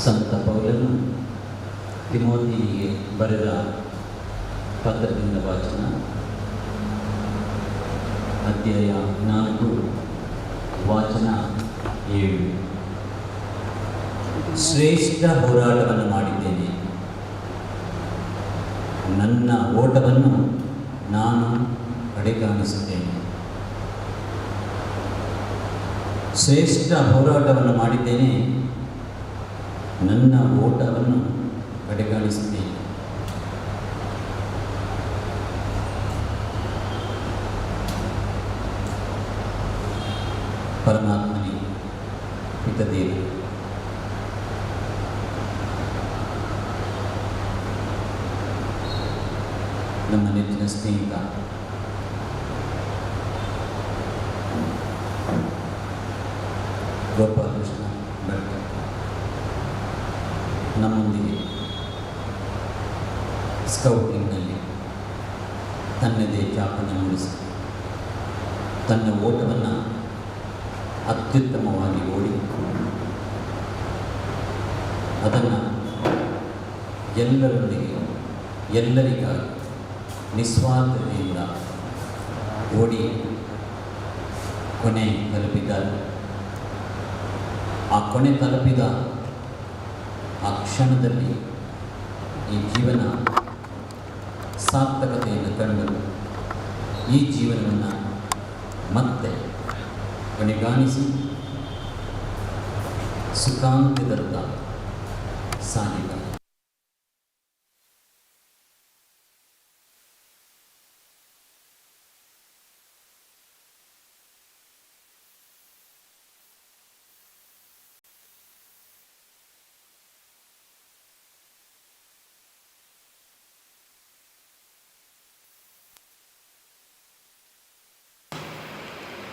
ಸಂತ ಪೌಲನು ತಿಮೋತಿಗೆ ಬರೆದ ಪತ್ರದಿಂದ ವಾಚನ, ಅಧ್ಯಾಯ 4 ವಾಚನ 7. ಶ್ರೇಷ್ಠ ಹೋರಾಟವನ್ನು ಮಾಡಿದ್ದೇನೆ, ನನ್ನ ಓಟವನ್ನು ನಾನು ಕಡೆಗಾಣಿಸುತ್ತೇನೆ. ಶ್ರೇಷ್ಠ ಹೋರಾಟವನ್ನು ಮಾಡಿದ್ದೇನೆ, ನನ್ನ ಓಟವನ್ನು ಕಡೆಗಾಣಿಸುತ್ತೇನೆ. ಪರಮಾತ್ಮನೇ, ಪಿತದೇವರು, ನಮ್ಮ ನೆಚ್ಚಿನ ಸ್ನೇಹಿತ ಗೋಪಾಲಕೃಷ್ಣ ಭಟ್ ನಮ್ಮೊಂದಿಗೆ ಸ್ಕೌಟಿಂಗ್ನಲ್ಲಿ ತನ್ನದೇ ಛಾಪನ್ನು ಮೂಡಿಸಿ ತನ್ನ ಓಟವನ್ನು ಅತ್ಯುತ್ತಮವಾಗಿ ಓಡಿ ಅದನ್ನು ಎಲ್ಲರೊಂದಿಗೆ ಎಲ್ಲರಿಗಾಗಿ ನಿಸ್ವಾರ್ಥತೆಯಿಂದ ಓಡಿ ಕೊನೆ ತಲುಪಿದ್ದಾರೆ. ಆ ಕೊನೆ ತಲುಪಿದ ಆ ಕ್ಷಣದಲ್ಲಿ ಈ ಜೀವನ ಸಾರ್ಥಕತೆಯನ್ನು ಕಂಡು ಈ ಜೀವನವನ್ನು ಮತ್ತೆ ಕೊನೆಗಾಣಿಸಿ ಸುಖಾಂತ್ಯದತ್ತ ಸಾಗಿದ್ದಾರೆ.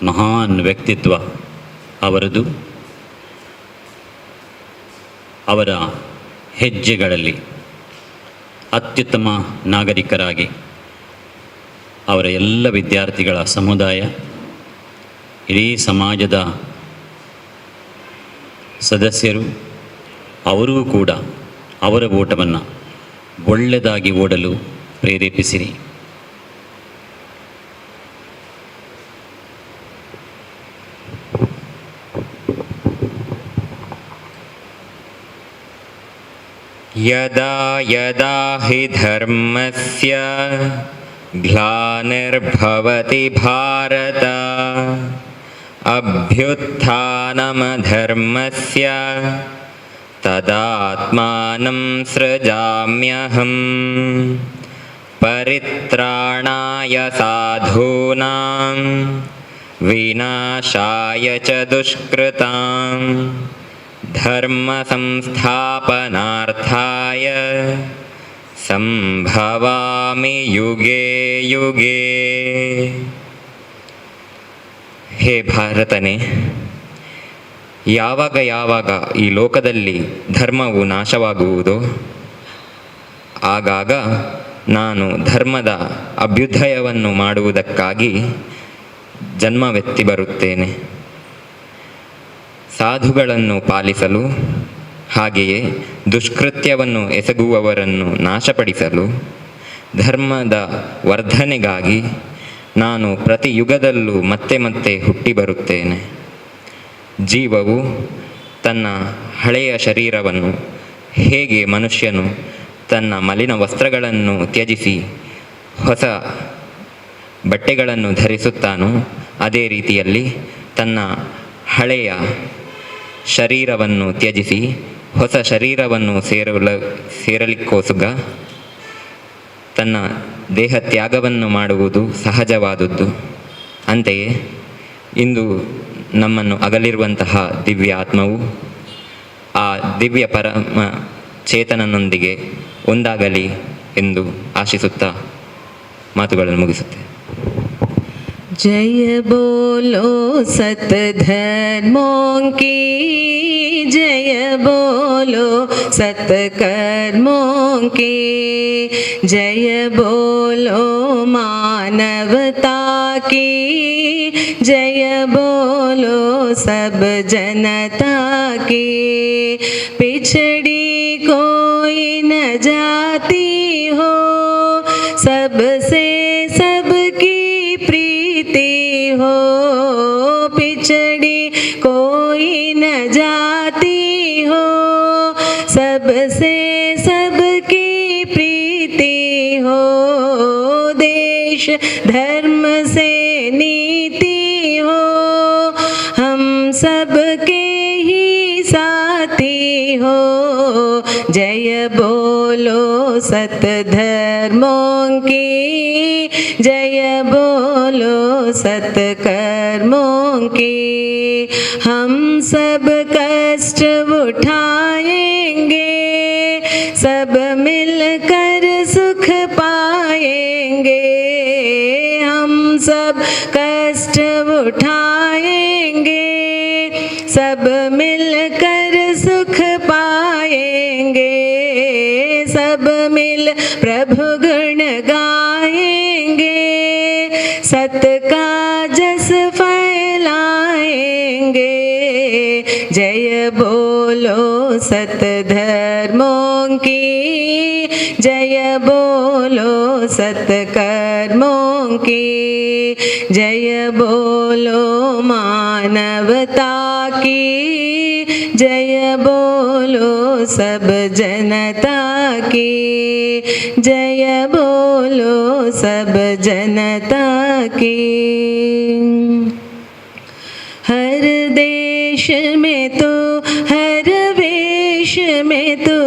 ಮಹಾನ್ ವ್ಯಕ್ತಿತ್ವ ಅವರದು. ಅವರ ಹೆಜ್ಜೆಗಳಲ್ಲಿ ಅತ್ಯುತ್ತಮ ನಾಗರಿಕರಾಗಿ ಅವರ ಎಲ್ಲ ವಿದ್ಯಾರ್ಥಿಗಳ ಸಮುದಾಯ, ಇಡೀ ಸಮಾಜದ ಸದಸ್ಯರು ಅವರೂ ಕೂಡ ಅವರ ಓಟವನ್ನು ಒಳ್ಳೆಯದಾಗಿ ಓಡಲು ಪ್ರೇರೇಪಿಸಿರಿ. ಯದಾ ಯದಾ ಹಿ ಧರ್ಮಸ್ಯ ಗ್ಲಾನಿರ್ಭವತಿ ಭಾರತ ಅಭ್ಯುತ್ಥಾನಮಧರ್ಮಸ್ಯ ತದಾತ್ಮಾನಂ ಸೃಜಾಮ್ಯಹಂ ಪರಿತ್ರಾಣಾಯ ಸಾಧೂನಾಂ ವಿನಾಶಾಯ ಚ ದುಷ್ಕೃತಾಂ ಧರ್ಮ ಸಂಸ್ಥಾಪನಾರ್ಥಾಯ ಸಂಭವಾಮಿ ಯುಗೇ ಯುಗೇ. ಹೇ ಭಾರತನೇ, ಯಾವಾಗ ಯಾವಾಗ ಈ ಲೋಕದಲ್ಲಿ ಧರ್ಮವು ನಾಶವಾಗುವುದೋ ಆಗಾಗ ನಾನು ಧರ್ಮದ ಅಭ್ಯುದಯವನ್ನು ಮಾಡುವುದಕ್ಕಾಗಿ ಜನ್ಮವೆತ್ತಿ ಬರುತ್ತೇನೆ. ಸಾಧುಗಳನ್ನು ಪಾಲಿಸಲು, ಹಾಗೆಯೇ ದುಷ್ಕೃತ್ಯವನ್ನು ಎಸಗುವವರನ್ನು ನಾಶಪಡಿಸಲು, ಧರ್ಮದ ವರ್ಧನೆಗಾಗಿ ನಾನು ಪ್ರತಿ ಯುಗದಲ್ಲೂ ಮತ್ತೆ ಮತ್ತೆ ಹುಟ್ಟಿ ಬರುತ್ತೇನೆ. ಜೀವವು ತನ್ನ ಹಳೆಯ ಶರೀರವನ್ನು ಹೇಗೆ ಮನುಷ್ಯನು ತನ್ನ ಮಲಿನ ವಸ್ತ್ರಗಳನ್ನು ತ್ಯಜಿಸಿ ಹೊಸ ಬಟ್ಟೆಗಳನ್ನು ಧರಿಸುತ್ತಾನೋ ಅದೇ ರೀತಿಯಲ್ಲಿ ತನ್ನ ಹಳೆಯ ಶರೀರವನ್ನು ತ್ಯಜಿಸಿ ಹೊಸ ಶರೀರವನ್ನು ಸೇರಲಿಕ್ಕೋಸ್ಕರ ತನ್ನ ದೇಹ ತ್ಯಾಗವನ್ನು ಮಾಡುವುದು ಸಹಜವಾದದ್ದು. ಅಂತೆಯೇ ಇಂದು ನಮ್ಮನ್ನು ಅಗಲಿರುವಂತಹ ದಿವ್ಯ ಆತ್ಮವು ಆ ದಿವ್ಯ ಪರಮ ಚೇತನನೊಂದಿಗೆ ಒಂದಾಗಲಿ ಎಂದು ಆಶಿಸುತ್ತಾ ಮಾತುಗಳನ್ನು ಮುಗಿಸುತ್ತೆ. जय बोलो सत धर्मों की, जय बोलो सत कर्मों की, जय बोलो मानवता की, जय बोलो सब जनता की. पिछड़ी कोई न जाती हो, सबसे सबकी प्रीति हो. पिछड़ी कोई न जाती हो, सबसे सबकी प्रीति हो. देश धर्म से नीति हो, हम सबके ही साथी हो. जय बोलो सत धर्मों की, जय बोलो सत कर्मों की. हम सब कष्ट उठाएंगे, सब मिलकर सुख पाएंगे. हम सब कष्ट उठाएंगे, सब मिलकर सुख पाएंगे. सब मिल प्रभु गुण गाएंगे, सत का जस फैलाएंगे. जय बोलो सत धर्मों की, जय बोलो सत्कर्मों की, जय बोलो मानवता की, जय बोलो सब जनता की, जय बोलो सब जनता की। हर देश में तो हर वेश में तो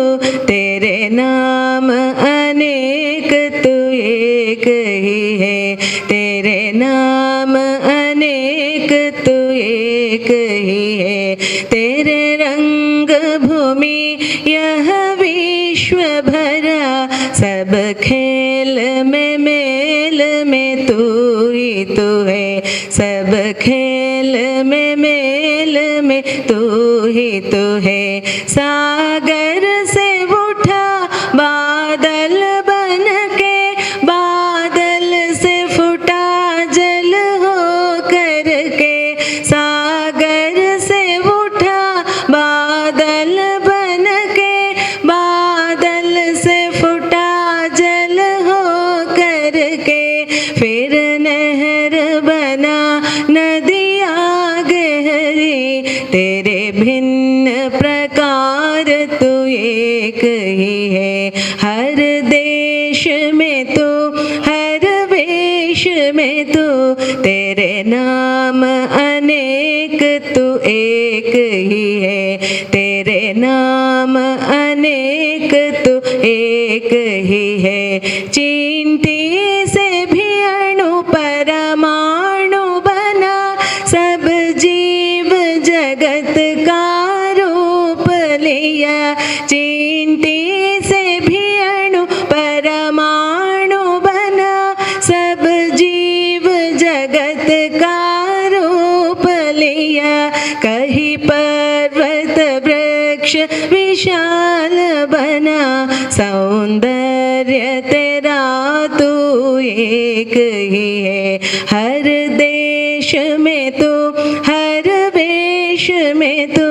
तेरे नाम अनेक, तू एक ही है, तेरे नाम अनेक, तू एक ही है। तेरे रंग भूमि यह विश्व भरा, सब खेल में मेल में तू ही तू है, सब खेल में मेल में तू ही तू है। सागर से उठा बादल बन के, बादल से फूटा जल हो करके, सागर से उठा बादल बन के, बादल से फूटा जल हो करके, फिर नहर बना नदियाँ गहरी, तेरे भिन्न प्रकार तू एक ही है। हर देश में तू हर वेश में तू, तेरे नाम अनेक, तू एक ही है, तेरे नाम अनेक, तू एक ही है। चींटी से भी अणु परमाणु बना, सब जीव जगत का रूप लिया, चींटी से भी अणु परमाणु बना, सब जीव जगत का रूप लिया। कहीं पर्वत वृक्ष विशाल बना, सौंदर्य तेरा तू एक ही है। हर देश में तू हर वेश में तू,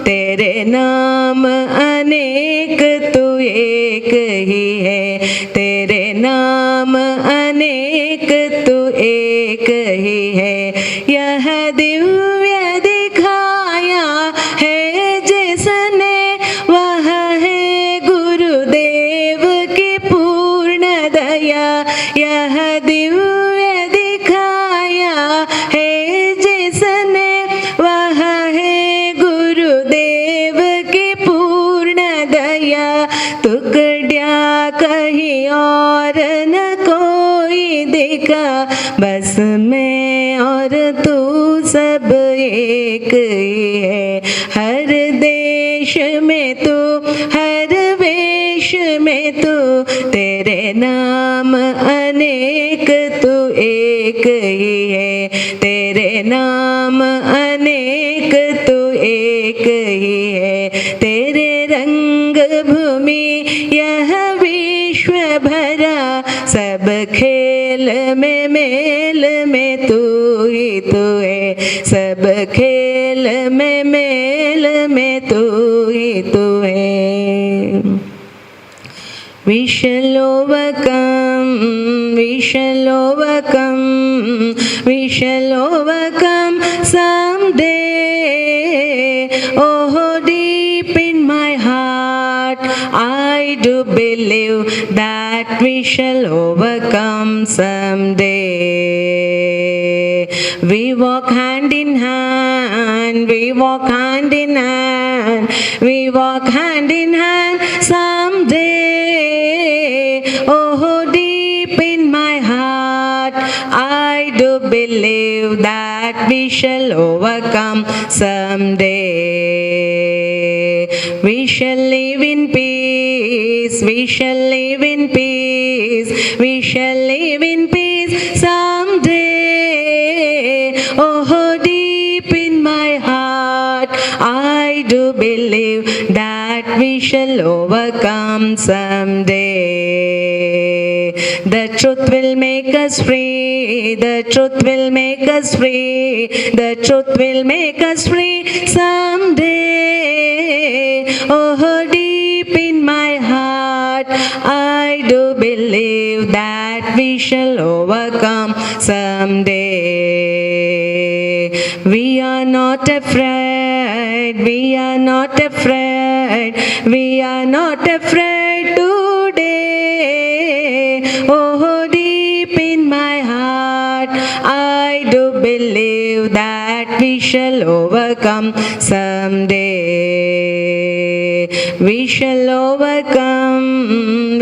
तेरे नाम अनेक, तू एक ही है, तेरे नाम अनेक, तू एक ही है। यह दिव्य दिखाया है जिसने, वह है गुरुदेव की पूर्ण दया। यह दिव्य दिखाया है जिसने, वह है गुरुदेव की पूर्ण दया। टुकड़िया कहीं और न कोई दिखा, बस मैं और तू सब एक ही है। हर देश में तू हर वेश में तू, तेरे नाम अनेक, तू एक ही है, तेरे नाम अनेक, तू एक ही है। तेरे रंग भूमि यह विश्व भरा, सब खेल में मेल में तू ही तू है, सब खेल में मेल में तू ही तू है। We shall overcome, we shall overcome, we shall overcome someday. Oh, deep in my heart, I do believe that we shall overcome someday. We walk hand in hand, we walk hand in hand, we walk hand in hand someday. Oh, deep in my heart, I do believe that we shall overcome someday. We shall live in peace, we shall live in peace, we shall live in peace someday. Oh, deep in my heart, I do believe that we shall overcome someday. The truth will make us free, the truth will make us free, the truth will make us free someday. Oh, deep in my heart, I do shall overcome someday. We are not afraid, we are not afraid, we are not afraid today. Oh, deep in my heart, I do believe that we shall overcome someday. We shall overcome,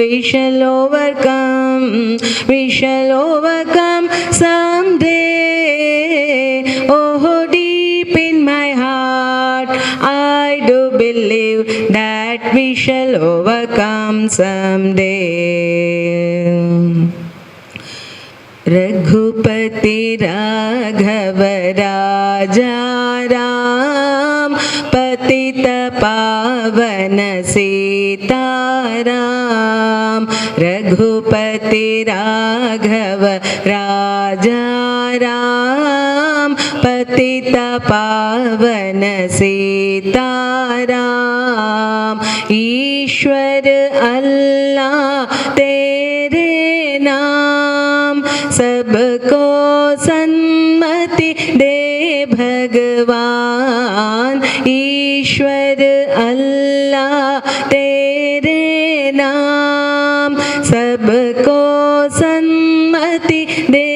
we shall overcome, we shall overcome someday. Oh, deep in my heart, I do believe that we shall overcome someday. Raghupati Raghav राजा राम, पतित पावन सीताराम। रघुपति राघव राजा राम, पतित पावन सीताराम। ईश्वर अल्लाह तेरे नाम, सबको सन्मति दे भगवान। ईश्वर अल्लाह तेरे नाम, सबको सन्मति दे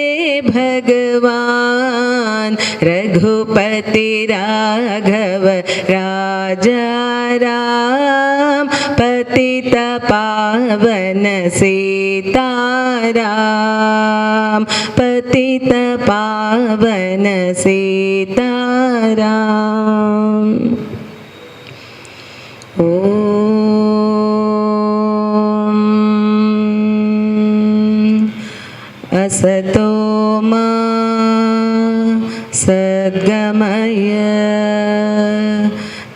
भगवान। रघुपति राघव राजा राम, पतित पावन सीताराम, पतित पावन सीताराम। ओम असतो मा सद्गमय,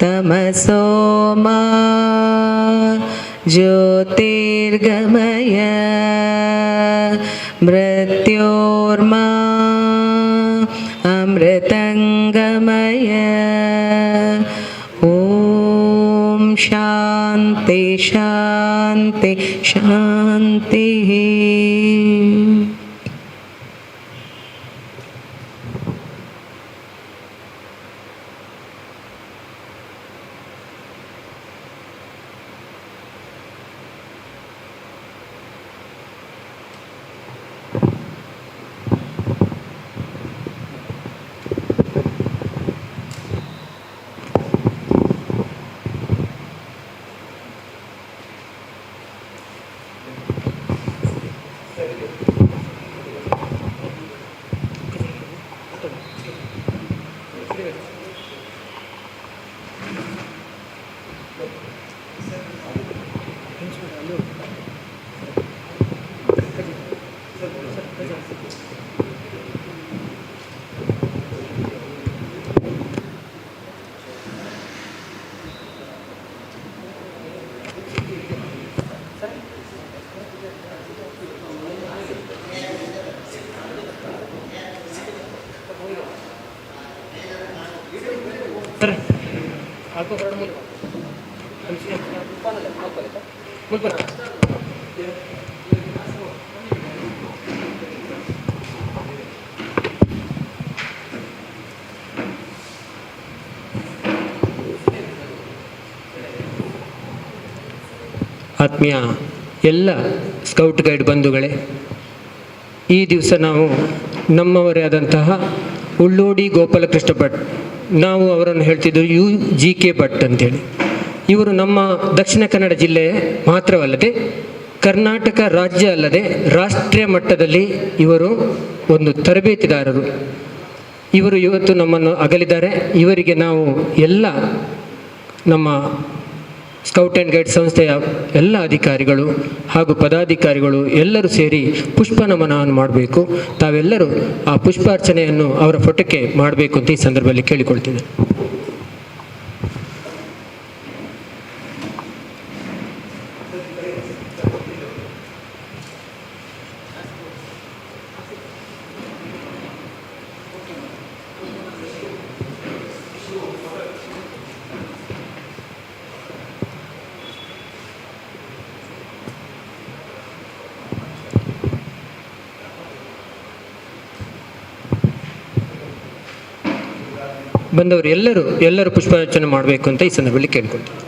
तमसो मा ज्योतिर्गमय, मृत्योर्मा अमृतंगमय। ओम शांति शांति शांति। ಆತ್ಮೀಯ ಎಲ್ಲ ಸ್ಕೌಟ್ ಗೈಡ್ ಬಂಧುಗಳೇ, ಈ ದಿವಸ ನಾವು ನಮ್ಮವರೇ ಆದಂತಹ ಉಳ್ಳೋಡಿ ಗೋಪಾಲಕೃಷ್ಣ ಭಟ್, ನಾವು ಅವರನ್ನು ಹೇಳ್ತಿದ್ದು UGK ಭಟ್ ಅಂತೇಳಿ. ಇವರು ನಮ್ಮ ದಕ್ಷಿಣ ಕನ್ನಡ ಜಿಲ್ಲೆ ಮಾತ್ರವಲ್ಲದೆ ಕರ್ನಾಟಕ ರಾಜ್ಯ ಅಲ್ಲದೆ ರಾಷ್ಟ್ರೀಯ ಮಟ್ಟದಲ್ಲಿ ಇವರು ಒಂದು ತರಬೇತಿದಾರರು. ಇವರು ಇವತ್ತು ನಮ್ಮನ್ನು ಅಗಲಿದ್ದಾರೆ. ಇವರಿಗೆ ನಾವು ಎಲ್ಲ ನಮ್ಮ ಸ್ಕೌಟ್ ಆ್ಯಂಡ್ ಗೈಡ್ ಸಂಸ್ಥೆಯ ಎಲ್ಲ ಅಧಿಕಾರಿಗಳು ಹಾಗೂ ಪದಾಧಿಕಾರಿಗಳು ಎಲ್ಲರೂ ಸೇರಿ ಪುಷ್ಪ ನಮನವನ್ನು ಮಾಡಬೇಕು. ತಾವೆಲ್ಲರೂ ಆ ಪುಷ್ಪಾರ್ಚನೆಯನ್ನು ಅವರ ಫೋಟೋಕ್ಕೆ ಮಾಡಬೇಕು ಅಂತ ಈ ಸಂದರ್ಭದಲ್ಲಿ ಕೇಳಿಕೊಳ್ತೀನಿ. ಬಂದವರು ಎಲ್ಲರೂ ಪುಷ್ಪಾರ್ಚನೆ ಮಾಡಬೇಕು ಅಂತ ಈ ಸಂದರ್ಭದಲ್ಲಿ ಕೇಳ್ಕೊಳ್ತೀನಿ.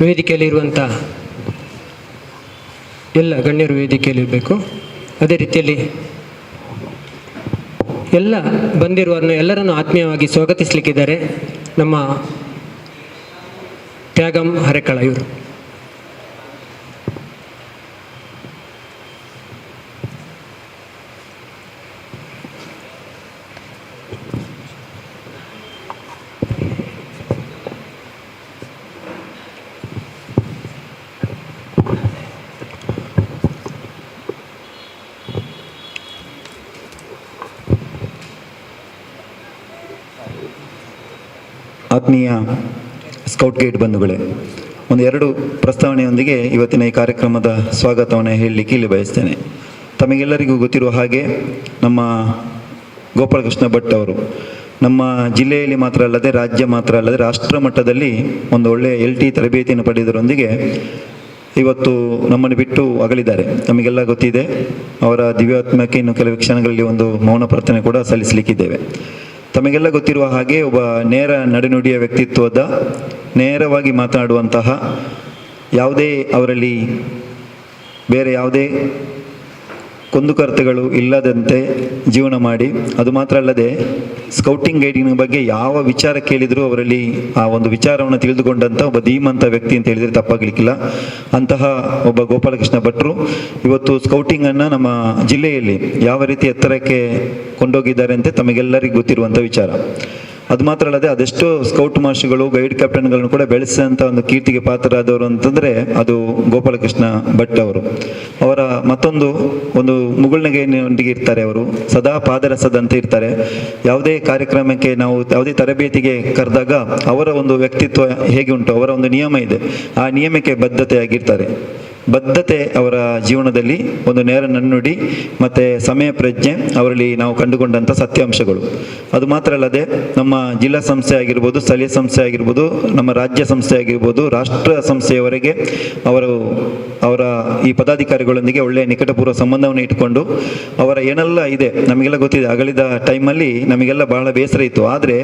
ವೇದಿಕೆಯಲ್ಲಿರುವಂಥ ಎಲ್ಲ ಗಣ್ಯರು ವೇದಿಕೆಯಲ್ಲಿರಬೇಕು. ಅದೇ ರೀತಿಯಲ್ಲಿ ಎಲ್ಲ ಬಂದಿರುವವರನ್ನು ಎಲ್ಲರನ್ನು ಆತ್ಮೀಯವಾಗಿ ಸ್ವಾಗತಿಸಲಿಕ್ಕಿದ್ದಾರೆ ನಮ್ಮ ತ್ಯಾಗಂ ಹರೆಕಳ ಇವರು. ಆತ್ಮೀಯ ಸ್ಕೌಟ್ ಗೈಡ್ ಬಂಧುಗಳೇ, ಎರಡು ಪ್ರಸ್ತಾವನೆಯೊಂದಿಗೆ ಇವತ್ತಿನ ಈ ಕಾರ್ಯಕ್ರಮದ ಸ್ವಾಗತವನ್ನು ಹೇಳಲಿಕ್ಕೆ ಇಲ್ಲಿ ಬಯಸ್ತೇನೆ. ತಮಗೆಲ್ಲರಿಗೂ ಗೊತ್ತಿರುವ ಹಾಗೆ ನಮ್ಮ ಗೋಪಾಲಕೃಷ್ಣ ಭಟ್ ಅವರು ನಮ್ಮ ಜಿಲ್ಲೆಯಲ್ಲಿ ಮಾತ್ರ ಅಲ್ಲದೆ ರಾಜ್ಯ ಮಾತ್ರ ಅಲ್ಲದೆ ರಾಷ್ಟ್ರ ಮಟ್ಟದಲ್ಲಿ ಒಂದು ಒಳ್ಳೆಯ LT ತರಬೇತಿಯನ್ನು ಪಡೆದರೊಂದಿಗೆ ಇವತ್ತು ನಮ್ಮನ್ನು ಬಿಟ್ಟು ಅಗಲಿದ್ದಾರೆ. ನಮಗೆಲ್ಲ ಗೊತ್ತಿದೆ. ಅವರ ದಿವ್ಯಾತ್ಮಕ್ಕೆ ಇನ್ನು ಕೆಲವು ಕ್ಷಣಗಳಲ್ಲಿ ಒಂದು ಮೌನ ಪ್ರಾರ್ಥನೆ ಕೂಡ ಸಲ್ಲಿಸಲಿಕ್ಕಿದ್ದೇವೆ. ತಮಗೆಲ್ಲ ಗೊತ್ತಿರುವ ಹಾಗೆ ಒಬ್ಬ ನೇರ ನಡೆನುಡಿಯ ವ್ಯಕ್ತಿತ್ವದ, ನೇರವಾಗಿ ಮಾತನಾಡುವಂತಹ, ಯಾವುದೇ ಅವರಲ್ಲಿ ಬೇರೆ ಯಾವುದೇ ಕುಂದುಕೊರತೆಗಳು ಇಲ್ಲದಂತೆ ಜೀವನ ಮಾಡಿ, ಅದು ಮಾತ್ರ ಅಲ್ಲದೆ ಸ್ಕೌಟಿಂಗ್ ಗೈಡಿಂಗ್ ಬಗ್ಗೆ ಯಾವ ವಿಚಾರ ಕೇಳಿದರೂ ಅವರಲ್ಲಿ ಆ ಒಂದು ವಿಚಾರವನ್ನು ತಿಳಿದುಕೊಂಡಂಥ ಒಬ್ಬ ಧೀಮಂತ ವ್ಯಕ್ತಿ ಅಂತ ಹೇಳಿದರೆ ತಪ್ಪಾಗಲಿಕ್ಕಿಲ್ಲ. ಅಂತಹ ಒಬ್ಬ ಗೋಪಾಲಕೃಷ್ಣ ಭಟ್ರು ಇವತ್ತು ಸ್ಕೌಟಿಂಗನ್ನು ನಮ್ಮ ಜಿಲ್ಲೆಯಲ್ಲಿ ಯಾವ ರೀತಿ ಎತ್ತರಕ್ಕೆ ಕೊಂಡೋಗಿದ್ದಾರೆ ಅಂತ ತಮಗೆಲ್ಲರಿಗೂ ಗೊತ್ತಿರುವಂಥ ವಿಚಾರ. ಅದು ಮಾತ್ರ ಅಲ್ಲದೆ ಅದೆಷ್ಟೋ ಸ್ಕೌಟ್ ಮಾಸ್ಟರ್ಗಳು ಗೈಡ್ ಕ್ಯಾಪ್ಟನ್ಗಳನ್ನು ಕೂಡ ಬೆಳೆಸಿದಂಥ ಒಂದು ಕೀರ್ತಿಗೆ ಪಾತ್ರರಾದವರು ಅಂತಂದರೆ ಅದು ಗೋಪಾಲಕೃಷ್ಣ ಭಟ್ ಅವರು. ಅವರ ಮತ್ತೊಂದು ಒಂದು ಮುಗುಳ್ನಗೆಯೊಂದಿಗೆ ಇರ್ತಾರೆ. ಅವರು ಸದಾ ಪಾದರಸದಂತೆ ಇರ್ತಾರೆ. ಯಾವುದೇ ಕಾರ್ಯಕ್ರಮಕ್ಕೆ ನಾವು ಯಾವುದೇ ತರಬೇತಿಗೆ ಕರೆದಾಗ ಅವರ ಒಂದು ವ್ಯಕ್ತಿತ್ವ ಹೇಗೆ ಉಂಟು, ಅವರ ಒಂದು ನಿಯಮ ಇದೆ, ಆ ನಿಯಮಕ್ಕೆ ಬದ್ಧತೆಯಾಗಿರ್ತಾರೆ. ಬದ್ಧತೆ ಅವರ ಜೀವನದಲ್ಲಿ ಒಂದು ನೇರ ನನ್ನುಡಿ ಮತ್ತು ಸಮಯ ಪ್ರಜ್ಞೆ ಅವರಲ್ಲಿ ನಾವು ಕಂಡುಕೊಂಡಂಥ ಸತ್ಯಾಂಶಗಳು. ಅದು ಮಾತ್ರ ಅಲ್ಲದೆ ನಮ್ಮ ಜಿಲ್ಲಾ ಸಂಸ್ಥೆ ಆಗಿರ್ಬೋದು, ಸ್ಥಳೀಯ ಸಂಸ್ಥೆ ಆಗಿರ್ಬೋದು, ನಮ್ಮ ರಾಜ್ಯ ಸಂಸ್ಥೆ ಆಗಿರ್ಬೋದು, ರಾಷ್ಟ್ರ ಸಂಸ್ಥೆಯವರೆಗೆ ಅವರ ಈ ಪದಾಧಿಕಾರಿಗಳೊಂದಿಗೆ ಒಳ್ಳೆಯ ನಿಕಟಪೂರ್ವ ಸಂಬಂಧವನ್ನು ಇಟ್ಟುಕೊಂಡು ಅವರ ಏನೆಲ್ಲ ಇದೆ ನಮಗೆಲ್ಲ ಗೊತ್ತಿದೆ. ಅಗಲಿದ ಟೈಮಲ್ಲಿ ನಮಗೆಲ್ಲ ಬಹಳ ಬೇಸರ ಇತ್ತು. ಆದರೆ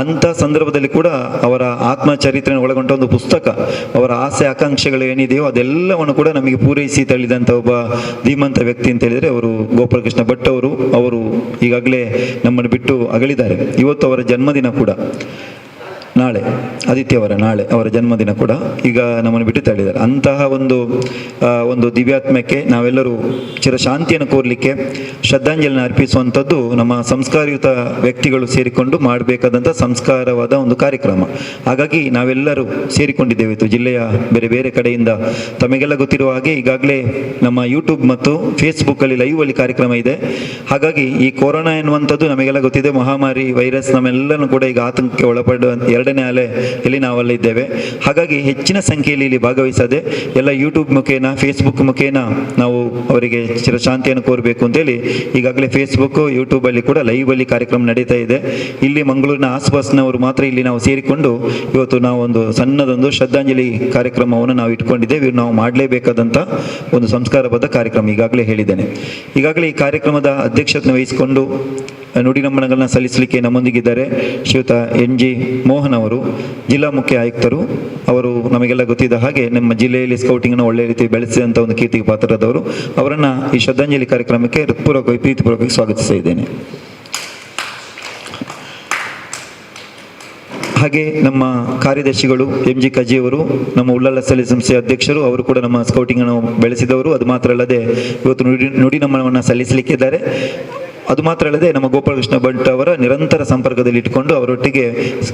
ಅಂಥ ಸಂದರ್ಭದಲ್ಲಿ ಕೂಡ ಅವರ ಆತ್ಮಚರಿತ್ರೆಯನ್ನು ಒಳಗೊಂಡ ಒಂದು ಪುಸ್ತಕ, ಅವರ ಆಸೆ ಆಕಾಂಕ್ಷೆಗಳು ಏನಿದೆಯೋ ಅದೆಲ್ಲವನ್ನು ಕೂಡ ನಮಗೆ ಪೂರೈಸಿ ತಳ್ಳಿದಂಥ ಒಬ್ಬ ಧೀಮಂತ ವ್ಯಕ್ತಿ ಅಂತ ಹೇಳಿದರೆ ಅವರು ಗೋಪಾಲಕೃಷ್ಣ ಭಟ್ ಅವರು ಈಗಾಗಲೇ ನಮ್ಮನ್ನು ಬಿಟ್ಟು ಅಗಲಿದ್ದಾರೆ. ಇವತ್ತು ಅವರ ಜನ್ಮದಿನ ಕೂಡ, ನಾಳೆ ನಾಳೆ ಅವರ ಜನ್ಮದಿನ ಕೂಡ ಈಗ ನಮ್ಮನ್ನು ಬಿಟ್ಟು ತಳ್ಳಿದ್ದಾರೆ. ಅಂತಹ ಒಂದು ದಿವ್ಯಾತ್ಮಕ್ಕೆ ನಾವೆಲ್ಲರೂ ಚಿರಶಾಂತಿಯನ್ನು ಕೋರಲಿಕ್ಕೆ ಶ್ರದ್ಧಾಂಜಲಿಯನ್ನು ಅರ್ಪಿಸುವಂಥದ್ದು ನಮ್ಮ ಸಂಸ್ಕಾರಯುತ ವ್ಯಕ್ತಿಗಳು ಸೇರಿಕೊಂಡು ಮಾಡಬೇಕಾದಂಥ ಸಂಸ್ಕಾರವಾದ ಒಂದು ಕಾರ್ಯಕ್ರಮ. ಹಾಗಾಗಿ ನಾವೆಲ್ಲರೂ ಸೇರಿಕೊಂಡಿದ್ದೇವೆ ಇವತ್ತು ಜಿಲ್ಲೆಯ ಬೇರೆ ಬೇರೆ ಕಡೆಯಿಂದ. ತಮಗೆಲ್ಲ ಗೊತ್ತಿರುವ ಹಾಗೆ ಈಗಾಗಲೇ ನಮ್ಮ ಯೂಟ್ಯೂಬ್ ಮತ್ತು ಫೇಸ್ಬುಕ್ಕಲ್ಲಿ ಲೈವಲ್ಲಿ ಕಾರ್ಯಕ್ರಮ ಇದೆ. ಹಾಗಾಗಿ ಈ ಕೊರೋನಾ ಎನ್ನುವಂಥದ್ದು ನಮಗೆಲ್ಲ ಗೊತ್ತಿದೆ, ಮಹಾಮಾರಿ ವೈರಸ್ ನಮ್ಮೆಲ್ಲನೂ ಕೂಡ ಈಗ ಆತಂಕಕ್ಕೆ ಒಳಪಡುವ ಎರಡನೇ ಅಲೆಯಲ್ಲಿ ನಾವೆಲ್ಲ ಇದ್ದೇವೆ. ಹಾಗಾಗಿ ಹೆಚ್ಚಿನ ಸಂಖ್ಯೆಯಲ್ಲಿ ಇಲ್ಲಿ ಭಾಗವಹಿಸದೆ ಎಲ್ಲ ಯೂಟ್ಯೂಬ್ ಮುಖೇನ, ಫೇಸ್ಬುಕ್ ಮುಖೇನ ನಾವು ಅವರಿಗೆ ಚಿರಶಾಂತಿಯನ್ನು ಕೋರಬೇಕು ಅಂತೇಳಿ ಈಗಾಗಲೇ ಫೇಸ್ಬುಕ್, ಯೂಟ್ಯೂಬಲ್ಲಿ ಕೂಡ ಲೈವಲ್ಲಿ ಕಾರ್ಯಕ್ರಮ ನಡೀತಾ ಇದೆ. ಇಲ್ಲಿ ಮಂಗಳೂರಿನ ಆಸ್ಪಾಸ್ನವರು ಮಾತ್ರ ಇಲ್ಲಿ ನಾವು ಸೇರಿಕೊಂಡು ಇವತ್ತು ನಾವು ಒಂದು ಸಣ್ಣದೊಂದು ಶ್ರದ್ಧಾಂಜಲಿ ಕಾರ್ಯಕ್ರಮವನ್ನು ನಾವು ಇಟ್ಕೊಂಡಿದ್ದೇವೆ. ಇವು ನಾವು ಮಾಡಲೇಬೇಕಾದಂಥ ಒಂದು ಸಂಸ್ಕಾರಬದ್ಧ ಕಾರ್ಯಕ್ರಮ ಈಗಾಗಲೇ ಹೇಳಿದ್ದೇನೆ. ಈಗಾಗಲೇ ಈ ಕಾರ್ಯಕ್ರಮದ ಅಧ್ಯಕ್ಷತೆ ವಹಿಸಿಕೊಂಡು ನುಡಿ ನಮನಗಳನ್ನ ಸಲ್ಲಿಸಲಿಕ್ಕೆ ನಮ್ಮೊಂದಿಗಿದ್ದಾರೆ ಶ್ರೀಯುತ NG ಮೋಹನ್ ಅವರು, ಜಿಲ್ಲಾ ಮುಖ್ಯ ಆಯುಕ್ತರು. ಅವರು ನಮಗೆಲ್ಲ ಗೊತ್ತಿದ್ದ ಹಾಗೆ ನಮ್ಮ ಜಿಲ್ಲೆಯಲ್ಲಿ ಸ್ಕೌಟಿಂಗನ್ನು ಒಳ್ಳೆಯ ರೀತಿ ಬೆಳೆಸಿದಂಥ ಒಂದು ಕೀರ್ತಿಗೆ ಪಾತ್ರರಾದವರು. ಅವರನ್ನು ಈ ಶ್ರದ್ಧಾಂಜಲಿ ಕಾರ್ಯಕ್ರಮಕ್ಕೆ ಪ್ರೀತಿಪೂರ್ವಕವಾಗಿ ಸ್ವಾಗತಿಸ್ತಾ ಇದ್ದೇನೆ. ಹಾಗೆ ನಮ್ಮ ಕಾರ್ಯದರ್ಶಿಗಳು MG ಕಜಿಯವರು, ನಮ್ಮ ಉಳ್ಳಾಲ ಸ್ಥಳೀಯ ಸಂಸ್ಥೆಯ ಅಧ್ಯಕ್ಷರು, ಅವರು ಕೂಡ ನಮ್ಮ ಸ್ಕೌಟಿಂಗನ್ನು ಬೆಳೆಸಿದವರು. ಅದು ಮಾತ್ರ ಅಲ್ಲದೆ ಇವತ್ತು ನುಡಿ ನಮನವನ್ನು ಸಲ್ಲಿಸಲಿಕ್ಕಿದ್ದಾರೆ. ಅದು ಮಾತ್ರ ಅಲ್ಲದೆ ನಮ್ಮ ಗೋಪಾಲಕೃಷ್ಣ ಭಟ್ ಅವರ ನಿರಂತರ ಸಂಪರ್ಕದಲ್ಲಿ ಇಟ್ಟುಕೊಂಡು ಅವರೊಟ್ಟಿಗೆ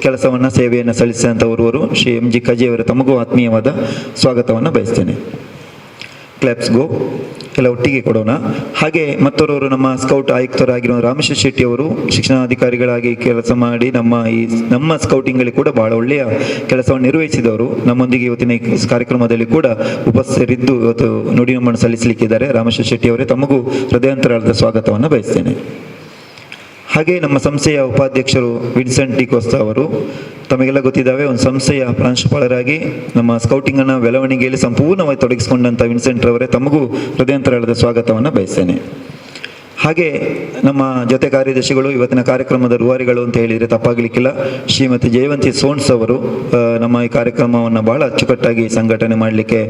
ಕೆಲಸವನ್ನು, ಸೇವೆಯನ್ನು ಸಲ್ಲಿಸಿದಂಥವರು ಶ್ರೀ MG ಕಜಿಯವರ. ತಮಗೂ ಆತ್ಮೀಯವಾದ ಸ್ವಾಗತವನ್ನು ಬಯಸ್ತೇನೆ. ಕ್ಲಾಪ್ಸ್ ಗೋ, ಎಲ್ಲ ಒಟ್ಟಿಗೆ ಕೊಡೋಣ. ಹಾಗೆ ಮತ್ತೋರವರು ನಮ್ಮ ಸ್ಕೌಟ್ ಆಯುಕ್ತರಾಗಿರೋ ರಾಮೇಶ್ವರ ಶೆಟ್ಟಿ ಅವರು ಶಿಕ್ಷಣಾಧಿಕಾರಿಗಳಾಗಿ ಕೆಲಸ ಮಾಡಿ ನಮ್ಮ ಸ್ಕೌಟಿಂಗಲ್ಲಿ ಕೂಡ ಬಹಳ ಒಳ್ಳೆಯ ಕೆಲಸವನ್ನು ನಿರ್ವಹಿಸಿದವರು ನಮ್ಮೊಂದಿಗೆ ಇವತ್ತಿನ ಈ ಕಾರ್ಯಕ್ರಮದಲ್ಲಿ ಕೂಡ ಉಪಸ್ಥಿತರಿದ್ದು ಇವತ್ತು ನುಡಿ ನಮನ ಸಲ್ಲಿಸಲಿಕ್ಕಿದ್ದಾರೆ. ರಾಮೇಶ್ವರ ಶೆಟ್ಟಿ ಅವರೇ, ತಮಗೂ ಹೃದಯಾಂತರಾಳದ ಸ್ವಾಗತವನ್ನು ಬಯಸ್ತೇನೆ. ಹಾಗೆ ನಮ್ಮ ಸಂಸ್ಥೆಯ ಉಪಾಧ್ಯಕ್ಷರು ವಿನ್ಸೆಂಟ್ ಡಿ ಕೋಸ್ತಾ ಅವರು, ತಮಗೆಲ್ಲ ಗೊತ್ತಿದ್ದಾವೆ, ಒಂದು ಸಂಸ್ಥೆಯ ಪ್ರಾಂಶುಪಾಲರಾಗಿ ನಮ್ಮ ಸ್ಕೌಟಿಂಗನ್ನು ಬೆಳವಣಿಗೆಯಲ್ಲಿ ಸಂಪೂರ್ಣವಾಗಿ ತೊಡಗಿಸಿಕೊಂಡಂಥ ವಿನ್ಸೆಂಟ್ ಅವರೇ, ತಮಗೂ ಹೃದಯಾಂತರಾಳದ ಸ್ವಾಗತವನ್ನು ಬಯಸ್ತೇನೆ. ಹಾಗೆ ನಮ್ಮ ಜೊತೆ ಕಾರ್ಯದರ್ಶಿಗಳು, ಇವತ್ತಿನ ಕಾರ್ಯಕ್ರಮದ ರೂವಾರಿಗಳು ಅಂತ ಹೇಳಿದರೆ ತಪ್ಪಾಗಲಿಕ್ಕಿಲ್ಲ, ಶ್ರೀಮತಿ ಜಯವಂತಿ ಸೋನ್ಸ್ ಅವರು ನಮ್ಮ ಈ ಕಾರ್ಯಕ್ರಮವನ್ನು ಬಹಳ ಅಚ್ಚುಕಟ್ಟಾಗಿ ಸಂಘಟನೆ ಮಾಡಲಿಕ್ಕೆ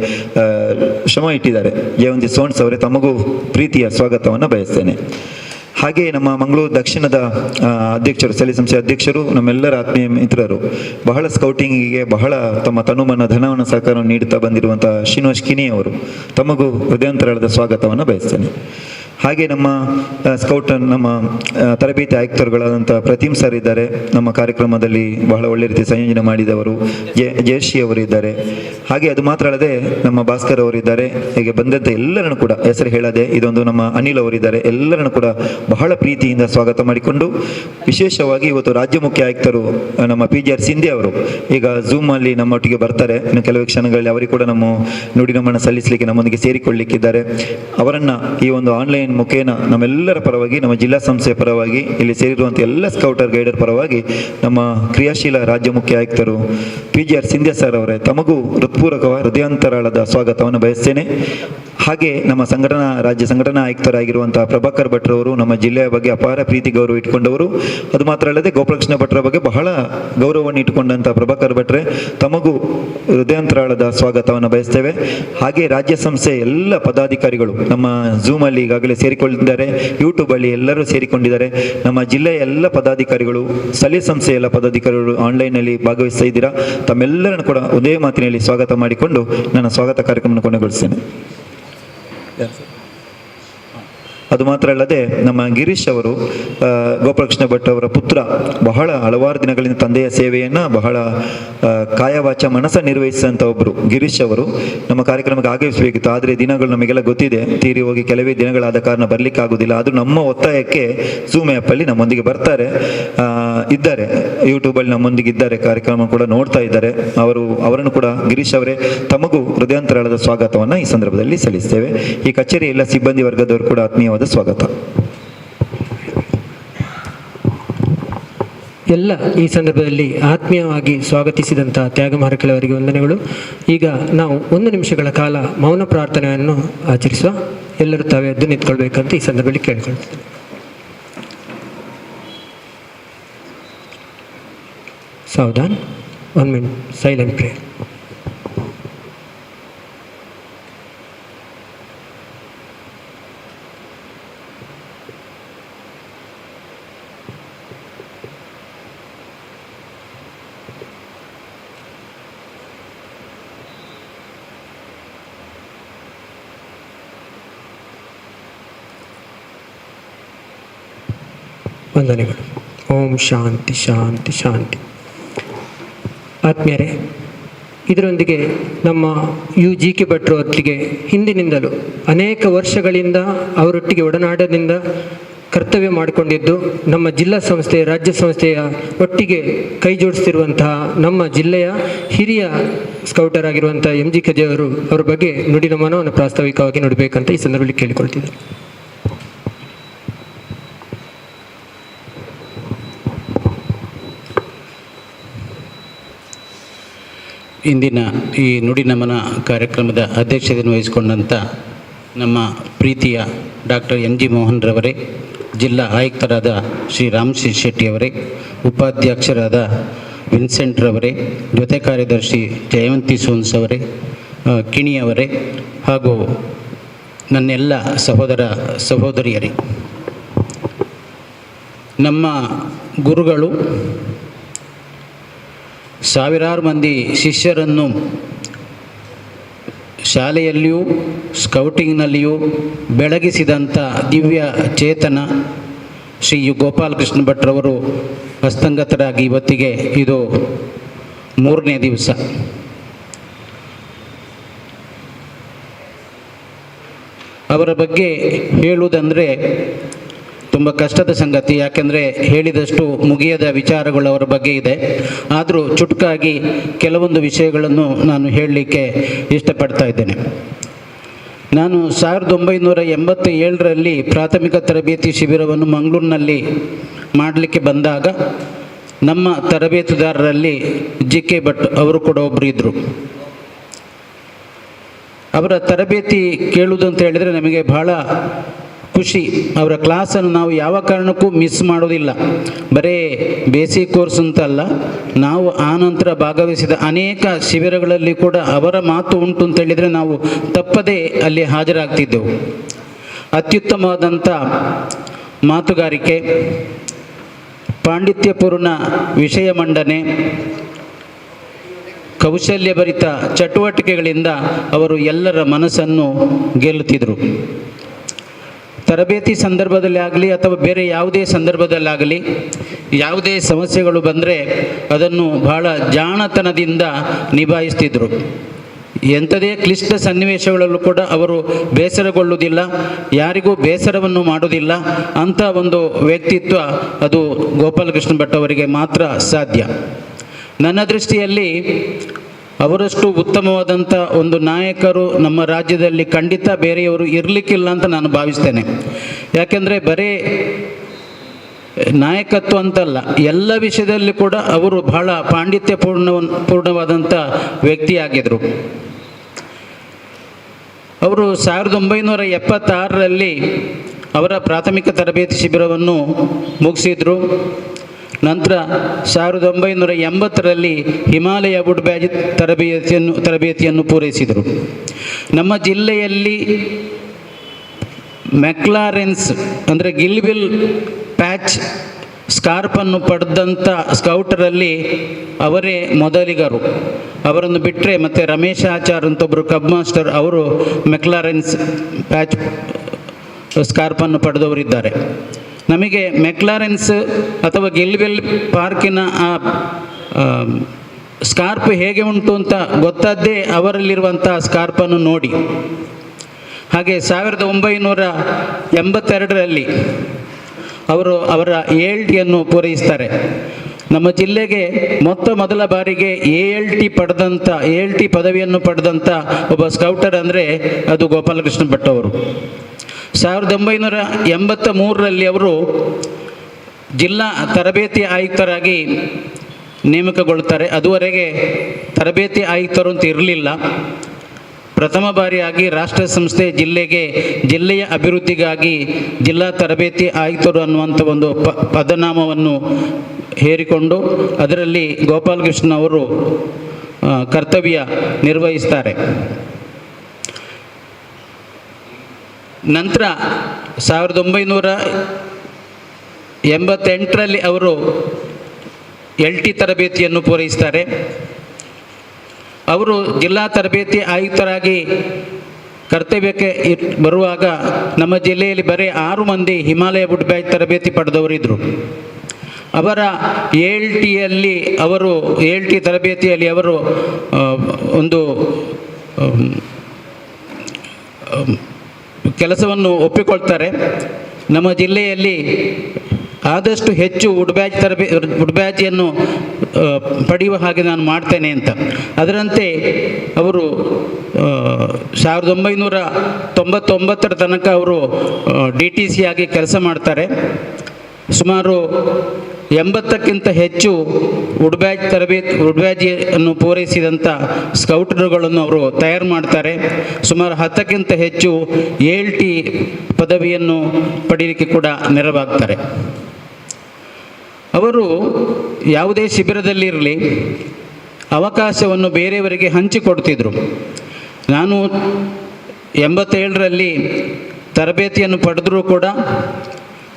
ಶ್ರಮ ಇಟ್ಟಿದ್ದಾರೆ. ಜಯವಂತಿ ಸೋನ್ಸ್ ಅವರೇ, ತಮಗೂ ಪ್ರೀತಿಯ ಸ್ವಾಗತವನ್ನು ಬಯಸ್ತೇನೆ. ಹಾಗೆ ನಮ್ಮ ಮಂಗಳೂರು ದಕ್ಷಿಣದ ಅಧ್ಯಕ್ಷರು, ಸ್ಥಳೀಯ ಸಂಸ್ಥೆ ಅಧ್ಯಕ್ಷರು, ನಮ್ಮೆಲ್ಲರ ಆತ್ಮೀಯ ಮಿತ್ರರು, ಬಹಳ ಸ್ಕೌಟಿಂಗಿಗೆ ಬಹಳ ತಮ್ಮ ತನುಮನ ಧನವನ್ನು ಸಹಕಾರವನ್ನು ನೀಡುತ್ತಾ ಬಂದಿರುವಂಥ ಶ್ರೀನಿವಾಸ್ ಕಿನಿ ಅವರು, ತಮಗೂ ಹೃದಯಾಂತರಾಳದ ಸ್ವಾಗತವನ್ನು ಬಯಸ್ತೇನೆ. ಹಾಗೆ ನಮ್ಮ ಸ್ಕೌಟ್ ನಮ್ಮ ತರಬೇತಿ ಆಯುಕ್ತರುಗಳಾದಂಥ ಪ್ರತಿಮ್ ಸರ್ ಇದ್ದಾರೆ. ನಮ್ಮ ಕಾರ್ಯಕ್ರಮದಲ್ಲಿ ಬಹಳ ಒಳ್ಳೆ ರೀತಿ ಸಂಯೋಜನೆ ಮಾಡಿದವರು ಜಯಶ್ರೀ ಅವರಿದ್ದಾರೆ. ಹಾಗೆ ಅದು ಮಾತ್ರ ಅಲ್ಲದೆ ನಮ್ಮ ಭಾಸ್ಕರ್ ಅವರಿದ್ದಾರೆ. ಹೀಗೆ ಬಂದಂಥ ಎಲ್ಲರನ್ನು ಕೂಡ ಹೆಸರು ಹೇಳದೆ, ಇದೊಂದು ನಮ್ಮ ಅನಿಲ್ ಅವರಿದ್ದಾರೆ. ಎಲ್ಲರನ್ನು ಕೂಡ ಬಹಳ ಪ್ರೀತಿಯಿಂದ ಸ್ವಾಗತ ಮಾಡಿಕೊಂಡು, ವಿಶೇಷವಾಗಿ ಇವತ್ತು ರಾಜ್ಯ ಮುಖ್ಯ ಆಯುಕ್ತರು ನಮ್ಮ PGR ಸಿಂಧೆ ಅವರು ಈಗ ಝೂಮಲ್ಲಿ ನಮ್ಮೊಟ್ಟಿಗೆ ಬರ್ತಾರೆ. ಇನ್ನು ಕೆಲವು ಕ್ಷಣಗಳಲ್ಲಿ ಅವರಿಗೆ ಕೂಡ ನಮ್ಮ ನುಡಿ ನಮನ ಸಲ್ಲಿಸಲಿಕ್ಕೆ ನಮ್ಮೊಂದಿಗೆ ಸೇರಿಕೊಳ್ಳಲಿಕ್ಕಿದ್ದಾರೆ. ಅವರನ್ನು ಈ ಒಂದು ಆನ್ಲೈನ್ ಮುಖೇನ ನಮ್ಮೆಲ್ಲರ ಪರವಾಗಿ, ನಮ್ಮ ಜಿಲ್ಲಾ ಸಂಸ್ಥೆಯ ಪರವಾಗಿ, ಇಲ್ಲಿ ಸೇರಿರುವಂಥ ಎಲ್ಲ ಸ್ಕೌಟರ್ ಗೈಡರ್ ಪರವಾಗಿ ನಮ್ಮ ಕ್ರಿಯಾಶೀಲ ರಾಜ್ಯ ಮುಖ್ಯ ಆಯುಕ್ತರು PGR ಸಿಂಧೆ ಸರ್ ಅವರೇ, ತಮಗೂ ಹೃತ್ಪೂರ್ವಕವಾದ ಹೃದಯಾಂತರಾಳದ ಸ್ವಾಗತವನ್ನು ಬಯಸ್ತೇನೆ. ಹಾಗೆ ನಮ್ಮ ರಾಜ್ಯ ಸಂಘಟನಾ ಆಯುಕ್ತರಾಗಿರುವಂತಹ ಪ್ರಭಾಕರ್ ಭಟ್ರವರು ನಮ್ಮ ಜಿಲ್ಲೆಯ ಬಗ್ಗೆ ಅಪಾರ ಪ್ರೀತಿ ಗೌರವ ಇಟ್ಟುಕೊಂಡವರು. ಅದು ಮಾತ್ರ ಅಲ್ಲದೆ ಗೋಪಾಲಕೃಷ್ಣ ಭಟ್ರ ಬಗ್ಗೆ ಬಹಳ ಗೌರವವನ್ನು ಇಟ್ಟುಕೊಂಡಂಥ ಪ್ರಭಾಕರ್ ಭಟ್ರೆ, ತಮಗೂ ಹೃದಯಾಂತರಾಳದ ಸ್ವಾಗತವನ್ನು ಬಯಸ್ತೇವೆ. ಹಾಗೆ ರಾಜ್ಯ ಸಂಸ್ಥೆ ಎಲ್ಲ ಪದಾಧಿಕಾರಿಗಳು ನಮ್ಮ ಝೂಮಲ್ಲಿ ಈಗಾಗಲೇ ಸೇರಿಕೊಂಡಿದ್ದಾರೆ, ಯೂಟ್ಯೂಬಲ್ಲಿ ಎಲ್ಲರೂ ಸೇರಿಕೊಂಡಿದ್ದಾರೆ. ನಮ್ಮ ಜಿಲ್ಲೆಯ ಎಲ್ಲ ಪದಾಧಿಕಾರಿಗಳು, ಸ್ಥಳೀಯ ಸಂಸ್ಥೆಯ ಎಲ್ಲ ಪದಾಧಿಕಾರಿಗಳು ಆನ್ಲೈನಲ್ಲಿ ಭಾಗವಹಿಸ್ತಾ ಇದ್ದೀರಾ. ತಮ್ಮೆಲ್ಲರನ್ನು ಕೂಡ ಒಂದೇ ಮಾತಿನಲ್ಲಿ ಸ್ವಾಗತ ಮಾಡಿಕೊಂಡು ನನ್ನ ಸ್ವಾಗತ ಕಾರ್ಯಕ್ರಮವನ್ನು ಕೊನೆಗೊಳಿಸ್ತೇನೆ. ಅದು ಮಾತ್ರ ಅಲ್ಲದೆ ನಮ್ಮ ಗಿರೀಶ್ ಅವರು ಗೋಪಾಲಕೃಷ್ಣ ಭಟ್ ಅವರ ಪುತ್ರ ಬಹಳ ಹಲವಾರು ದಿನಗಳಿಂದ ತಂದೆಯ ಸೇವೆಯನ್ನು ಬಹಳ ಕಾಯವಾಚ ಮನಸ್ಸ ನಿರ್ವಹಿಸಿದಂಥ ಒಬ್ಬರು ಗಿರೀಶ್ ಅವರು ನಮ್ಮ ಕಾರ್ಯಕ್ರಮಕ್ಕೆ ಆಗಮಿಸಬೇಕಿತ್ತು. ಆದರೆ ದಿನಗಳು ನಮಗೆಲ್ಲ ಗೊತ್ತಿದೆ, ತೀರಿ ಹೋಗಿ ಕೆಲವೇ ದಿನಗಳಾದ ಕಾರಣ ಬರಲಿಕ್ಕೆ ಆಗೋದಿಲ್ಲ. ಅದು ನಮ್ಮ ಒತ್ತಾಯಕ್ಕೆ ಝೂಮ್ ಆ್ಯಪಲ್ಲಿ ನಮ್ಮೊಂದಿಗೆ ಬರ್ತಾರೆ, ಇದ್ದಾರೆ, ಯೂಟ್ಯೂಬಲ್ಲಿ ನಮ್ಮೊಂದಿಗೆ ಇದ್ದಾರೆ, ಕಾರ್ಯಕ್ರಮ ಕೂಡ ನೋಡ್ತಾ ಇದ್ದಾರೆ. ಅವರನ್ನು ಕೂಡ ಗಿರೀಶ್ ಅವರೇ ತಮಗೂ ಹೃದಯಾಂತರಾಳದ ಸ್ವಾಗತವನ್ನು ಈ ಸಂದರ್ಭದಲ್ಲಿ ಸಲ್ಲಿಸ್ತೇವೆ. ಈ ಕಚೇರಿ ಎಲ್ಲ ಸಿಬ್ಬಂದಿ ವರ್ಗದವರು ಕೂಡ ಆತ್ಮೀಯವಾದ ಸ್ವಾಗತ. ಎಲ್ಲ ಈ ಸಂದರ್ಭದಲ್ಲಿ ಆತ್ಮೀಯವಾಗಿ ಸ್ವಾಗತಿಸಿದಂಥ ತ್ಯಾಗಮಾರಕಳವರಿಗೆ ವಂದನೆಗಳು. ಈಗ ನಾವು 1 ನಿಮಿಷಗಳ ಕಾಲ ಮೌನ ಪ್ರಾರ್ಥನೆಯನ್ನು ಆಚರಿಸುವ. ಎಲ್ಲರೂ ತಾವೇ ಎದ್ದು ನಿಂತ್ಕೊಳ್ಬೇಕಂತ ಈ ಸಂದರ್ಭದಲ್ಲಿ ಕೇಳ್ಕೊಳ್ತೇನೆ. ಸಾವಧಾನ್, 1 minute ಸೈಲೆಂಟ್ ಪ್ರೇಯರ್. ವಂದನೆಗಳು. ಓಂ ಶಾಂತಿ ಶಾಂತಿ ಶಾಂತಿ. ಆತ್ಮೀಯರೇ, ಇದರೊಂದಿಗೆ ನಮ್ಮ GK ಭಟ್ರೊಟ್ಟಿಗೆ ಹಿಂದಿನಿಂದಲೂ ಅನೇಕ ವರ್ಷಗಳಿಂದ ಅವರೊಟ್ಟಿಗೆ ಒಡನಾಟದಿಂದ ಕರ್ತವ್ಯ ಮಾಡಿಕೊಂಡಿದ್ದು, ನಮ್ಮ ಜಿಲ್ಲಾ ಸಂಸ್ಥೆ ರಾಜ್ಯ ಸಂಸ್ಥೆಯ ಒಟ್ಟಿಗೆ ಕೈ ಜೋಡಿಸ್ತಿರುವಂತಹ ನಮ್ಮ ಜಿಲ್ಲೆಯ ಹಿರಿಯ ಸ್ಕೌಟರ್ ಆಗಿರುವಂಥ MG ಕಜೆಯವರು ಅವರ ಬಗ್ಗೆ ನುಡಿನ ಮನವನ್ನು ಪ್ರಾಸ್ತಾವಿಕವಾಗಿ ನುಡಿಬೇಕಂತ ಈ ಸಂದರ್ಭದಲ್ಲಿ ಕೇಳಿಕೊಳ್ತಿದ್ದಾರೆ. ಇಂದಿನ ಈ ನುಡಿ ನಮನ ಕಾರ್ಯಕ್ರಮದ ಅಧ್ಯಕ್ಷತೆಯನ್ನು ವಹಿಸಿಕೊಂಡಂಥ ನಮ್ಮ ಪ್ರೀತಿಯ ಡಾಕ್ಟರ್ MG ಮೋಹನ್ ರವರೇ, ಜಿಲ್ಲಾ ಆಯುಕ್ತರಾದ ಶ್ರೀ ರಾಮಶ್ರೀ ಶೆಟ್ಟಿಯವರೇ, ಉಪಾಧ್ಯಕ್ಷರಾದ ವಿನ್ಸೆಂಟ್ ರವರೇ, ಜೊತೆ ಕಾರ್ಯದರ್ಶಿ ಜಯವಂತಿ ಸೋನ್ಸ್ ಅವರೇ, ಕಿಣಿಯವರೇ, ಹಾಗೂ ನನ್ನೆಲ್ಲ ಸಹೋದರ ಸಹೋದರಿಯರೇ, ನಮ್ಮ ಗುರುಗಳು ಸಾವಿರಾರು ಮಂದಿ ಶಿಷ್ಯರನ್ನು ಶಾಲೆಯಲ್ಲಿಯೂ ಸ್ಕೌಟಿಂಗ್ನಲ್ಲಿಯೂ ಬೆಳಗಿಸಿದಂಥ ದಿವ್ಯ ಚೇತನ ಶ್ರೀ ಗೋಪಾಲಕೃಷ್ಣ ಭಟ್ರವರು ಹಸ್ತಂಗತರಾಗಿ ಇವತ್ತಿಗೆ ಇದು 3ನೇ ದಿವಸ. ಅವರ ಬಗ್ಗೆ ಹೇಳುವುದಂದರೆ ತುಂಬ ಕಷ್ಟದ ಸಂಗತಿ. ಯಾಕೆಂದರೆ ಹೇಳಿದಷ್ಟು ಮುಗಿಯದ ವಿಚಾರಗಳು ಅವರ ಬಗ್ಗೆ ಇದೆ. ಆದರೂ ಚುಟುಕಾಗಿ ಕೆಲವೊಂದು ವಿಷಯಗಳನ್ನು ನಾನು ಹೇಳಲಿಕ್ಕೆ ಇಷ್ಟಪಡ್ತಾ ಇದ್ದೇನೆ. ನಾನು 1987ರಲ್ಲಿ ಪ್ರಾಥಮಿಕ ತರಬೇತಿ ಶಿಬಿರವನ್ನು ಮಂಗಳೂರಿನಲ್ಲಿ ಮಾಡಲಿಕ್ಕೆ ಬಂದಾಗ ನಮ್ಮ ತರಬೇತುದಾರರಲ್ಲಿ GK ಭಟ್ ಅವರು ಕೂಡ ಒಬ್ಬರು ಇದ್ದರು. ಅವರ ತರಬೇತಿ ಕೇಳುವುದು ಅಂತ ಹೇಳಿದರೆ ನಮಗೆ ಬಹಳ ಖುಷಿ. ಅವರ ಕ್ಲಾಸನ್ನು ನಾವು ಯಾವ ಕಾರಣಕ್ಕೂ ಮಿಸ್ ಮಾಡೋದಿಲ್ಲ. ಬರೀ ಬೇಸಿಕ್ ಕೋರ್ಸ್ ಅಂತಲ್ಲ, ನಾವು ಆನಂತರ ಭಾಗವಹಿಸಿದ ಅನೇಕ ಶಿಬಿರಗಳಲ್ಲಿ ಕೂಡ ಅವರ ಮಾತು ಉಂಟು ಅಂತ ಹೇಳಿದರೆ ನಾವು ತಪ್ಪದೇ ಅಲ್ಲಿ ಹಾಜರಾಗ್ತಿದ್ದೆವು. ಅತ್ಯುತ್ತಮವಾದಂಥ ಮಾತುಗಾರಿಕೆ, ಪಾಂಡಿತ್ಯಪೂರ್ಣ ವಿಷಯ ಮಂಡನೆ, ಕೌಶಲ್ಯಭರಿತ ಚಟುವಟಿಕೆಗಳಿಂದ ಅವರು ಎಲ್ಲರ ಮನಸ್ಸನ್ನು ಗೆಲ್ಲುತ್ತಿದ್ದರು. ತರಬೇತಿ ಸಂದರ್ಭದಲ್ಲಿ ಆಗಲಿ ಅಥವಾ ಬೇರೆ ಯಾವುದೇ ಸಂದರ್ಭದಲ್ಲಾಗಲಿ ಯಾವುದೇ ಸಮಸ್ಯೆಗಳು ಬಂದರೆ ಅದನ್ನು ಬಹಳ ಜಾಣತನದಿಂದ ನಿಭಾಯಿಸ್ತಿದ್ರು. ಎಂಥದೇ ಕ್ಲಿಷ್ಟ ಸನ್ನಿವೇಶಗಳಲ್ಲೂ ಕೂಡ ಅವರು ಬೇಸರಗೊಳ್ಳುವುದಿಲ್ಲ, ಯಾರಿಗೂ ಬೇಸರವನ್ನು ಮಾಡುವುದಿಲ್ಲ. ಅಂಥ ಒಂದು ವ್ಯಕ್ತಿತ್ವ ಅದು ಗೋಪಾಲಕೃಷ್ಣ ಭಟ್ ಅವರಿಗೆ ಮಾತ್ರ ಸಾಧ್ಯ. ನನ್ನ ದೃಷ್ಟಿಯಲ್ಲಿ ಅವರಷ್ಟು ಉತ್ತಮವಾದಂಥ ಒಂದು ನಾಯಕರು ನಮ್ಮ ರಾಜ್ಯದಲ್ಲಿ ಖಂಡಿತ ಬೇರೆಯವರು ಇರಲಿಕ್ಕಿಲ್ಲ ಅಂತ ನಾನು ಭಾವಿಸ್ತೇನೆ. ಯಾಕೆಂದರೆ ಬರೀ ನಾಯಕತ್ವ ಅಂತಲ್ಲ, ಎಲ್ಲ ವಿಷಯದಲ್ಲಿ ಕೂಡ ಅವರು ಬಹಳ ಪೂರ್ಣವಾದಂಥ ವ್ಯಕ್ತಿಯಾಗಿದ್ದರು. ಅವರು 1976ರಲ್ಲಿ ಅವರ ಪ್ರಾಥಮಿಕ ತರಬೇತಿ ಶಿಬಿರವನ್ನು ಮುಗಿಸಿದರು. ನಂತರ 1980ರಲ್ಲಿ ಹಿಮಾಲಯ ವುಡ್ ಬ್ಯಾಜ್ ತರಬೇತಿಯನ್ನು ಪೂರೈಸಿದರು. ನಮ್ಮ ಜಿಲ್ಲೆಯಲ್ಲಿ ಮೆಕ್ಲಾರೆನ್ಸ್ ಅಂದರೆ ಗಿಲ್ಬಿಲ್ ಪ್ಯಾಚ್ ಸ್ಕಾರ್ಪನ್ನು ಪಡೆದಂಥ ಸ್ಕೌಟರಲ್ಲಿ ಅವರೇ ಮೊದಲಿಗರು. ಅವರನ್ನು ಬಿಟ್ಟರೆ ಮತ್ತು ರಮೇಶ್ ಆಚಾರ್ ಅಂತ ಒಬ್ಬರು ಕಬ್ ಮಾಸ್ಟರ್, ಅವರು ಮೆಕ್ಲಾರೆನ್ಸ್ ಪ್ಯಾಚ್ ಸ್ಕಾರ್ಪನ್ನು ಪಡೆದವರಿದ್ದಾರೆ. ನಮಗೆ ಮೆಕ್ಲಾರೆನ್ಸ್ ಅಥವಾ ಗಿಲ್ವೆಲ್ ಪಾರ್ಕಿನ ಆ ಸ್ಕಾರ್ಪ್ ಹೇಗೆ ಉಂಟು ಅಂತ ಗೊತ್ತಾದ್ದೇ ಅವರಲ್ಲಿರುವಂಥ ಸ್ಕಾರ್ಪನ್ನು ನೋಡಿ. ಹಾಗೆ 1982ರಲ್ಲಿ ಅವರು ಅವರ ALTಯನ್ನು ಪೂರೈಸ್ತಾರೆ. ನಮ್ಮ ಜಿಲ್ಲೆಗೆ ಮೊದಲ ಬಾರಿಗೆ ALT ಪದವಿಯನ್ನು ಪಡೆದಂಥ ಒಬ್ಬ ಸ್ಕೌಟರ್ ಅಂದರೆ ಅದು ಗೋಪಾಲಕೃಷ್ಣ ಭಟ್ ಅವರು. 1983ರಲ್ಲಿ ಅವರು ಜಿಲ್ಲಾ ತರಬೇತಿ ಆಯುಕ್ತರಾಗಿ ನೇಮಕಗೊಳ್ತಾರೆ. ಅದುವರೆಗೆ ತರಬೇತಿ ಆಯುಕ್ತರು ಅಂತ ಇರಲಿಲ್ಲ. ಪ್ರಥಮ ಬಾರಿಯಾಗಿ ರಾಷ್ಟ್ರ ಸಂಸ್ಥೆ ಜಿಲ್ಲೆಯ ಅಭಿವೃದ್ಧಿಗಾಗಿ ಜಿಲ್ಲಾ ತರಬೇತಿ ಆಯುಕ್ತರು ಅನ್ನುವಂಥ ಒಂದು ಪದನಾಮವನ್ನು ಹೇರಿಕೊಂಡು ಅದರಲ್ಲಿ ಗೋಪಾಲಕೃಷ್ಣ ಅವರು ಕರ್ತವ್ಯ ನಿರ್ವಹಿಸ್ತಾರೆ. ನಂತರ 1988ರಲ್ಲಿ ಅವರು LT ತರಬೇತಿಯನ್ನು ಪೂರೈಸ್ತಾರೆ. ಅವರು ಜಿಲ್ಲಾ ತರಬೇತಿ ಆಯುಕ್ತರಾಗಿ ಕರ್ತವ್ಯಕ್ಕೆ ಬರುವಾಗ ನಮ್ಮ ಜಿಲ್ಲೆಯಲ್ಲಿ ಬರೀ 6 ಮಂದಿ ಹಿಮಾಲಯ ವುಡ್ ಬ್ಯಾಚ್ ತರಬೇತಿ ಪಡೆದವರಿದ್ದರು. ಅವರ ALT ತರಬೇತಿಯಲ್ಲಿ ಅವರು ಒಂದು ಕೆಲಸವನ್ನು ಒಪ್ಪಿಕೊಳ್ತಾರೆ. ನಮ್ಮ ಜಿಲ್ಲೆಯಲ್ಲಿ ಆದಷ್ಟು ಹೆಚ್ಚು ವುಡ್ ಬ್ಯಾಚಿಯನ್ನು ಪಡೆಯುವ ಹಾಗೆ ನಾನು ಮಾಡ್ತೇನೆ ಅಂತ. ಅದರಂತೆ ಅವರು 1999ರ ತನಕ ಅವರು DTC ಆಗಿ ಕೆಲಸ ಮಾಡ್ತಾರೆ. ಸುಮಾರು 80ಕ್ಕಿಂತ ಹೆಚ್ಚು ವುಡ್ ಬ್ಯಾಜಿಯನ್ನು ಪೂರೈಸಿದಂಥ ಸ್ಕೌಟರ್ಗಳನ್ನು ಅವರು ತಯಾರು ಮಾಡ್ತಾರೆ. ಸುಮಾರು 10ಕ್ಕಿಂತ ಹೆಚ್ಚು ALT ಪದವಿಯನ್ನು ಪಡೆಯಲಿಕ್ಕೆ ಕೂಡ ನೆರವಾಗ್ತಾರೆ. ಅವರು ಯಾವುದೇ ಶಿಬಿರದಲ್ಲಿರಲಿ ಅವಕಾಶವನ್ನು ಬೇರೆಯವರಿಗೆ ಹಂಚಿಕೊಡ್ತಿದ್ರು. ನಾನು 87ರಲ್ಲಿ ತರಬೇತಿಯನ್ನು ಪಡೆದರೂ ಕೂಡ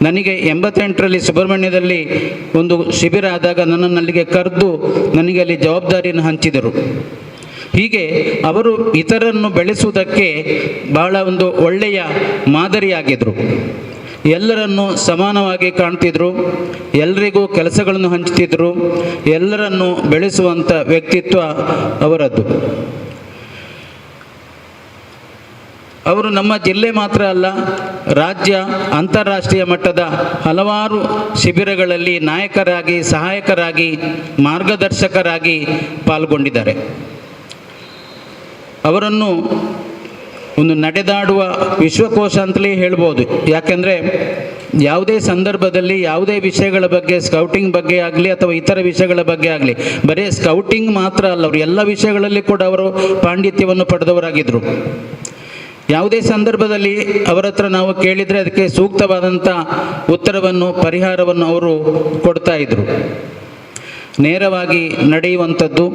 ನನಗೆ 88ರಲ್ಲಿ ಸುಬ್ರಹ್ಮಣ್ಯದಲ್ಲಿ ಒಂದು ಶಿಬಿರ ಆದಾಗ ನನ್ನನ್ನು ಅಲ್ಲಿಗೆ ಕರೆದು ನನಗೆ ಅಲ್ಲಿ ಜವಾಬ್ದಾರಿಯನ್ನು ಹಂಚಿದರು. ಹೀಗೆ ಅವರು ಇತರರನ್ನು ಬೆಳೆಸುವುದಕ್ಕೆ ಬಹಳ ಒಂದು ಒಳ್ಳೆಯ ಮಾದರಿಯಾಗಿದ್ದರು. ಎಲ್ಲರನ್ನು ಸಮಾನವಾಗಿ ಕಾಣ್ತಿದ್ರು, ಎಲ್ಲರಿಗೂ ಕೆಲಸಗಳನ್ನು ಹಂಚ್ತಿದ್ರು, ಎಲ್ಲರನ್ನು ಬೆಳೆಸುವಂಥ ವ್ಯಕ್ತಿತ್ವ ಅವರದ್ದು. ಅವರು ನಮ್ಮ ಜಿಲ್ಲೆ ಮಾತ್ರ ಅಲ್ಲ, ರಾಜ್ಯ ಅಂತಾರಾಷ್ಟ್ರೀಯ ಮಟ್ಟದ ಹಲವಾರು ಶಿಬಿರಗಳಲ್ಲಿ ನಾಯಕರಾಗಿ, ಸಹಾಯಕರಾಗಿ, ಮಾರ್ಗದರ್ಶಕರಾಗಿ ಪಾಲ್ಗೊಂಡಿದ್ದಾರೆ. ಅವರನ್ನು ಒಂದು ನಡೆದಾಡುವ ವಿಶ್ವಕೋಶ ಅಂತಲೇ ಹೇಳ್ಬೋದು. ಯಾಕೆಂದರೆ ಯಾವುದೇ ಸಂದರ್ಭದಲ್ಲಿ ಯಾವುದೇ ವಿಷಯಗಳ ಬಗ್ಗೆ, ಸ್ಕೌಟಿಂಗ್ ಬಗ್ಗೆ ಆಗಲಿ ಅಥವಾ ಇತರ ವಿಷಯಗಳ ಬಗ್ಗೆ ಆಗಲಿ, ಬರೀ ಸ್ಕೌಟಿಂಗ್ ಮಾತ್ರ ಅಲ್ಲ, ಅವರು ಎಲ್ಲ ವಿಷಯಗಳಲ್ಲಿ ಕೂಡ ಅವರು ಪಾಂಡಿತ್ಯವನ್ನು ಪಡೆದವರಾಗಿದ್ದರು. ಯಾವುದೇ ಸಂದರ್ಭದಲ್ಲಿ ಅವರ ಹತ್ರ ನಾವು ಕೇಳಿದರೆ ಅದಕ್ಕೆ ಸೂಕ್ತವಾದಂಥ ಉತ್ತರವನ್ನು, ಪರಿಹಾರವನ್ನು ಅವರು ಕೊಡ್ತಾ ಇದ್ದರು. ನೇರವಾಗಿ ನಡೆಯುವಂಥದ್ದು,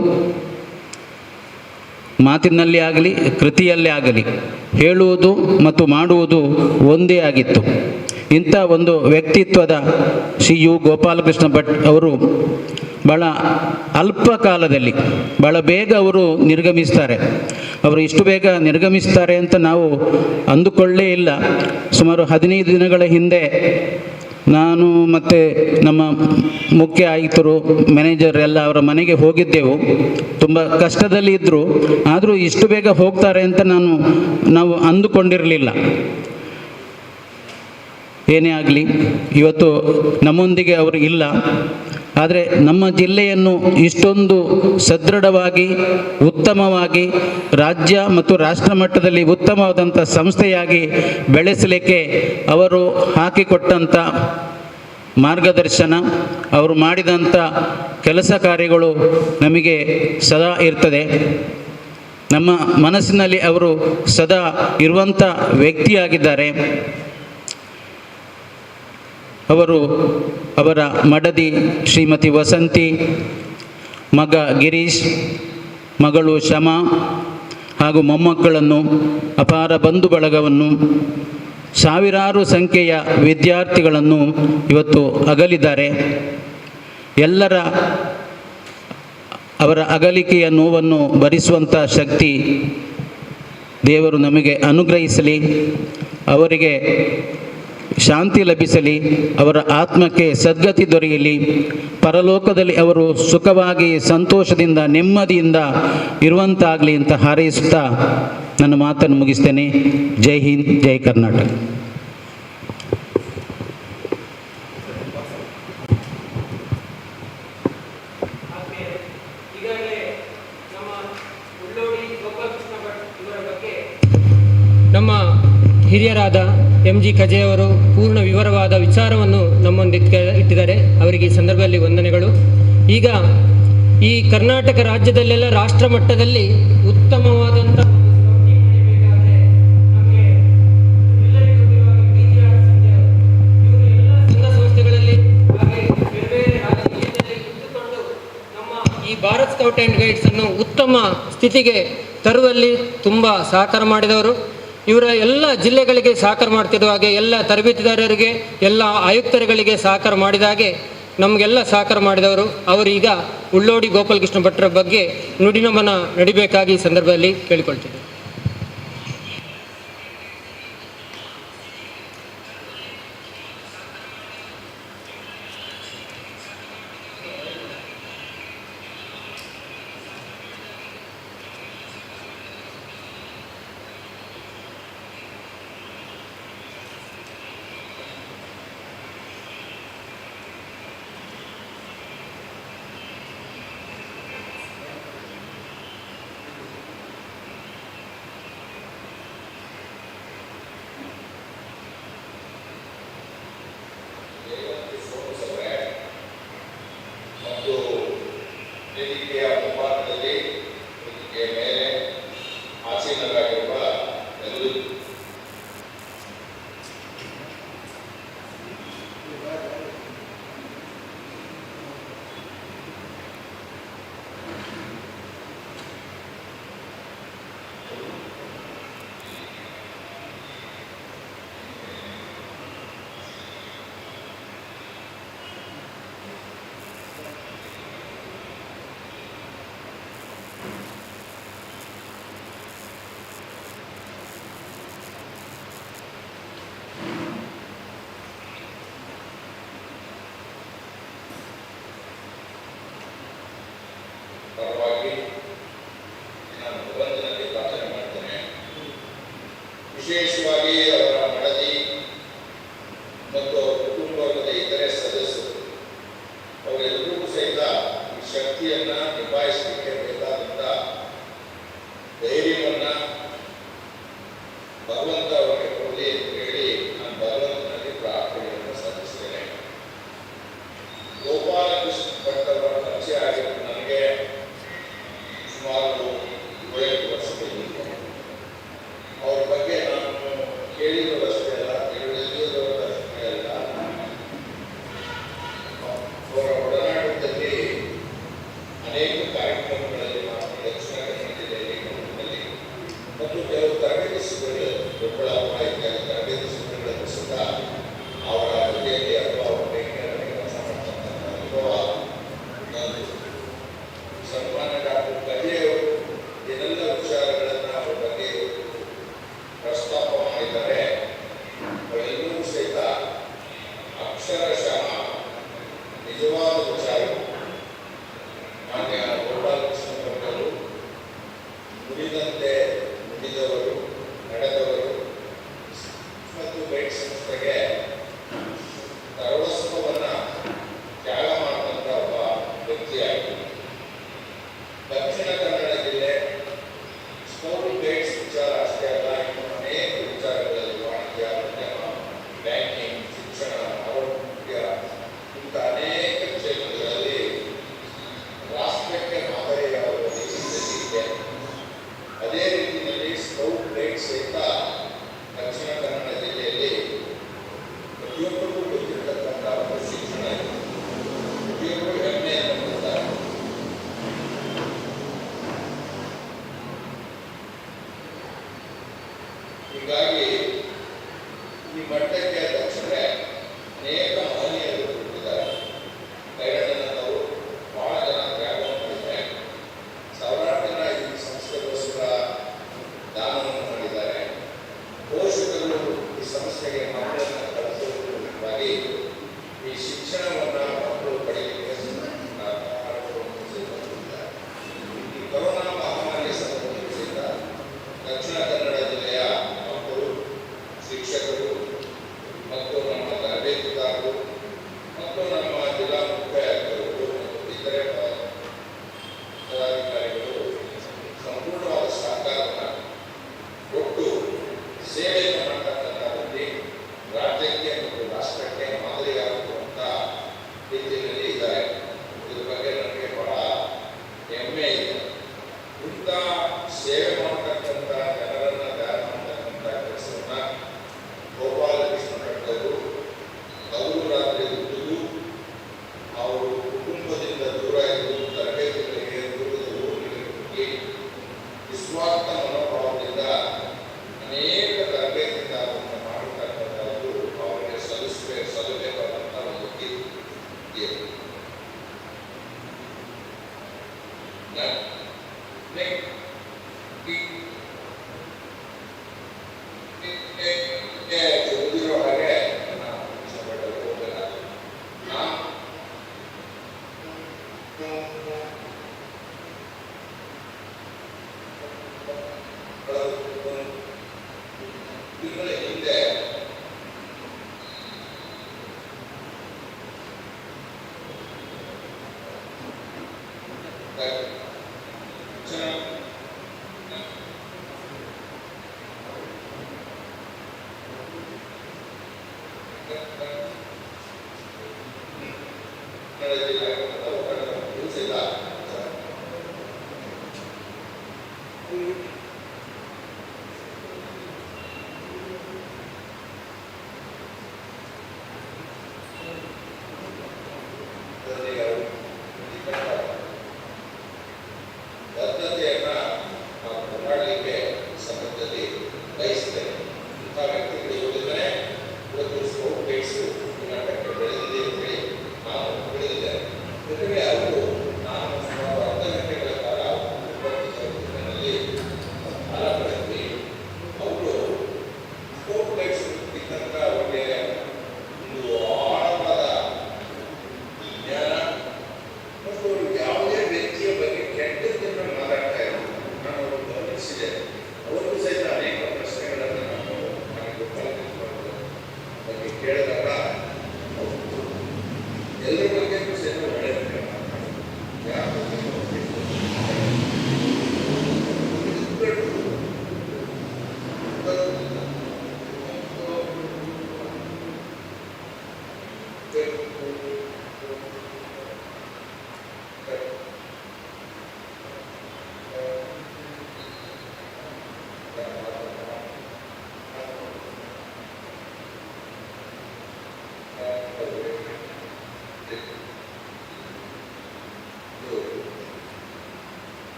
ಮಾತಿನಲ್ಲಿ ಆಗಲಿ ಕೃತಿಯಲ್ಲೇ ಆಗಲಿ ಹೇಳುವುದು ಮತ್ತು ಮಾಡುವುದು ಒಂದೇ ಆಗಿತ್ತು. ಇಂಥ ಒಂದು ವ್ಯಕ್ತಿತ್ವದ ಶ್ರೀ ಯು ಗೋಪಾಲಕೃಷ್ಣ ಭಟ್ ಅವರು ಭಾಳ ಅಲ್ಪ ಕಾಲದಲ್ಲಿ ಭಾಳ ಬೇಗ ಅವರು ನಿರ್ಗಮಿಸ್ತಾರೆ. ಅವರು ಇಷ್ಟು ಬೇಗ ನಿರ್ಗಮಿಸ್ತಾರೆ ಅಂತ ನಾವು ಅಂದುಕೊಳ್ಳೇ ಇಲ್ಲ. ಸುಮಾರು 15 ದಿನಗಳ ಹಿಂದೆ ನಾನು ಮತ್ತು ನಮ್ಮ ಮುಖ್ಯ ಆಯುಕ್ತರು, ಮ್ಯಾನೇಜರ್ ಎಲ್ಲ ಅವರ ಮನೆಗೆ ಹೋಗಿದ್ದೆವು. ತುಂಬ ಕಷ್ಟದಲ್ಲಿ ಇದ್ದರು, ಆದರೂ ಇಷ್ಟು ಬೇಗ ಹೋಗ್ತಾರೆ ಅಂತ ನಾವು ಅಂದುಕೊಂಡಿರಲಿಲ್ಲ. ಏನೇ ಆಗಲಿ, ಇವತ್ತು ನಮ್ಮೊಂದಿಗೆ ಅವರು ಇಲ್ಲ. ಆದರೆ ನಮ್ಮ ಜಿಲ್ಲೆಯನ್ನು ಇಷ್ಟೊಂದು ಸದೃಢವಾಗಿ, ಉತ್ತಮವಾಗಿ, ರಾಜ್ಯ ಮತ್ತು ರಾಷ್ಟ್ರ ಮಟ್ಟದಲ್ಲಿ ಉತ್ತಮವಾದಂಥ ಸಂಸ್ಥೆಯಾಗಿ ಬೆಳೆಸಲಿಕ್ಕೆ ಅವರು ಹಾಕಿಕೊಟ್ಟಂಥ ಮಾರ್ಗದರ್ಶನ, ಅವರು ಮಾಡಿದಂಥ ಕೆಲಸ ಕಾರ್ಯಗಳು ನಮಗೆ ಸದಾ ಇರ್ತದೆ. ನಮ್ಮ ಮನಸ್ಸಿನಲ್ಲಿ ಅವರು ಸದಾ ಇರುವಂಥ ವ್ಯಕ್ತಿಯಾಗಿದ್ದಾರೆ. ಅವರ ಮಡದಿ ಶ್ರೀಮತಿ ವಸಂತಿ, ಮಗ ಗಿರೀಶ್, ಮಗಳು ಶಮಾ ಹಾಗೂ ಮೊಮ್ಮಕ್ಕಳನ್ನು, ಅಪಾರ ಬಂಧು ಬಳಗವನ್ನು, ಸಾವಿರಾರು ಸಂಖ್ಯೆಯ ವಿದ್ಯಾರ್ಥಿಗಳನ್ನು ಇವತ್ತು ಅಗಲಿದ್ದಾರೆ. ಅವರ ಅಗಲಿಕೆಯ ನೋವನ್ನು ಭರಿಸುವಂಥ ಶಕ್ತಿ ದೇವರು ನಮಗೆ ಅನುಗ್ರಹಿಸಲಿ. ಅವರಿಗೆ ಶಾಂತಿ ಲಭಿಸಲಿ, ಅವರ ಆತ್ಮಕ್ಕೆ ಸದ್ಗತಿ ದೊರೆಯಲಿ, ಪರಲೋಕದಲ್ಲಿ ಅವರು ಸುಖವಾಗಿ ಸಂತೋಷದಿಂದ ನೆಮ್ಮದಿಯಿಂದ ಇರುವಂತಾಗಲಿ ಅಂತ ಹಾರೈಸುತ್ತಾ ನನ್ನ ಮಾತನ್ನು ಮುಗಿಸ್ತೇನೆ. ಜೈ ಹಿಂದ್, ಜೈ ಕರ್ನಾಟಕ. ನಮ್ಮ ಹಿರಿಯರಾದ MG ಕಜೆ ಅವರು ಪೂರ್ಣ ವಿವರವಾದ ವಿಚಾರವನ್ನು ನಮ್ಮೊಂದಿಗೆ ಇಟ್ಟಿದ್ದಾರೆ. ಅವರಿಗೆ ಈ ಸಂದರ್ಭದಲ್ಲಿ ವಂದನೆಗಳು. ಈಗ ಈ ಕರ್ನಾಟಕ ರಾಜ್ಯದಲ್ಲೆಲ್ಲ ರಾಷ್ಟ್ರ ಮಟ್ಟದಲ್ಲಿ ಉತ್ತಮವಾದಂಥ ಸಂಸ್ಥೆಗಳಲ್ಲಿ ಈ ಭಾರತ್ ಸ್ಕೌಟ್ ಆ್ಯಂಡ್ ಗೈಡ್ಸ್ ಅನ್ನು ಉತ್ತಮ ಸ್ಥಿತಿಗೆ ತರುವಲ್ಲಿ ತುಂಬ ಸಹಕಾರ ಮಾಡಿದವರು. ಇವರ ಎಲ್ಲ ಜಿಲ್ಲೆಗಳಿಗೆ ಸಹಕಾರ ಮಾಡ್ತಿರುವ ಹಾಗೆ, ಎಲ್ಲ ತರಬೇತಿದಾರರಿಗೆ, ಎಲ್ಲ ಆಯುಕ್ತರುಗಳಿಗೆ ಸಹಕಾರ ಮಾಡಿದ ಹಾಗೆ ನಮಗೆಲ್ಲ ಸಹಕಾರ ಮಾಡಿದವರು. ಅವರೀಗ ಉಳ್ಳೋಡಿ ಗೋಪಾಲಕೃಷ್ಣ ಭಟ್ರ ಬಗ್ಗೆ ನುಡಿನಮನ ನಡಿಬೇಕಾಗಿ ಈ ಸಂದರ್ಭದಲ್ಲಿ ಕೇಳಿಕೊಳ್ತಿದ್ದೆ. ವಿಶೇಷವಾಗಿ ಅವರ ಮಡದಿ ಮತ್ತು ಕುಟುಂಬ ವರ್ಗದ ಇತರೆ ಸದಸ್ಯರು ಅವರೆಲ್ಲರಿಗೂ ಸಹಿತ ಈ ಶಕ್ತಿಯನ್ನ ನಿಭಾಯಿಸಲಿಕ್ಕೆ ಬೇಕಾದಂತ ಧೈರ್ಯವನ್ನ ಭಗವಂತ ಅವರಿಗೆ ಕೊಡಲಿ ಅಂತ ಹೇಳಿ ನಾನು ಭಗವಂತನಲ್ಲಿ ಪ್ರಾರ್ಥನೆಯನ್ನು ಸಲ್ಲಿಸ್ತೇನೆ. ಗೋಪಾಲಕೃಷ್ಣ ಭಟ್ ಅವರ ಪರಿಚಯ ಆಗಿದ್ದು ನನಗೆ ಸುಮಾರು 7 ವರ್ಷಗಳಿಂದ. ಅವ್ರ ಬಗ್ಗೆ ನಾನು ಕೇಳಿರೋದಷ್ಟೇ ಅಲ್ಲ, ತಿಳಿದಿರೋದಷ್ಟೇ ಅಲ್ಲ, ಅವರ ಒಡನಾಟದಲ್ಲಿ ಅನೇಕ ಕಾರ್ಯಕ್ರಮಗಳಲ್ಲಿ ನಾನು ದಕ್ಷಿಣ ಕನ್ನಡ ಜಿಲ್ಲೆಯಲ್ಲಿ ಮತ್ತು ಕೆಲವು ತರಬೇತಿ ಶಿಬಿರಗಳು, ದೊಡ್ಡಬಳ್ಳಾಪುರ ಇತ್ಯಾದಿ ತರಬೇತಿ ಶಿಬಿರಗಳನ್ನು ಸಹ ಅವರ ಜೊತೆಯಲ್ಲಿ ಅಥವಾ ಅವರ ಬಗ್ಗೆ ನನಗೆ ಕೆಲಸ ಮಾಡ್ತಕ್ಕಂಥ ಅನುಭವ ನಾನು. ಸನ್ಮಾನ್ಯ ಡಾಕ್ಟರ್ ಕಜೆಯವರು ಏನೆಲ್ಲ ವಿಚಾರಗಳನ್ನು ಅವರ ಬಗ್ಗೆ ಪ್ರಸ್ತಾಪ ಮಾಡಿದ್ದಾರೆ ಅವೆಲ್ಲವೂ ಸಹಿತ ಅಕ್ಷರಶಃ ನಿಜವಾದ ವಿಚಾರಗಳು. ಮಾನ್ಯ ಗೋಪಾಲಕೃಷ್ಣ ಭಟ್ಟರು ನುಡಿದಂತೆ ನುಡಿದವರು, ನಡೆದವರು ಮತ್ತು ಗೈಡ್ ಸಂಸ್ಥೆಗೆ ಸರ್ವಸ್ವವನ್ನು ತ್ಯಾಗ ಮಾಡಿದಂಥ ಒಬ್ಬ ವ್ಯಕ್ತಿಯಾಗಿದ್ದರು. ದಕ್ಷಿಣ ಕನ್ನಡ ಜಿಲ್ಲೆ ಸ್ಕೌಟ್ ಗೈಡ್ಸ್ ವಿಚಾರ ಅಷ್ಟೇ ಅಲ್ಲ, ಇನ್ನು ಅನೇಕ ವಿಚಾರಗಳಲ್ಲಿ ವಾಣಿಜ್ಯ, ಉದ್ಯಮ, ಬ್ಯಾಂಕಿಂಗ್, ಶಿಕ್ಷಣ, ಆರೋಗ್ಯ ಇಂಥ ಅನೇಕ ಕ್ಷೇತ್ರಗಳಲ್ಲಿ ರಾಷ್ಟ್ರಕ್ಕೆ ಮಾದರಿಯಾಗುವ ರೀತಿಯಲ್ಲಿ ಇದೆ. ಅದೇ ರೀತಿಯಲ್ಲಿ ಸ್ಕೌಟ್ ಗೈಡ್ಸ್ ಸಹಿತ ದಕ್ಷಿಣ ಕನ್ನಡ ಜಿಲ್ಲೆಯಲ್ಲಿ ಪ್ರತಿಯೊಬ್ಬರಿಗೂ ಗೊತ್ತಿರತಕ್ಕಂಥ ಒಂದು ಶಿಕ್ಷಣ ಇದೆ. ಪ್ರತಿಯೊಬ್ಬರು ಹೆಮ್ಮೆಯನ್ನು ಕೊಡ್ತಾರೆ. ಹೀಗಾಗಿ ಈ ಮಟ್ಟಕ್ಕೆ ಅಧ್ಯಕ್ಷರೇ ಅನೇಕ ಮಹನೀಯರು ಕೊಟ್ಟಿದ್ದಾರೆ. ಕೈರಣ್ಣನವರು ಬಹಳ ಜನ ತ್ಯಾಗ ಮಾಡಿದ್ದಾರೆ. ಸಾವಿರಾರು ಜನ ಈ ಸಂಸ್ಥೆಗೋಸ್ಕರ ದಾನವನ್ನು ಮಾಡಿದ್ದಾರೆ. ಪೋಷಕರು ಈ ಓದಿರೋ ಹಾಗೆ ನಾನು ಇಷ್ಟಪಟ್ಟರೆ ಹೋಗಲ್ಲ. ತಿಂಗಳ ಹಿಂದೆ ಬದ್ಧತೆಯನ್ನ ನಾವು ಮಾಡಲಿಕ್ಕೆ ಸಂದರ್ಭದಲ್ಲಿ ಬಯಸ್ತೇನೆ. ಇಂಥ ವ್ಯಕ್ತಿಗಳಿಗೋದಿದ್ದರೆ ಇವತ್ತು ಸ್ಕೌಟ್ ಗೈಡ್ಸು ಕರ್ನಾಟಕಕ್ಕೆ ಬೆಳೆದಿದೆ ಅಂತೇಳಿ ನಾವು ಬೆಳೆದಿದ್ದೇವೆ. ಜೊತೆಗೆ ಅವರು ನಾನು ಸುಮಾರು ಅರ್ಧ ಗಂಟೆಗಳ ಕಾಲ ನಲ್ಲಿ ಕಾಲ ಕಳೆದ್ವಿ. ಅವರು ಸ್ಕೌಟ್ ಗೈಡ್ಸ್ ಇದ್ದಂಥ ಅವರಿಗೆ ಒಂದು ಆಳವಾದ ಜ್ಞಾನ ಮತ್ತು ಅವರು ಯಾವುದೇ ವ್ಯಕ್ತಿಯ ಬಗ್ಗೆ ಕೆಟ್ಟದ್ದನ್ನು ಮಾತಾಡ್ತಾ ಇಲ್ಲ.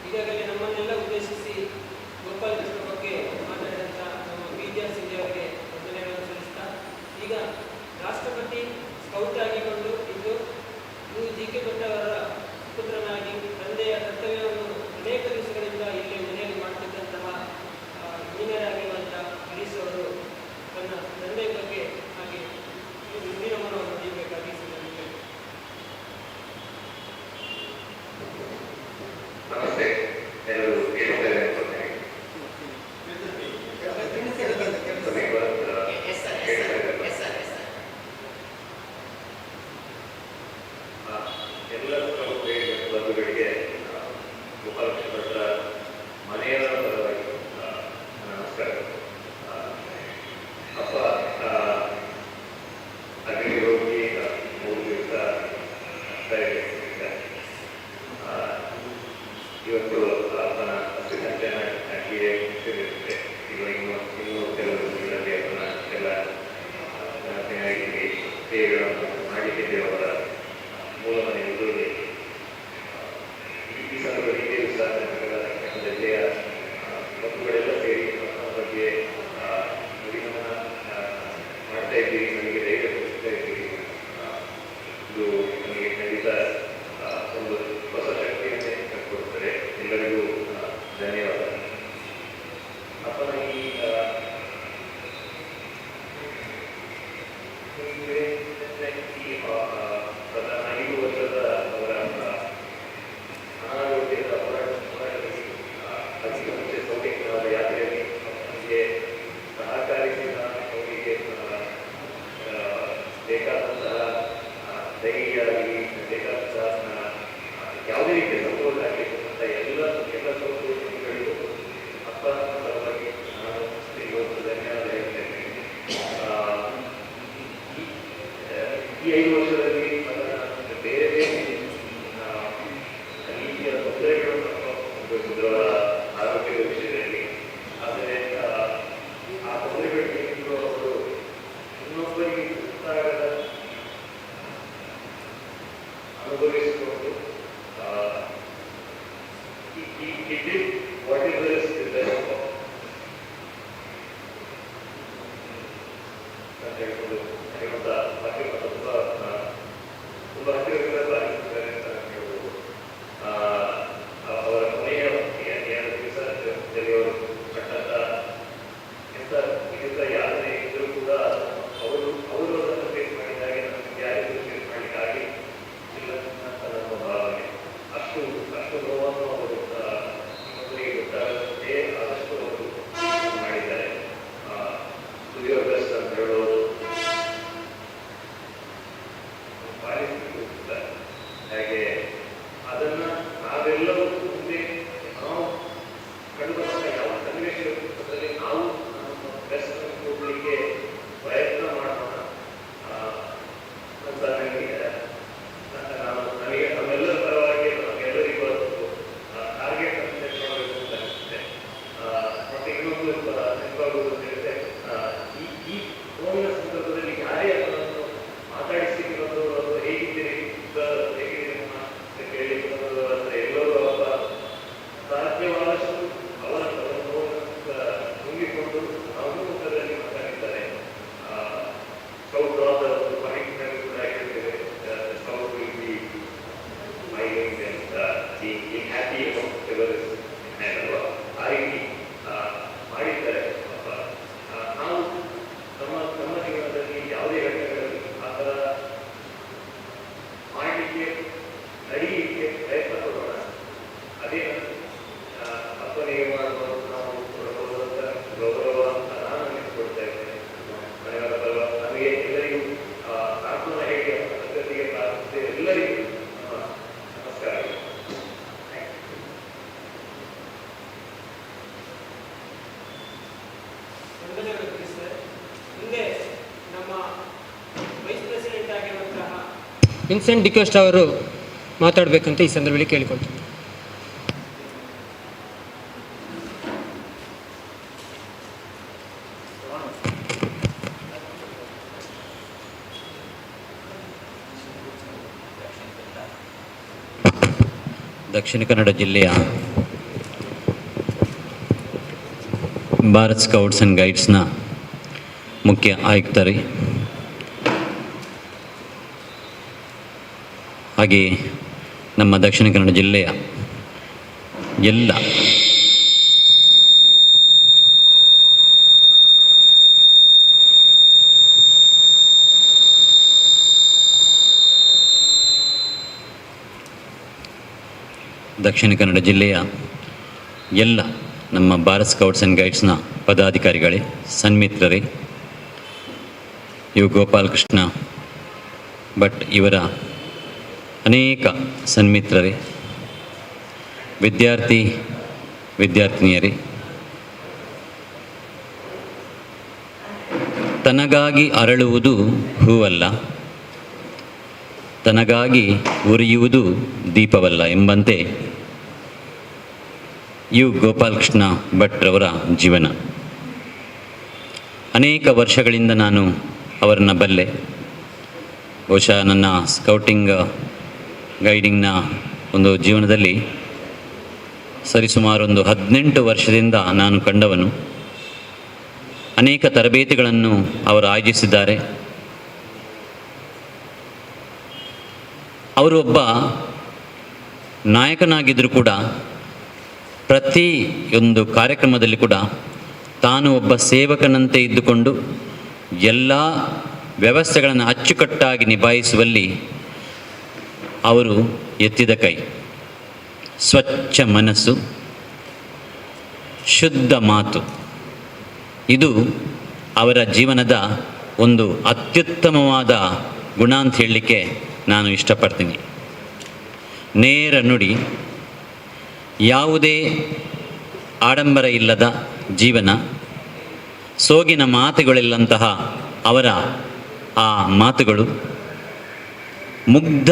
ಈಗಾಗಲೇ ನಮ್ಮನ್ನೆಲ್ಲ ಉದ್ದೇಶಿಸಿ ಗೋಪಾಲ ಕೃಷ್ಣ ಬಗ್ಗೆ ಮಾತನಾಡಿದಂಥ ನಮ್ಮ ವಿದ್ಯಾ ಸಿಂಧೆ ಅವರಿಗೆ ವಂದನೆಗಳನ್ನು ಸಲ್ಲಿಸ್ತಾ ಈಗ ರಾಷ್ಟ್ರಪತಿ ಸ್ಕೌಟ್ ಆಗಿಕೊಂಡು ಇಂದು ಜಿ ಕೆ ಭಟ್ ಅವರ ಪುತ್ರನಾಗಿ ತಂದೆಯ ಕರ್ತವ್ಯವನ್ನು ಅನೇಕ ದಿವಸಗಳಿಂದ ಇಲ್ಲಿ ಮನೆಯಲ್ಲಿ ಮಾಡ್ತಿದ್ದಂತಹ ಇಂಜಿನಿಯರ್ ಆಗಿರುವಂತಹ ಗಿರೀಶ್ ಅವರು ತನ್ನ ತಂದೆಯ ಬಗ್ಗೆ ಹಾಗೆ ಮುಂದಿನ ಮನವನ್ನು ನೀಡಬೇಕಾಗಿ ನಮಸ್ತೆ, ಎಲ್ಲರೂ ಕೇಳಿದ್ದಾರೆ ಅನ್ಕೊಳ್ತೇನೆ. ಎಲ್ಲ ಬಂಧುಗಳಿಗೆ ಗೋಪಾಲ ಕೃಷ್ಣ ಭಟ್ರ ಮನೆಯವರ ಪರವಾಗಿ ನಮಸ್ಕಾರ. ವಿನ್ಸೆಂಟ್ ಡಿಕೋಸ್ಟ್ ಅವರು ಮಾತಾಡಬೇಕಂತ ಈ ಸಂದರ್ಭದಲ್ಲಿ ಕೇಳಿಕೊಳ್ತೀನಿ. ದಕ್ಷಿಣ ಕನ್ನಡ ಜಿಲ್ಲೆಯ ಭಾರತ್ ಸ್ಕೌಟ್ಸ್ ಆ್ಯಂಡ್ ಗೈಡ್ಸ್ನ ಮುಖ್ಯ ಆಯುಕ್ತರೇ, ಹಾಗೆ ನಮ್ಮ ದಕ್ಷಿಣ ಕನ್ನಡ ಜಿಲ್ಲೆಯ ಎಲ್ಲ ದಕ್ಷಿಣ ಕನ್ನಡ ಜಿಲ್ಲೆಯ ಎಲ್ಲ ನಮ್ಮ ಭಾರತ್ ಸ್ಕೌಟ್ಸ್ ಆ್ಯಂಡ್ ಗೈಡ್ಸ್ನ ಪದಾಧಿಕಾರಿಗಳೇ, ಸನ್ಮಿತ್ರರೇ, ಇವು ಗೋಪಾಲಕೃಷ್ಣ ಭಟ್ ಇವರ ಅನೇಕ ಸನ್ಮಿತ್ರರೇ, ವಿದ್ಯಾರ್ಥಿನಿಯರೇ, ತನಗಾಗಿ ಅರಳುವುದು ಹೂವಲ್ಲ, ತನಗಾಗಿ ಉರಿಯುವುದು ದೀಪವಲ್ಲ ಎಂಬಂತೆ ಯು ಗೋಪಾಲಕೃಷ್ಣ ಭಟ್ರವರ ಜೀವನ. ಅನೇಕ ವರ್ಷಗಳಿಂದ ನಾನು ಅವರನ್ನು ಬಲ್ಲೆ. ಬಹುಶಃ ನನ್ನ ಸ್ಕೌಟಿಂಗ್ ಗೈಡಿಂಗ್ನ ಒಂದು ಜೀವನದಲ್ಲಿ ಸರಿಸುಮಾರು ಒಂದು 18 ವರ್ಷದಿಂದ ನಾನು ಕಂಡವನು. ಅನೇಕ ತರಬೇತಿಗಳನ್ನು ಅವರು ಆಯೋಜಿಸಿದ್ದಾರೆ. ಅವರು ಒಬ್ಬ ನಾಯಕನಾಗಿದ್ದರೂ ಕೂಡ ಪ್ರತಿಯೊಂದು ಕಾರ್ಯಕ್ರಮದಲ್ಲಿ ಕೂಡ ತಾನು ಒಬ್ಬ ಸೇವಕನಂತೆ ಇದ್ದುಕೊಂಡು ಎಲ್ಲ ವ್ಯವಸ್ಥೆಗಳನ್ನು ಅಚ್ಚುಕಟ್ಟಾಗಿ ನಿಭಾಯಿಸುವಲ್ಲಿ ಅವರು ಎತ್ತಿದ ಕೈ, ಸ್ವಚ್ಛ ಮನಸ್ಸು, ಶುದ್ಧ ಮಾತು, ಇದು ಅವರ ಜೀವನದ ಒಂದು ಅತ್ಯುತ್ತಮವಾದ ಗುಣ ಅಂತ ಹೇಳಲಿಕ್ಕೆ ನಾನು ಇಷ್ಟಪಡ್ತೀನಿ. ನೇರ ನುಡಿ, ಯಾವುದೇ ಆಡಂಬರ ಇಲ್ಲದ ಜೀವನ, ಸೋಗಿನ ಮಾತುಗಳಿಲ್ಲಂತಹ ಅವರ ಆ ಮಾತುಗಳು, ಮುಗ್ಧ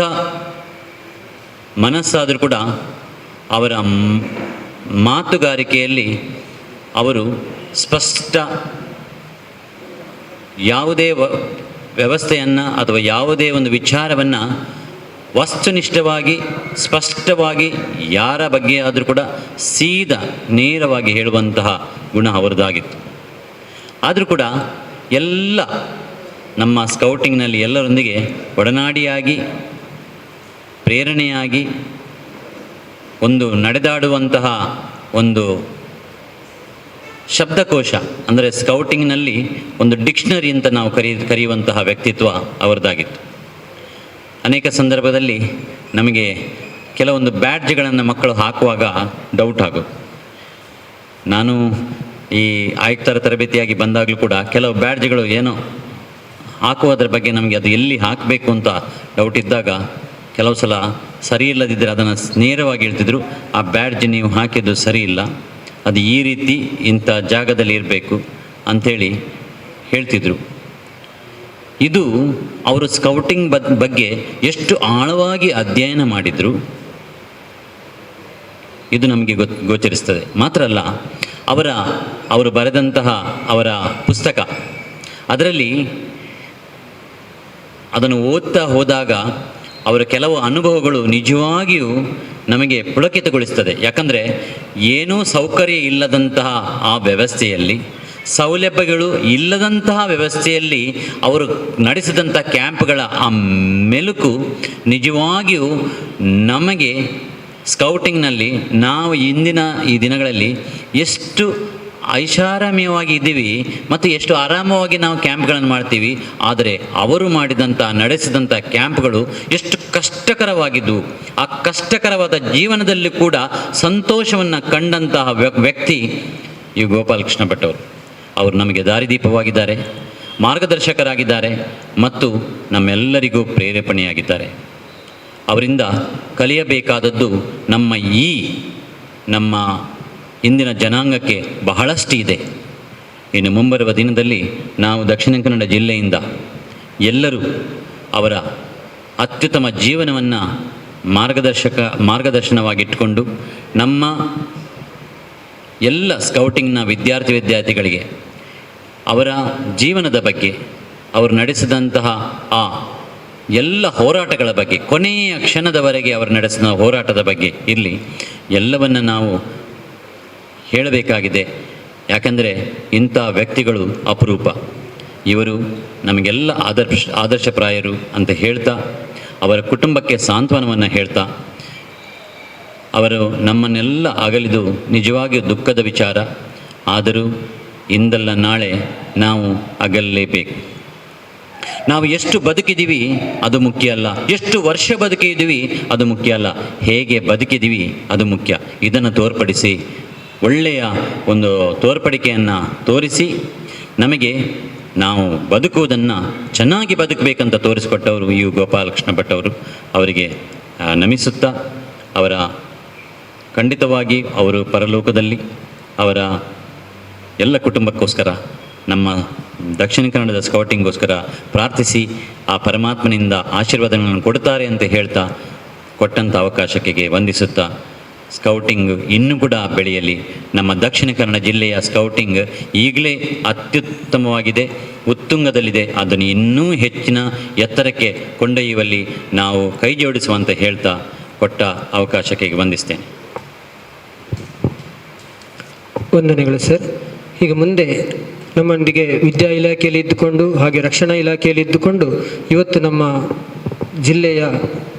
ಮನಸ್ಸಾದರೂ ಕೂಡ ಅವರ ಮಾತುಗಾರಿಕೆಯಲ್ಲಿ ಅವರು ಸ್ಪಷ್ಟ, ಯಾವುದೇ ವ್ಯವಸ್ಥೆಯನ್ನು ಅಥವಾ ಯಾವುದೇ ಒಂದು ವಿಚಾರವನ್ನು ವಸ್ತುನಿಷ್ಠವಾಗಿ ಸ್ಪಷ್ಟವಾಗಿ ಯಾರ ಬಗ್ಗೆ ಆದರೂ ಕೂಡ ಸೀದಾ ನೇರವಾಗಿ ಹೇಳುವಂತಹ ಗುಣ ಅವರದಾಗಿತ್ತು. ಆದರೂ ಕೂಡ ಎಲ್ಲ ನಮ್ಮ ಸ್ಕೌಟಿಂಗ್ನಲ್ಲಿ ಎಲ್ಲರೊಂದಿಗೆ ಒಡನಾಡಿಯಾಗಿ, ಪ್ರೇರಣೆಯಾಗಿ, ಒಂದು ನಡೆದಾಡುವಂತಹ ಒಂದು ಶಬ್ದಕೋಶ, ಅಂದರೆ ಸ್ಕೌಟಿಂಗ್ನಲ್ಲಿ ಒಂದು ಡಿಕ್ಷನರಿ ಅಂತ ನಾವು ಕರೆಯುವಂತಹ ವ್ಯಕ್ತಿತ್ವ ಅವರದಾಗಿತ್ತು. ಅನೇಕ ಸಂದರ್ಭದಲ್ಲಿ ನಮಗೆ ಕೆಲವೊಂದು ಬ್ಯಾಡ್ಜ್ಗಳನ್ನು ಮಕ್ಕಳು ಹಾಕುವಾಗ ಡೌಟ್ ಆಗೋದು. ನಾನು ಈ ಆಯುಕ್ತರ ತರಬೇತಿಯಾಗಿ ಬಂದಾಗಲೂ ಕೂಡ ಕೆಲವು ಬ್ಯಾಡ್ಜ್ಗಳು ಏನೋ ಹಾಕುವುದರ ಬಗ್ಗೆ ನಮಗೆ ಅದು ಎಲ್ಲಿ ಹಾಕಬೇಕು ಅಂತ ಡೌಟ್ ಇದ್ದಾಗ ಕೆಲವು ಸಲ ಸರಿ ಇಲ್ಲದಿದ್ದರೆ ಅದನ್ನು ನೇರವಾಗಿ ಹೇಳ್ತಿದ್ರು, ಆ ಬ್ಯಾಡ್ಜ್ ನೀವು ಹಾಕಿದ್ದು ಸರಿ ಇಲ್ಲ, ಅದು ಈ ರೀತಿ ಇಂಥ ಜಾಗದಲ್ಲಿ ಇರಬೇಕು ಅಂಥೇಳಿ ಹೇಳ್ತಿದ್ರು. ಇದು ಅವರು ಸ್ಕೌಟಿಂಗ್ ಬಗ್ಗೆ ಎಷ್ಟು ಆಳವಾಗಿ ಅಧ್ಯಯನ ಮಾಡಿದರು ಇದು ನಮಗೆ ಗೋಚರಿಸ್ತದೆ. ಮಾತ್ರ ಅಲ್ಲ, ಅವರು ಬರೆದಂತಹ ಅವರ ಪುಸ್ತಕ, ಅದರಲ್ಲಿ ಅದನ್ನು ಓದ್ತಾ ಹೋದಾಗ ಅವರ ಕೆಲವು ಅನುಭವಗಳು ನಿಜವಾಗಿಯೂ ನಮಗೆ ಪುಳಕಿತಗೊಳಿಸ್ತದೆ. ಯಾಕಂದರೆ ಏನೂ ಸೌಕರ್ಯ ಇಲ್ಲದಂತಹ ಆ ವ್ಯವಸ್ಥೆಯಲ್ಲಿ, ಸೌಲಭ್ಯಗಳು ಇಲ್ಲದಂತಹ ವ್ಯವಸ್ಥೆಯಲ್ಲಿ ಅವರು ನಡೆಸಿದಂಥ ಕ್ಯಾಂಪ್ಗಳ ಆ ಮೆಲುಕು ನಿಜವಾಗಿಯೂ ನಮಗೆ ಸ್ಕೌಟಿಂಗ್ನಲ್ಲಿ ನಾವು ಇಂದಿನ ಈ ದಿನಗಳಲ್ಲಿ ಎಷ್ಟು ಐಷಾರಾಮ್ಯವಾಗಿ ಇದ್ದೀವಿ ಮತ್ತು ಎಷ್ಟು ಆರಾಮವಾಗಿ ನಾವು ಕ್ಯಾಂಪ್ಗಳನ್ನು ಮಾಡ್ತೀವಿ, ಆದರೆ ಅವರು ನಡೆಸಿದಂಥ ಕ್ಯಾಂಪ್ಗಳು ಎಷ್ಟು ಕಷ್ಟಕರವಾಗಿದ್ದವು. ಆ ಕಷ್ಟಕರವಾದ ಜೀವನದಲ್ಲಿ ಕೂಡ ಸಂತೋಷವನ್ನು ಕಂಡಂತಹ ವ್ಯಕ್ತಿ ಈ ಗೋಪಾಲಕೃಷ್ಣ ಭಟ್ ಅವರು ನಮಗೆ ದಾರಿದೀಪವಾಗಿದ್ದಾರೆ, ಮಾರ್ಗದರ್ಶಕರಾಗಿದ್ದಾರೆ ಮತ್ತು ನಮ್ಮೆಲ್ಲರಿಗೂ ಪ್ರೇರೇಪಣೆಯಾಗಿದ್ದಾರೆ. ಅವರಿಂದ ಕಲಿಯಬೇಕಾದದ್ದು ನಮ್ಮ ಇಂದಿನ ಜನಾಂಗಕ್ಕೆ ಬಹಳಷ್ಟು ಇದೆ. ಇನ್ನು ಮುಂಬರುವ ದಿನದಲ್ಲಿ ನಾವು ದಕ್ಷಿಣ ಕನ್ನಡ ಜಿಲ್ಲೆಯಿಂದ ಎಲ್ಲರೂ ಅವರ ಅತ್ಯುತ್ತಮ ಜೀವನವನ್ನು ಮಾರ್ಗದರ್ಶನವಾಗಿಟ್ಟುಕೊಂಡು ನಮ್ಮ ಎಲ್ಲ ಸ್ಕೌಟಿಂಗ್ನ ವಿದ್ಯಾರ್ಥಿಗಳಿಗೆ ಅವರ ಜೀವನದ ಬಗ್ಗೆ, ಅವರು ನಡೆಸಿದಂತಹ ಆ ಎಲ್ಲ ಹೋರಾಟಗಳ ಬಗ್ಗೆ, ಕೊನೆಯ ಕ್ಷಣದವರೆಗೆ ಅವರು ನಡೆಸಿದ ಹೋರಾಟದ ಬಗ್ಗೆ ಇರಲಿ, ಎಲ್ಲವನ್ನು ನಾವು ಹೇಳಬೇಕಾಗಿದೆ. ಯಾಕಂದರೆ ಇಂಥ ವ್ಯಕ್ತಿಗಳು ಅಪರೂಪ. ಇವರು ನಮಗೆಲ್ಲ ಆದರ್ಶಪ್ರಾಯರು ಅಂತ ಹೇಳ್ತಾ, ಅವರ ಕುಟುಂಬಕ್ಕೆ ಸಾಂತ್ವನವನ್ನು ಹೇಳ್ತಾ, ಅವರು ನಮ್ಮನ್ನೆಲ್ಲ ಅಗಲಿದು ನಿಜವಾಗಿಯೂ ದುಃಖದ ವಿಚಾರ. ಆದರೂ ಇಂದಲ್ಲ ನಾಳೆ ನಾವು ಅಗಲಲೇಬೇಕು. ನಾವು ಎಷ್ಟು ಬದುಕಿದ್ದೀವಿ ಅದು ಮುಖ್ಯ ಅಲ್ಲ, ಎಷ್ಟು ವರ್ಷ ಬದುಕಿದ್ದೀವಿ ಅದು ಮುಖ್ಯ ಅಲ್ಲ, ಹೇಗೆ ಬದುಕಿದ್ದೀವಿ ಅದು ಮುಖ್ಯ. ಇದನ್ನು ತೋರ್ಪಡಿಸಿ, ಒಳ್ಳೆಯ ಒಂದು ತೋರ್ಪಡಿಕೆಯನ್ನು ತೋರಿಸಿ, ನಮಗೆ ನಾವು ಬದುಕುವುದನ್ನು ಚೆನ್ನಾಗಿ ಬದುಕಬೇಕಂತ ತೋರಿಸಿಕೊಟ್ಟವರು ಈ ಗೋಪಾಲಕೃಷ್ಣ ಭಟ್ ಅವರಿಗೆ ನಮಿಸುತ್ತಾ, ಖಂಡಿತವಾಗಿ ಅವರು ಪರಲೋಕದಲ್ಲಿ ಅವರ ಎಲ್ಲ ಕುಟುಂಬಕ್ಕೋಸ್ಕರ, ನಮ್ಮ ದಕ್ಷಿಣ ಕನ್ನಡದ ಸ್ಕೌಟಿಂಗ್ಗೋಸ್ಕರ ಪ್ರಾರ್ಥಿಸಿ ಆ ಪರಮಾತ್ಮನಿಂದ ಆಶೀರ್ವಾದಗಳನ್ನು ಕೊಡ್ತಾರೆ ಅಂತ ಹೇಳ್ತಾ, ಕೊಟ್ಟಂಥ ಅವಕಾಶಕ್ಕೆ ವಂದಿಸುತ್ತಾ, ಸ್ಕೌಟಿಂಗ್ ಇನ್ನೂ ಕೂಡ ಬೆಳೆಯಲಿ. ನಮ್ಮ ದಕ್ಷಿಣ ಕನ್ನಡ ಜಿಲ್ಲೆಯ ಸ್ಕೌಟಿಂಗ್ ಈಗಲೇ ಅತ್ಯುತ್ತಮವಾಗಿದೆ, ಉತ್ತುಂಗದಲ್ಲಿದೆ. ಅದನ್ನು ಇನ್ನೂ ಹೆಚ್ಚಿನ ಎತ್ತರಕ್ಕೆ ಕೊಂಡೊಯ್ಯುವಲ್ಲಿ ನಾವು ಕೈ ಜೋಡಿಸುವಂತ ಹೇಳ್ತಾ ಕೊಟ್ಟ ಅವಕಾಶಕ್ಕೆ ವಂದಿಸ್ತೇನೆ. ವಂದನೆಗಳು ಸರ್. ಈಗ ಮುಂದೆ ನಮ್ಮೊಂದಿಗೆ ವಿದ್ಯಾ ಇಲಾಖೆಯಲ್ಲಿ ಇದ್ದುಕೊಂಡು ಹಾಗೆ ರಕ್ಷಣಾ ಇಲಾಖೆಯಲ್ಲಿ ಇದ್ದುಕೊಂಡು ಇವತ್ತು ನಮ್ಮ ಜಿಲ್ಲೆಯ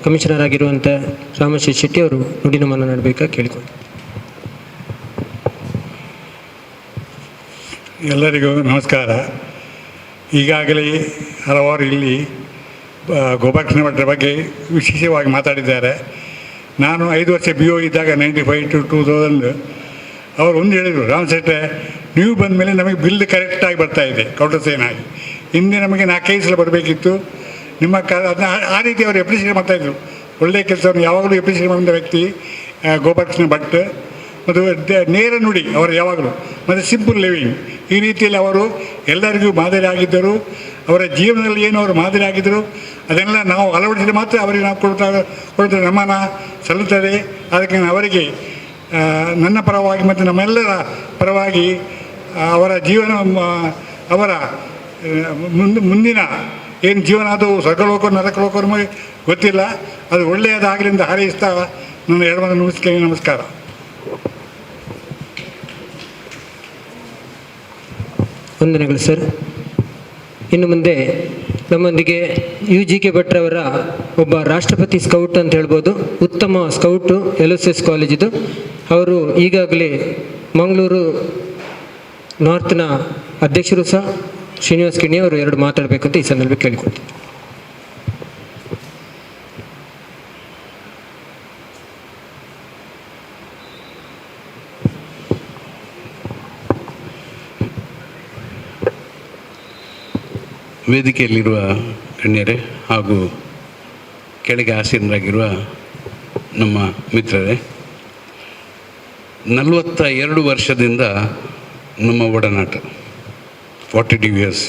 ಕಮಿಷನರ್ ಆಗಿರುವಂಥ ರಾಮಶ್ರೀ ಶೆಟ್ಟಿ ಅವರು ನುಡಿನಮನ ನಡೆಬೇಕಾ ಕೇಳಿಕೊಂಡು. ಎಲ್ಲರಿಗೂ ನಮಸ್ಕಾರ. ಈಗಾಗಲೇ ಹಲವಾರು ಇಲ್ಲಿ ಗೋಪಾಲಕೃಷ್ಣ ಭಟ್ರ ಬಗ್ಗೆ ವಿಶೇಷವಾಗಿ ಮಾತಾಡಿದ್ದಾರೆ. ನಾನು 5 ವರ್ಷ BO ಇದ್ದಾಗ 95 to 2000 ಅವರು ಒಂದು ಹೇಳಿದರು, ರಾಮ್ ಶೆಟ್ಟೆ ನೀವು ಬಂದ ಮೇಲೆ ನಮಗೆ ಬಿಲ್ ಕರೆಕ್ಟಾಗಿ ಬರ್ತಾಯಿದೆ ಕೌಂಟರ್ಸೇನಾಗಿ. ಹಿಂದೆ ನಮಗೆ 4-5 ಸಲ ಬರಬೇಕಿತ್ತು. ನಿಮ್ಮ ಅದನ್ನ ಆ ರೀತಿ ಅವರು ಎಪ್ರಿಷಿಯೇಟ್ ಮಾಡ್ತಾಯಿದ್ರು. ಒಳ್ಳೆಯ ಕೆಲಸವನ್ನು ಯಾವಾಗಲೂ ಎಪ್ರಿಷಿಯೇಟ್ ಮಾಡಿದ ವ್ಯಕ್ತಿ ಗೋಪಾಲಕೃಷ್ಣ ಭಟ್. ಮತ್ತು ನೇರ ನುಡಿ ಅವರು ಯಾವಾಗಲೂ, ಮತ್ತು ಸಿಂಪಲ್ ಲಿವಿಂಗ್, ಈ ರೀತಿಯಲ್ಲಿ ಅವರು ಎಲ್ಲರಿಗೂ ಮಾದರಿ ಆಗಿದ್ದರು. ಅವರ ಜೀವನದಲ್ಲಿ ಏನು ಅವರು ಮಾದರಿ ಆಗಿದ್ದರು ಅದನ್ನೆಲ್ಲ ನಾವು ಅಳವಡಿಸಿದರೆ ಮಾತ್ರ ಅವರಿಗೆ ನಾವು ಕೊಡ್ತಾ ನಮ್ಮನ್ನು ಸಲ್ಲುತ್ತದೆ. ಅದಕ್ಕೆ ನಾನು ಅವರಿಗೆ ನನ್ನ ಪರವಾಗಿ ಮತ್ತು ನಮ್ಮೆಲ್ಲರ ಪರವಾಗಿ ಅವರ ಜೀವನ, ಅವರ ಮುಂದಿನ ಏನು ಜೀವನ ಅದು ಸ್ವರ್ಗಲೋಕ ನರಕಲೋಕ ನಮಗೆ ಗೊತ್ತಿಲ್ಲ, ಅದು ಒಳ್ಳೆಯದಾಗಲಿ ಅಂತ ಹಾರೈಸ್ತಾ ನನ್ನ 2 ಮಾತು ಮುಗಿಸ್ತೀನಿ. ನಮಸ್ಕಾರ. ವಂದನೆಗಳು ಸರ್. ಇನ್ನು ಮುಂದೆ ನಮ್ಮೊಂದಿಗೆ UGK ಭಟ್ರವರ ಒಬ್ಬ ರಾಷ್ಟ್ರಪತಿ ಸ್ಕೌಟ್ ಅಂತ ಹೇಳ್ಬೋದು, ಉತ್ತಮ ಸ್ಕೌಟು LSS ಕಾಲೇಜಿದು. ಅವರು ಈಗಾಗಲೇ ಮಂಗಳೂರು ನಾರ್ತ್ನ ಅಧ್ಯಕ್ಷರು ಸಹ ಶ್ರೀನಿವಾಸ್ ಕಿಣಿ ಅವರು 2 ಮಾತಾಡಬೇಕಂತ ಈ ಸಂದರ್ಭ ಕೇಳಿಕೊಳ್ತೀನಿ. ವೇದಿಕೆಯಲ್ಲಿರುವ ಗಣ್ಯರೇ ಹಾಗೂ ಕೆಳಗೆ ಆಸೀನರಾಗಿರುವ ನಮ್ಮ ಮಿತ್ರರೇ, 42 ವರ್ಷದಿಂದ ನಮ್ಮ ಒಡನಾಟ, 42 years.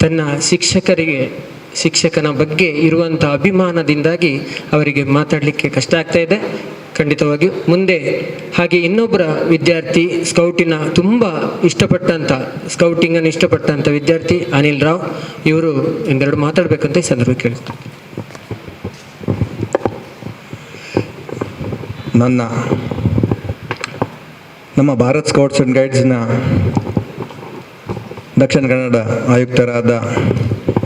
ತನ್ನ ಶಿಕ್ಷಕನ ಬಗ್ಗೆ ಇರುವಂಥ ಅಭಿಮಾನದಿಂದಾಗಿ ಅವರಿಗೆ ಮಾತಾಡಲಿಕ್ಕೆ ಕಷ್ಟ ಆಗ್ತಾ ಇದೆ ಖಂಡಿತವಾಗಿಯೂ. ಮುಂದೆ ಹಾಗೆ ಇನ್ನೊಬ್ಬರ ವಿದ್ಯಾರ್ಥಿ ಸ್ಕೌಟಿಂಗನ್ನು ಇಷ್ಟಪಟ್ಟಂಥ ವಿದ್ಯಾರ್ಥಿ ಅನಿಲ್ ರಾವ್, ಇವರು ಒಂದೆರಡು ಮಾತಾಡಬೇಕಂತ ಈ ಸಂದರ್ಭ ಕೇಳ್ತಾರೆ. ನಮ್ಮ ಭಾರತ್ ಸ್ಕೌಟ್ಸ್ ಆ್ಯಂಡ್ ಗೈಡ್ಸ್ನ ದಕ್ಷಿಣ ಕನ್ನಡ ಆಯುಕ್ತರಾದ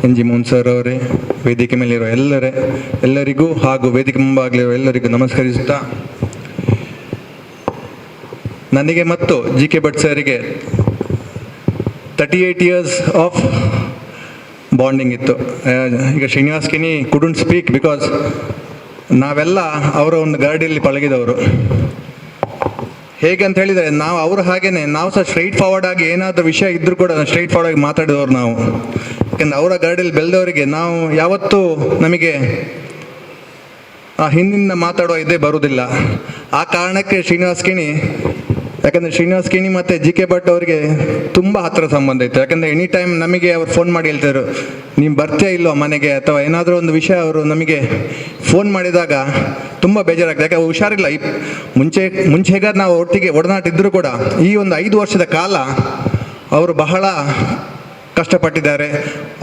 NG ಮೋಹನ್ ಸರ್ ಅವರೇ, ವೇದಿಕೆ ಮೇಲಿರೋ ಎಲ್ಲರಿಗೂ ಹಾಗೂ ವೇದಿಕೆ ಮುಂಭಾಗಲಿರೋ ಎಲ್ಲರಿಗೂ ನಮಸ್ಕರಿಸುತ್ತಾ, ನನಗೆ ಮತ್ತು GK ಭಟ್ ಸರಿಗೆ 38 years ಆಫ್ ಬಾಂಡಿಂಗ್ ಇತ್ತು. ಈಗ ಶ್ರೀನಿವಾಸ್ ಕಿಣಿ ಕುಡಂಟ್ ಸ್ಪೀಕ್ ಬಿಕಾಸ್ ನಾವೆಲ್ಲ ಅವರ ಒಂದು ಗಾಡಿಯಲ್ಲಿ ಪಳಗಿದವರು. ಹೇಗೆ ಅಂತ ಹೇಳಿದರೆ ನಾವು ಅವರು ಹಾಗೇನೆ, ನಾವು ಸಹ ಸ್ಟ್ರೈಟ್ ಫಾರ್ವರ್ಡ್ ಆಗಿ ಏನಾದರೂ ವಿಷಯ ಇದ್ದರೂ ಕೂಡ ಸ್ಟ್ರೈಟ್ ಫಾರ್ವರ್ಡ್ ಆಗಿ ಮಾತಾಡಿದವರು ನಾವು. ಯಾಕಂದರೆ ಅವರ ಗಾಡಿಯಲ್ಲಿ ಬೆಳೆದವರಿಗೆ ನಾವು ಯಾವತ್ತೂ ನಮಗೆ ಆ ಹಿಂದಿನ ಮಾತಾಡುವ ಇದೇ ಬರುವುದಿಲ್ಲ. ಆ ಕಾರಣಕ್ಕೆ ಶ್ರೀನಿವಾಸ್ ಕಿಣಿ ಮತ್ತು GK ಭಟ್ ಅವರಿಗೆ ತುಂಬ ಹತ್ತಿರ ಸಂಬಂಧ ಇತ್ತು. ಯಾಕಂದರೆ ಎನಿ ಟೈಮ್ ನಮಗೆ ಅವ್ರು ಫೋನ್ ಮಾಡಿ ಹೇಳ್ತಾರೆ, ನೀವು ಬರ್ತೀಯಾ ಇಲ್ವೋ ಮನೆಗೆ, ಅಥವಾ ಏನಾದರೂ ಒಂದು ವಿಷಯ ಅವರು ನಮಗೆ ಫೋನ್ ಮಾಡಿದಾಗ ತುಂಬ ಬೇಜಾರಾಗ್ತದೆ. ಯಾಕಂದರೆ ಹುಷಾರಿಲ್ಲ. ಮುಂಚೆ ಹೇಗಾದ್ರೆ ನಾವು ಒಟ್ಟಿಗೆ ಒಡನಾಟ ಇದ್ದರೂ ಕೂಡ ಈ ಒಂದು 5 ವರ್ಷದ ಕಾಲ ಅವರು ಬಹಳ ಕಷ್ಟಪಟ್ಟಿದ್ದಾರೆ.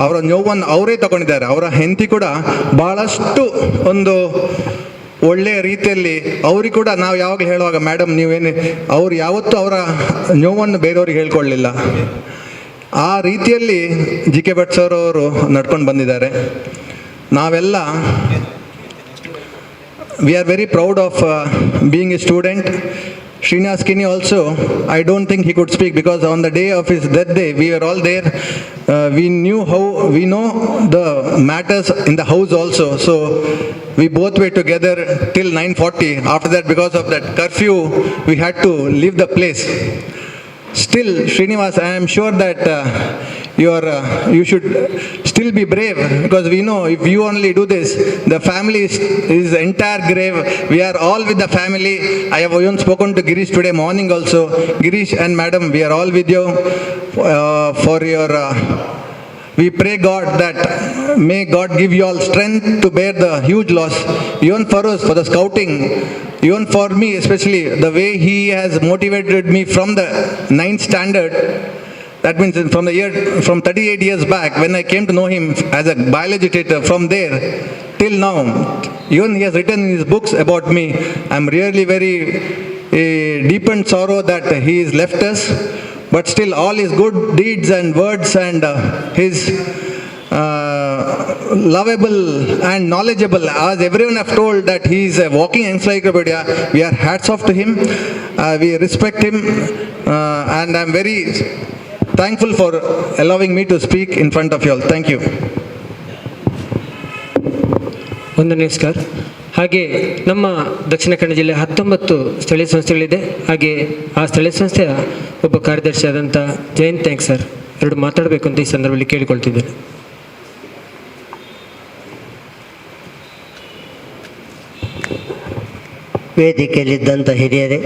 ಅವರ ನೋವನ್ನು ಅವರೇ ತಗೊಂಡಿದ್ದಾರೆ. ಅವರ ಹೆಂಡತಿ ಕೂಡ ಬಹಳಷ್ಟು ಒಂದು ಒಳ್ಳೆಯ ರೀತಿಯಲ್ಲಿ ಅವ್ರಿಗೆ ಕೂಡ ನಾವು ಯಾವಾಗಲೂ ಹೇಳುವಾಗ, ಮೇಡಮ್ ಅವ್ರು ಯಾವತ್ತೂ ಅವರ ನೋವನ್ನು ಬೇರೆಯವ್ರಿಗೆ ಹೇಳ್ಕೊಳ್ಳಲಿಲ್ಲ. ಆ ರೀತಿಯಲ್ಲಿ GK ಭಟ್ ಸರ್ ಅವರು ನಡ್ಕೊಂಡು ಬಂದಿದ್ದಾರೆ. ನಾವೆಲ್ಲ we are very proud of being a student. Srinivas Kini also, I don't think he could speak because on the day of his death day, we were all there. We know the matters in the house also. So we both were together till 9:40. After that, because of that curfew, we had to leave the place. Still, Srinivas, I am sure that you should still be brave, because we know if you only do this, the family is entire grave. We are all with the family. I have even spoken to Girish today morning also. Girish and madam, we are all with you for your we pray God that may God give you all strength to bear the huge loss, even for us, for the scouting, even for me especially, the way he has motivated me from the 9th standard. That means from 38 years back when I came to know him as a biology tutor, from there till now, even he has written in his books about me. I'm really very deep in sorrow that he has left us, but still all his good deeds and words and his lovable and knowledgeable, as everyone have told that he is a walking encyclopedia. We are hats off to him. We respect him, and I'm very thankful for allowing me to speak in front of you all. Thank you. ವಂದನೆ sir. ಹಾಗೆ ನಮ್ಮ ದಕ್ಷಿಣ ಕನ್ನಡ ಜಿಲ್ಲೆ 19 ಸ್ಥಳೀಯ ಸಂಸ್ಥೆಗಳಿದೆ. ಹಾಗೆ ಆ ಸ್ಥಳೀಯ ಸಂಸ್ಥೆಯ ಒಬ್ಬ ಕಾರ್ಯದರ್ಶಿ ಆದಂಥ ಜಯಂತ್ ಥ್ಯಾಂಕ್ಸ್ ಸರ್ ಎರಡು ಮಾತಾಡಬೇಕು ಅಂತ ಈ ಸಂದರ್ಭದಲ್ಲಿ ಕೇಳಿಕೊಳ್ತಿದ್ದೇನೆ. ವೇದಿಕೆಯಲ್ಲಿದ್ದಂಥ ಹಿರಿಯರೇ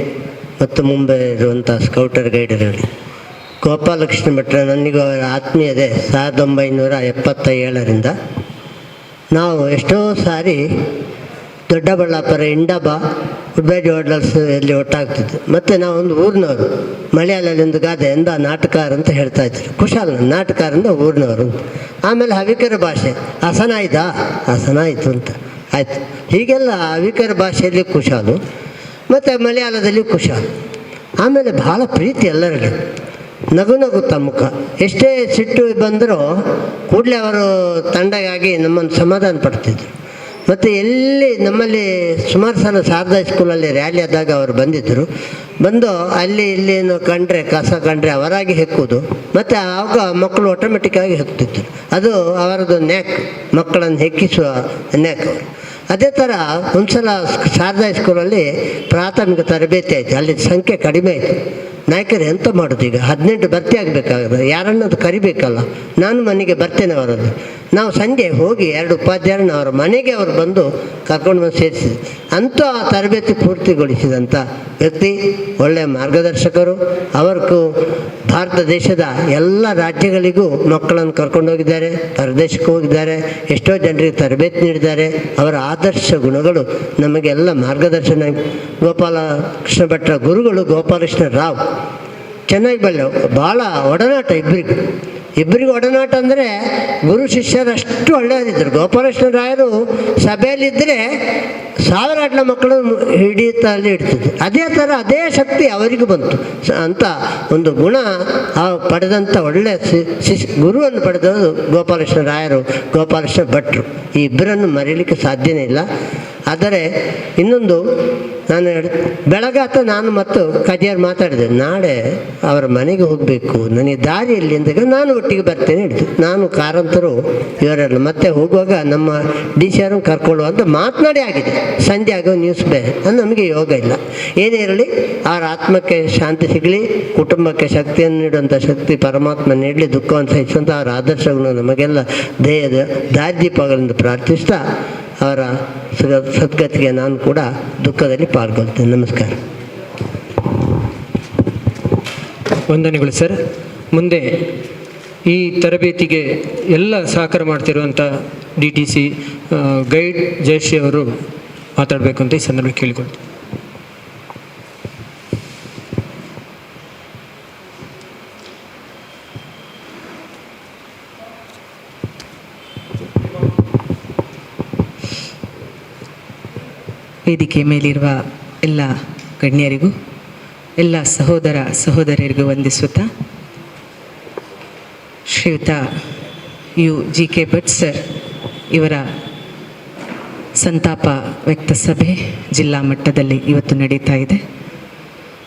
ಮತ್ತು ಮುಂಬೈ ಇರುವಂಥ ಸ್ಕೌಟರ್ ಗೈಡರುಗಳು, ಗೋಪಾಲಕೃಷ್ಣ ಭಟ್ರ ನನಗೂ ಅವರ ಆತ್ಮೀಯತೆ 1977ರಿಂದ. ನಾವು ಎಷ್ಟೋ ಸಾರಿ ದೊಡ್ಡಬಳ್ಳಾಪುರ, ಇಂಡಬ, ಉಡ್ಬೇಡಿ ಹೋಟೆಲ್ಸ್ ಎಲ್ಲಿ ಒಟ್ಟಾಗ್ತಿದ್ದೆ. ಮತ್ತು ನಾವೊಂದು ಊರಿನವರು, ಮಲಯಾಳಲ್ಲಿ ಒಂದು ಗಾದೆ ಎಂದ ನಾಟಕಾರ ಅಂತ ಹೇಳ್ತಾಯಿದ್ರು. ಕುಶಾಲ ನಾಟಕಾರಿಂದ ಊರಿನವರು. ಆಮೇಲೆ ಹವಿಕರ ಭಾಷೆ ಹಸನಾಯಿತು ಅಂತ ಆಯಿತು. ಹೀಗೆಲ್ಲ ಹವಿಕರ ಭಾಷೆಯಲ್ಲಿ ಕುಶಾಲು, ಮತ್ತು ಮಲಯಾಳದಲ್ಲಿ ಕುಶಾಲು. ಆಮೇಲೆ ಭಾಳ ಪ್ರೀತಿ ಎಲ್ಲರಲ್ಲಿ, ನಗುತ್ತ ಮುಖ. ಎಷ್ಟೇ ಸಿಟ್ಟು ಬಂದರೂ ಕೂಡಲೇ ಅವರು ತಂಡಗಾಗಿ ನಮ್ಮನ್ನು ಸಮಾಧಾನ ಪಡ್ತಿದ್ರು. ಮತ್ತು ಎಲ್ಲಿ ನಮ್ಮಲ್ಲಿ ಸುಮಾರು ಸಲ ಶಾರದಾ ಸ್ಕೂಲಲ್ಲಿ ರ್ಯಾಲಿ ಆದಾಗ ಅವರು ಬಂದು ಅಲ್ಲಿ ಇಲ್ಲೇನು ಕಂಡ್ರೆ ಕಸ ಕಂಡ್ರೆ ಅವರಾಗಿ ಹೆಕ್ಕುವುದು. ಮತ್ತು ಆವಾಗ ಮಕ್ಕಳು ಆಟೋಮೆಟಿಕ್ಕಾಗಿ ಹೆಕ್ತಿದ್ರು. ಅದು ಅವರದ್ದು ನ್ಯಾಕ್, ಮಕ್ಕಳನ್ನು ಹೆಕ್ಕಿಸುವ ನ್ಯಾಕ್ ಅವರು. ಅದೇ ಥರ ಒಂದು ಸಲ ಶಾರದಾ ಸ್ಕೂಲಲ್ಲಿ ಪ್ರಾಥಮಿಕ ತರಬೇತಿ ಆಯಿತು. ಅಲ್ಲಿ ಸಂಖ್ಯೆ ಕಡಿಮೆ ಆಯಿತು. ನಾಯಕರು ಎಂತ ಮಾಡೋದು, ಈಗ 18 ಭರ್ತಿ ಆಗಬೇಕಾಗುತ್ತೆ, ಯಾರನ್ನದು ಕರಿಬೇಕಲ್ಲ. ನಾನು ಮನೆಗೆ ಬರ್ತೇನೆ ಅವರದ್ದು. ನಾವು ಸಂಜೆ ಹೋಗಿ 2 ಉಪಾಧ್ಯಾಯರನ್ನ ಅವರ ಮನೆಗೆ ಅವರು ಬಂದು ಕರ್ಕೊಂಡು ಬಂದು ಸೇರಿಸಿದ್ರು. ಅಂತೂ ಆ ತರಬೇತಿ ಪೂರ್ತಿಗೊಳಿಸಿದಂಥ ವ್ಯಕ್ತಿ, ಒಳ್ಳೆಯ ಮಾರ್ಗದರ್ಶಕರು. ಅವರಿಗೂ ಭಾರತ ದೇಶದ ಎಲ್ಲ ರಾಜ್ಯಗಳಿಗೂ ಮಕ್ಕಳನ್ನು ಕರ್ಕೊಂಡು ಹೋಗಿದ್ದಾರೆ, ಪರದೇಶಕ್ಕೆ ಹೋಗಿದ್ದಾರೆ, ಎಷ್ಟೋ ಜನರಿಗೆ ತರಬೇತಿ ನೀಡಿದ್ದಾರೆ. ಅವರ ಆದರ್ಶ ಗುಣಗಳು ನಮಗೆಲ್ಲ ಮಾರ್ಗದರ್ಶನ. ಗೋಪಾಲಕೃಷ್ಣ ಭಟ್ರ ಗುರುಗಳು ಗೋಪಾಲಕೃಷ್ಣ ರಾವ್ ಚೆನ್ನಾಗಿ ಭಾಳ ಒಡನಾಟ ಇಬ್ಬರಿಗೂ ಒಡನಾಟ ಅಂದರೆ ಗುರು ಶಿಷ್ಯರಷ್ಟು ಒಳ್ಳೆಯದಿದ್ದರು. ಗೋಪಾಲಕೃಷ್ಣ ರಾಯರು ಸಭೆಯಲ್ಲಿದ್ದರೆ 1000 ಆಟ್ಲ ಮಕ್ಕಳು ಹಿಡಿತಲ್ಲಿ ಇಡ್ತಿದ್ರು. ಅದೇ ಥರ ಅದೇ ಶಕ್ತಿ ಅವರಿಗೂ ಬಂತು ಅಂತ ಒಂದು ಗುಣ ಪಡೆದಂಥ ಒಳ್ಳೆಯ ಗುರುವನ್ನು ಪಡೆದವರು ಗೋಪಾಲಕೃಷ್ಣ ರಾಯರು, ಗೋಪಾಲಕೃಷ್ಣ ಭಟ್ರು. ಈ ಇಬ್ಬರನ್ನು ಮರೀಲಿಕ್ಕೆ ಸಾಧ್ಯನೇ ಇಲ್ಲ. ಆದರೆ ಇನ್ನೊಂದು, ನಾನು ಬೆಳಗಾತ ನಾನು ಮತ್ತು ಕದಿಯರ್ ಮಾತಾಡಿದೆ, ನಾಳೆ ಅವರ ಮನೆಗೆ ಹೋಗಬೇಕು, ನನಗೆ ದಾರಿಯಲ್ಲಿ ಅಂದಾಗ ನಾನು ಒಟ್ಟಿಗೆ ಬರ್ತೇನೆ ಹಿಡಿದು. ನಾನು ಕಾರಂತರು ಇವರೆಲ್ಲ ಮತ್ತೆ ಹೋಗುವಾಗ ನಮ್ಮ DC ಆರ್ ಕರ್ಕೊಳ್ಳುವ ಅಂತ ಮಾತನಾಡಿ ಆಗಿದೆ. ಸಂಜೆ ಆಗೋ ನ್ಯೂಸ್ ಬೇರೆ, ಅದು ನಮಗೆ ಯೋಗ ಇಲ್ಲ. ಏನೇ ಇರಲಿ, ಅವರ ಆತ್ಮಕ್ಕೆ ಶಾಂತಿ ಸಿಗಲಿ, ಕುಟುಂಬಕ್ಕೆ ಶಕ್ತಿಯನ್ನು ನೀಡುವಂಥ ಶಕ್ತಿ ಪರಮಾತ್ಮ ನೀಡಲಿ, ದುಃಖವನ್ನು ಸಹಿಸುವಂಥ ಅವರ ಆದರ್ಶಗಳು ನಮಗೆಲ್ಲ ಧ್ಯೇಯದ ದಾರಿದೀಪಗಳಿಂದ ಪ್ರಾರ್ಥಿಸ್ತಾ ಅವರ ಸದ್ಗತಿಗೆ ನಾನು ಕೂಡ ದುಃಖದಲ್ಲಿ ಪಾಲ್ಗೊಳ್ತೇನೆ. ನಮಸ್ಕಾರ. ವಂದನೆಗಳು ಸರ್. ಮುಂದೆ ಈ ತರಬೇತಿಗೆ ಎಲ್ಲ ಸಹಕಾರ ಮಾಡ್ತಿರುವಂಥ DTC ಗೈಡ್ ಜಯಶ್ರೀ ಅವರು ಮಾತಾಡಬೇಕು ಅಂತ ಈ ಸಂದರ್ಭ ಕೇಳಿಕೊಳ್ತೀನಿ. ವೇದಿಕೆ ಮೇಲಿರುವ ಎಲ್ಲ ಗಣ್ಯರಿಗೂ, ಎಲ್ಲ ಸಹೋದರ ಸಹೋದರಿಯರಿಗೂ ವಂದಿಸುತ್ತಾ, ಶ್ರೀಯುತ GK ಭಟ್ ಸರ್ ಇವರ ಸಂತಾಪ ವ್ಯಕ್ತ ಸಭೆ ಜಿಲ್ಲಾ ಮಟ್ಟದಲ್ಲಿ ಇವತ್ತು ನಡೀತಾ ಇದೆ.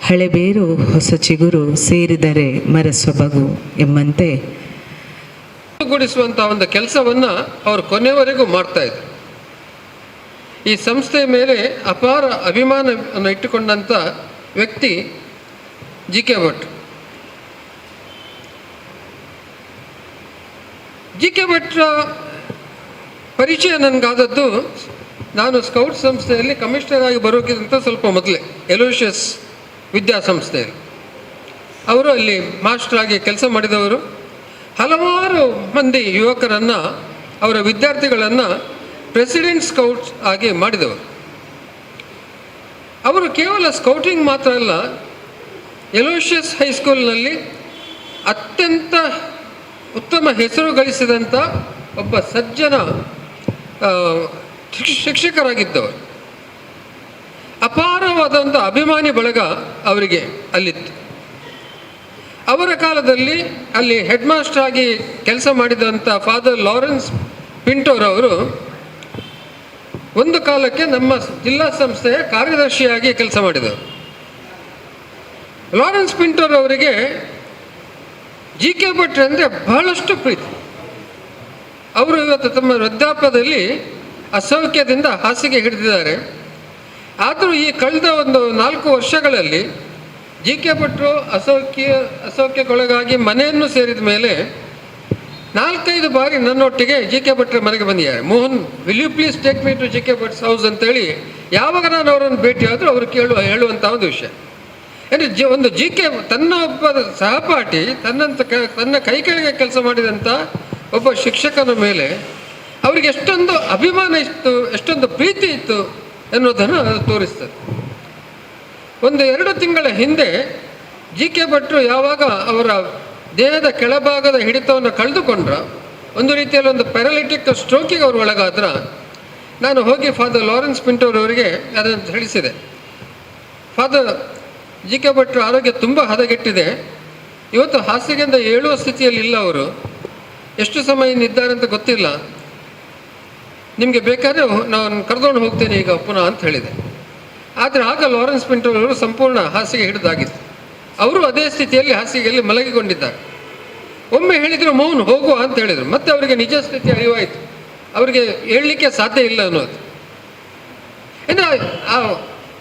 ಹಳೆಬೇರು ಹೊಸ ಚಿಗುರು ಸೇರಿದರೆ ಮರ ಸೊಬಗು ಎಂಬಂತೆ ಗುಡಿಸುವಂಥ ಒಂದು ಕೆಲಸವನ್ನು ಅವರು ಕೊನೆಯವರೆಗೂ ಮಾಡ್ತಾ ಇದ್ರು. ಈ ಸಂಸ್ಥೆಯ ಮೇಲೆ ಅಪಾರ ಅಭಿಮಾನವನ್ನು ಇಟ್ಟುಕೊಂಡಂಥ ವ್ಯಕ್ತಿ GK ಭಟ್. GK ಭಟ್ರ ಪರಿಚಯ ನನಗಾದದ್ದು ನಾನು ಸ್ಕೌಟ್ ಸಂಸ್ಥೆಯಲ್ಲಿ ಕಮಿಷನರ್ ಆಗಿ ಬರೋಕ್ಕಿಂತ ಸ್ವಲ್ಪ ಮೊದಲೇ ಎಲೋಷಿಯಸ್ ವಿದ್ಯಾಸಂಸ್ಥೆಯಲ್ಲಿ ಅವರು ಅಲ್ಲಿ ಮಾಸ್ಟರ್ ಆಗಿ ಕೆಲಸ ಮಾಡಿದವರು. ಹಲವಾರು ಮಂದಿ ಯುವಕರನ್ನು, ಅವರ ವಿದ್ಯಾರ್ಥಿಗಳನ್ನು ಪ್ರೆಸಿಡೆಂಟ್ ಸ್ಕೌಟ್ಸ್ ಆಗಿ ಮಾಡಿದವರು. ಅವರು ಕೇವಲ ಸ್ಕೌಟಿಂಗ್ ಮಾತ್ರ ಅಲ್ಲ, ಎಲೋಷಿಯಸ್ ಹೈಸ್ಕೂಲ್ನಲ್ಲಿ ಅತ್ಯಂತ ಉತ್ತಮ ಹೆಸರು ಗಳಿಸಿದಂಥ ಒಬ್ಬ ಸಜ್ಜನ ಶಿಕ್ಷಕರಾಗಿದ್ದವರು. ಅಪಾರವಾದಂಥ ಅಭಿಮಾನಿ ಬಳಗ ಅವರಿಗೆ ಅಲ್ಲಿತ್ತು. ಅವರ ಕಾಲದಲ್ಲಿ ಅಲ್ಲಿ ಹೆಡ್ ಮಾಸ್ಟರ್ ಆಗಿ ಕೆಲಸ ಮಾಡಿದಂಥ ಫಾದರ್ ಲಾರೆನ್ಸ್ ಪಿಂಟೋರವರು ಒಂದು ಕಾಲಕ್ಕೆ ನಮ್ಮ ಜಿಲ್ಲಾ ಸಂಸ್ಥೆಯ ಕಾರ್ಯದರ್ಶಿಯಾಗಿ ಕೆಲಸ ಮಾಡಿದರು. ಲಾರೆನ್ಸ್ ಪಿಂಟೋರ್ ಅವರಿಗೆ ಜಿ ಕೆ ಭಟ್ರು ಅಂದರೆ ಬಹಳಷ್ಟು ಪ್ರೀತಿ. ಅವರು ಇವತ್ತು ತಮ್ಮ ವೃದ್ಧಾಪ್ಯದಲ್ಲಿ ಅಸೌಖ್ಯದಿಂದ ಹಾಸಿಗೆ ಹಿಡಿದಿದ್ದಾರೆ. ಆದರೂ ಈ ಕಳೆದ ಒಂದು 4 ವರ್ಷಗಳಲ್ಲಿ ಜಿ ಕೆ ಭಟ್ರು ಅಸೌಖ್ಯಕ್ಕೊಳಗಾಗಿ ಮನೆಯನ್ನು ಸೇರಿದ ಮೇಲೆ 4-5 ಬಾರಿ ನನ್ನೊಟ್ಟಿಗೆ ಜಿ ಕೆ ಭಟ್ರ ಮನೆಗೆ ಬಂದಿದ್ದಾರೆ. Mohan, will you please take me to G K Bhat's house ಅಂತೇಳಿ ಯಾವಾಗ ನಾನು ಅವರನ್ನು ಭೇಟಿ ಆದರೂ ಅವರು ಹೇಳುವಂಥ ಒಂದು ವಿಷಯ. ಅಂದರೆ ಒಂದು ಜಿ ಕೆ ತನ್ನ ಒಬ್ಬ ಸಹಪಾಠಿ ತನ್ನ ಕೈ ಕೆಳಗೆ ಕೆಲಸ ಮಾಡಿದಂಥ ಒಬ್ಬ ಶಿಕ್ಷಕನ ಮೇಲೆ ಅವರಿಗೆ ಎಷ್ಟೊಂದು ಅಭಿಮಾನ ಇತ್ತು, ಎಷ್ಟೊಂದು ಪ್ರೀತಿ ಇತ್ತು ಎನ್ನುವುದನ್ನು ಅದು ತೋರಿಸ್ತದೆ. 1-2 ತಿಂಗಳ ಹಿಂದೆ ಜಿ ಕೆ ಭಟ್ರು ಯಾವಾಗ ಅವರ ದೇಹದ ಕೆಳಭಾಗದ ಹಿಡಿತವನ್ನು ಕಳೆದುಕೊಂಡ್ರ, ಒಂದು ರೀತಿಯಲ್ಲಿ ಒಂದು ಪ್ಯಾರಾಲಿಟಿಕ್ ಸ್ಟ್ರೋಕಿಗೆ ಅವರು ಒಳಗಾದ್ರ, ನಾನು ಹೋಗಿ ಫಾದರ್ ಲಾರೆನ್ಸ್ ಪಿಂಟೋರ್ ಅವರಿಗೆ ಅದನ್ನು ತಿಳಿಸಿದೆ. ಫಾದರ್, ಜಿ ಕೆ ಭಟ್ರ ಆರೋಗ್ಯ ತುಂಬ ಹದಗೆಟ್ಟಿದೆ, ಇವತ್ತು ಹಾಸಿಗೆಯಿಂದ ಏಳುವ ಸ್ಥಿತಿಯಲ್ಲಿ ಇಲ್ಲ, ಅವರು ಎಷ್ಟು ಸಮಯ ಇದ್ದಾರೆ ಅಂತ ಗೊತ್ತಿಲ್ಲ, ನಿಮಗೆ ಬೇಕಾದರೆ ನಾನು ಕರೆದುಕೊಂಡು ಹೋಗ್ತೇನೆ ಈಗ ಪುನಃ ಅಂತ ಹೇಳಿದೆ. ಆದರೆ ಆಗ ಲಾರೆನ್ಸ್ ಪಿಂಟೋರ್ ಅವರು ಸಂಪೂರ್ಣ ಹಾಸಿಗೆ ಹಿಡಿದಾಗಿತ್ತು. ಅವರು ಅದೇ ಸ್ಥಿತಿಯಲ್ಲಿ ಹಾಸಿಗೆಯಲ್ಲಿ ಮಲಗಿಕೊಂಡಿದ್ದಾರೆ. ಒಮ್ಮೆ ಹೇಳಿದರು ಮೌನ್ ಹೋಗುವ ಅಂತ ಹೇಳಿದರು. ಮತ್ತೆ ಅವರಿಗೆ ನಿಜ ಸ್ಥಿತಿ ಅರಿವಾಯಿತು, ಅವರಿಗೆ ಹೇಳಲಿಕ್ಕೆ ಸಾಧ್ಯ ಇಲ್ಲ ಅನ್ನೋದು. ಇನ್ನು